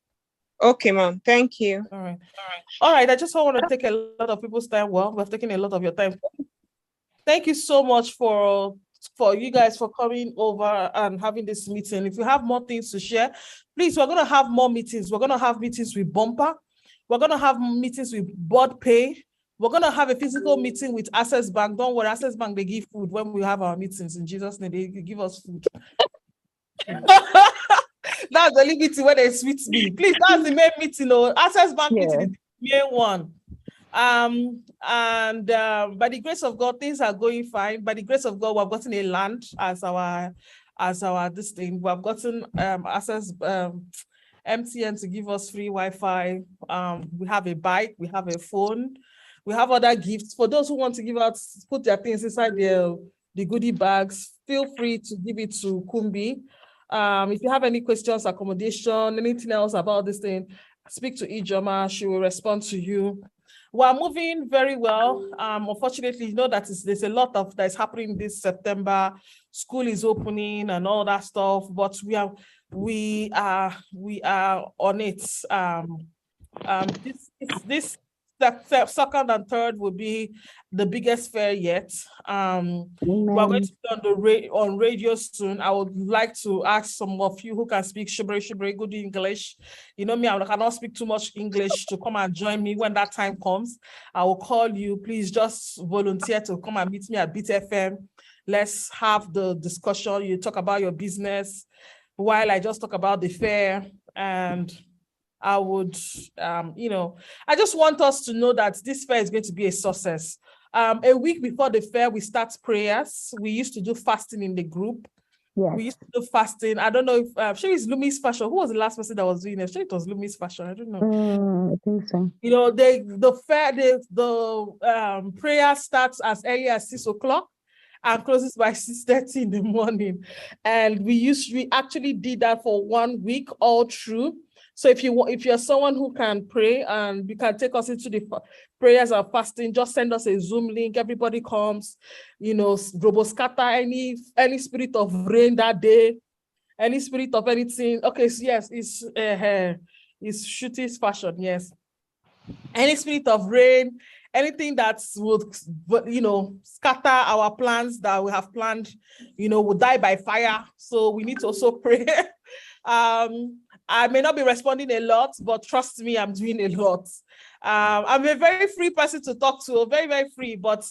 Okay, ma'am. Thank you. All right. I just don't want to take a lot of people's time. Well, we've taken a lot of your time. Thank you so much for you guys for coming over and having this meeting. If you have more things to share, please, we're going to have more meetings. We're going to have meetings with Bumper. We're going to have meetings with Board Pay. We're going to have a physical meeting with Access Bank. Don't worry, Access Bank, they give food when we have our meetings. In Jesus' name, they give us food. That's the only meeting where they sweet me. Please, that's the main meeting. Access Bank meeting is the main one. And by the grace of God, things are going fine. By the grace of God, we've gotten a land as our this thing. We've gotten Access MTN to give us free Wi-Fi. We have a bike, we have a phone, we have other gifts. For those who want to give out, put their things inside the goodie bags, feel free to give it to Kumbi. If you have any questions, accommodation, anything else about this thing, speak to Ijoma. She will respond to you. We're moving very well. Unfortunately, you know that there's a lot of that's happening this September. School is opening and all that stuff, but we are on it. This second and third will be the biggest fair yet. We're going to be on radio soon. I would like to ask some of you who can speak shibari good English. You know me, I cannot speak too much English, to come and join me when that time comes. I will call you. Please just volunteer to come and meet me at Beat FM. Let's have the discussion. You talk about your business while I just talk about the fair. And I would, I just want us to know that this fair is going to be a success. A week before the fair, we start prayers. We used to do fasting in the group. Yes. We used to do fasting. I don't know if sure it's Lumi's Fashion. Who was the last person that was doing it? Sure, it was Lumi's Fashion. I don't know. I think so. You know, the fair, the prayer starts as early as 6 o'clock and closes by 6:30 in the morning. And we actually did that for 1 week all through. So if you're someone who can pray and you can take us into the prayers and fasting, just send us a Zoom link. Everybody comes, roboscatter any spirit of rain that day, any spirit of anything. Okay, so yes, it's Shooty's Fashion, yes. Any spirit of rain, anything that would, scatter our plans that we have planned, will die by fire. So we need to also pray. I may not be responding a lot, but trust me, I'm doing a lot. I'm a very free person to talk to, very, very free, but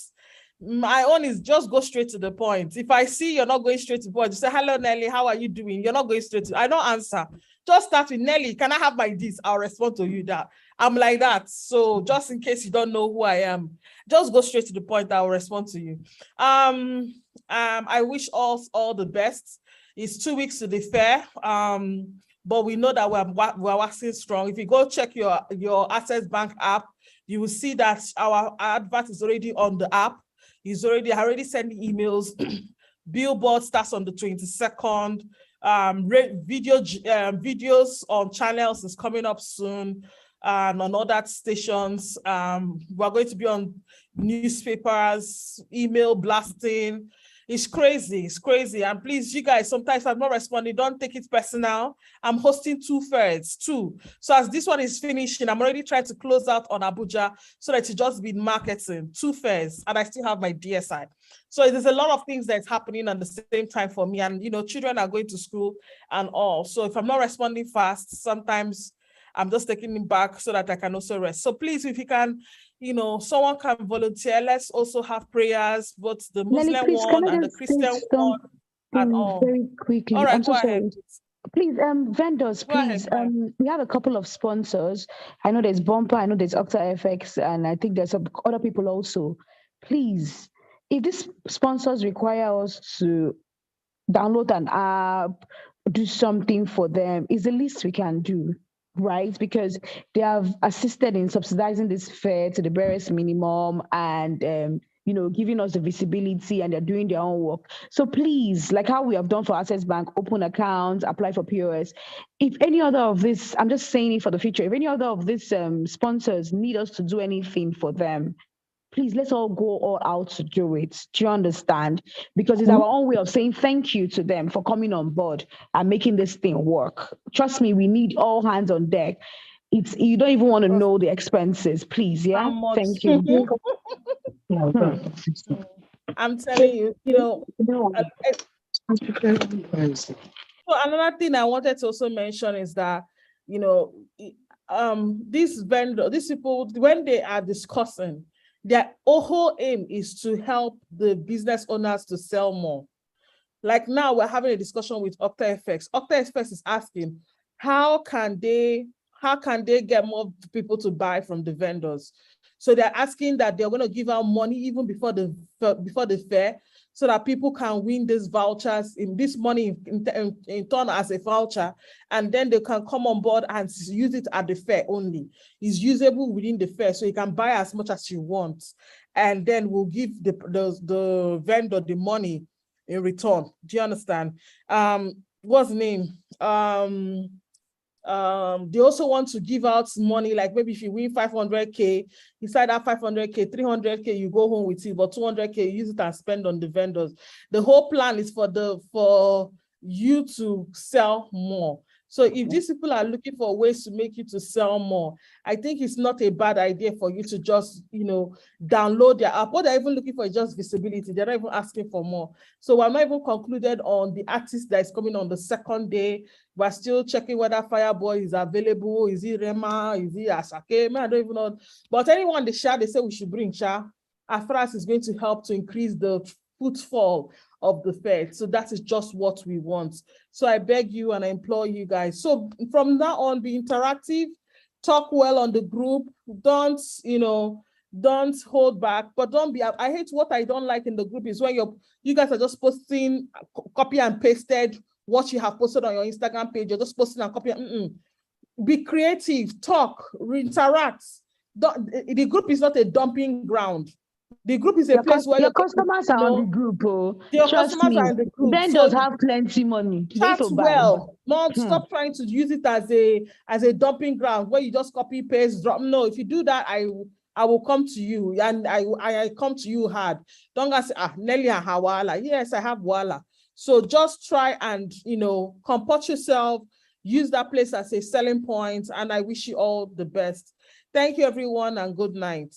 my own is just go straight to the point. If I see you're not going straight to the point, you say, hello, Nelly, how are you doing? You're not going straight to, I don't answer. Just start with, Nelly, can I have my this? I'll respond to you that. I'm like that. So just in case you don't know who I am, just go straight to the point. I'll respond to you. I wish us all the best. It's 2 weeks to the fair. But we know that we're waxing strong. If you go check your Access Bank app, you will see that our advert is already on the app. He's already sending emails. Billboard starts on the 22nd. Videos on channels is coming up soon, and on other stations. We're going to be on newspapers, email blasting. It's crazy. It's crazy. And please, you guys, sometimes I'm not responding. Don't take it personal. I'm hosting 2 fairs, 2. So as this one is finishing, I'm already trying to close out on Abuja so that it just be marketing, 2 fairs, and I still have my DSI. So there's a lot of things that's happening at the same time for me. And, children are going to school and all. So if I'm not responding fast, sometimes I'm just taking it back so that I can also rest. So please, if you can, you know, someone can volunteer. Let's also have prayers, both the Nelly, Muslim please, can one I and the just say Christian one and something all. very quickly? All right, I'm go so ahead. sorry. Please, vendors, Go ahead, please. Maya. We have a couple of sponsors. I know there's Bumper, I know there's OctaFX, and I think there's some other people also. Please, if these sponsors require us to download an app, do something for them, is the least we can do, right? Because they have assisted in subsidizing this fare to the barest minimum and you know, giving us the visibility, and they're doing their own work. So please, like how we have done for Access Bank, open accounts, apply for POS. If any other of this, I'm just saying it for the future, if any other of these sponsors need us to do anything for them, please, let's all go all out to do it. Do you understand? Because it's our own way of saying thank you to them for coming on board and making this thing work. Trust me, we need all hands on deck. It's, you don't even want to know the expenses, please. Yeah, thank you. I'm telling you, you know. So another thing I wanted to also mention is that, you know, these people, when they are discussing, their whole aim is to help the business owners to sell more. Like now we're having a discussion with OctaFX. OctaFX is asking, how can they get more people to buy from the vendors? So they're asking that they're going to give out money even before the fair, so that people can win these vouchers, in this money in turn as a voucher, and then they can come on board and use it at the fair only. It's usable within the fair, so you can buy as much as you want, and then we'll give the vendor the money in return. Do you understand? What's the name? They also want to give out money, like maybe if you win 500K, inside that 500K, 300K, you go home with it, but 200K, you use it and spend on the vendors. The whole plan is for you to sell more. So if these people are looking for ways to make you to sell more, I think it's not a bad idea for you to just, you know, download their app. What they're even looking for is just visibility. They're not even asking for more. So we're not even concluded on the artist that is coming on the second day. We're still checking whether Fireboy is available. Is he Rema? Is he Asake? I don't even know. But anyone they share, they say we should bring Sha. As far as it's going to help to increase the footfall of the fair. So that is just what we want. So I beg you and I implore you guys. So from now on, be interactive, talk well on the group. Don't, you know, don't hold back, but don't be, I hate what I don't like in the group is when you guys are just posting, copy and pasted what you have posted on your Instagram page. You're just posting and copying. Be creative, talk, interact. The group is not a dumping ground. The group is a place where your customers are on the group. Your Trust customers me, are in the group. vendors So have plenty money. chat well. Not stop trying to use it as a dumping ground where you just copy paste drop. No, if you do that, I will come to you, and I come to you hard. Don't say Nelly and Hawala. Yes, I have Wala. So just try and, you know, comport yourself. Use that place as a selling point, and I wish you all the best. Thank you, everyone, and good night.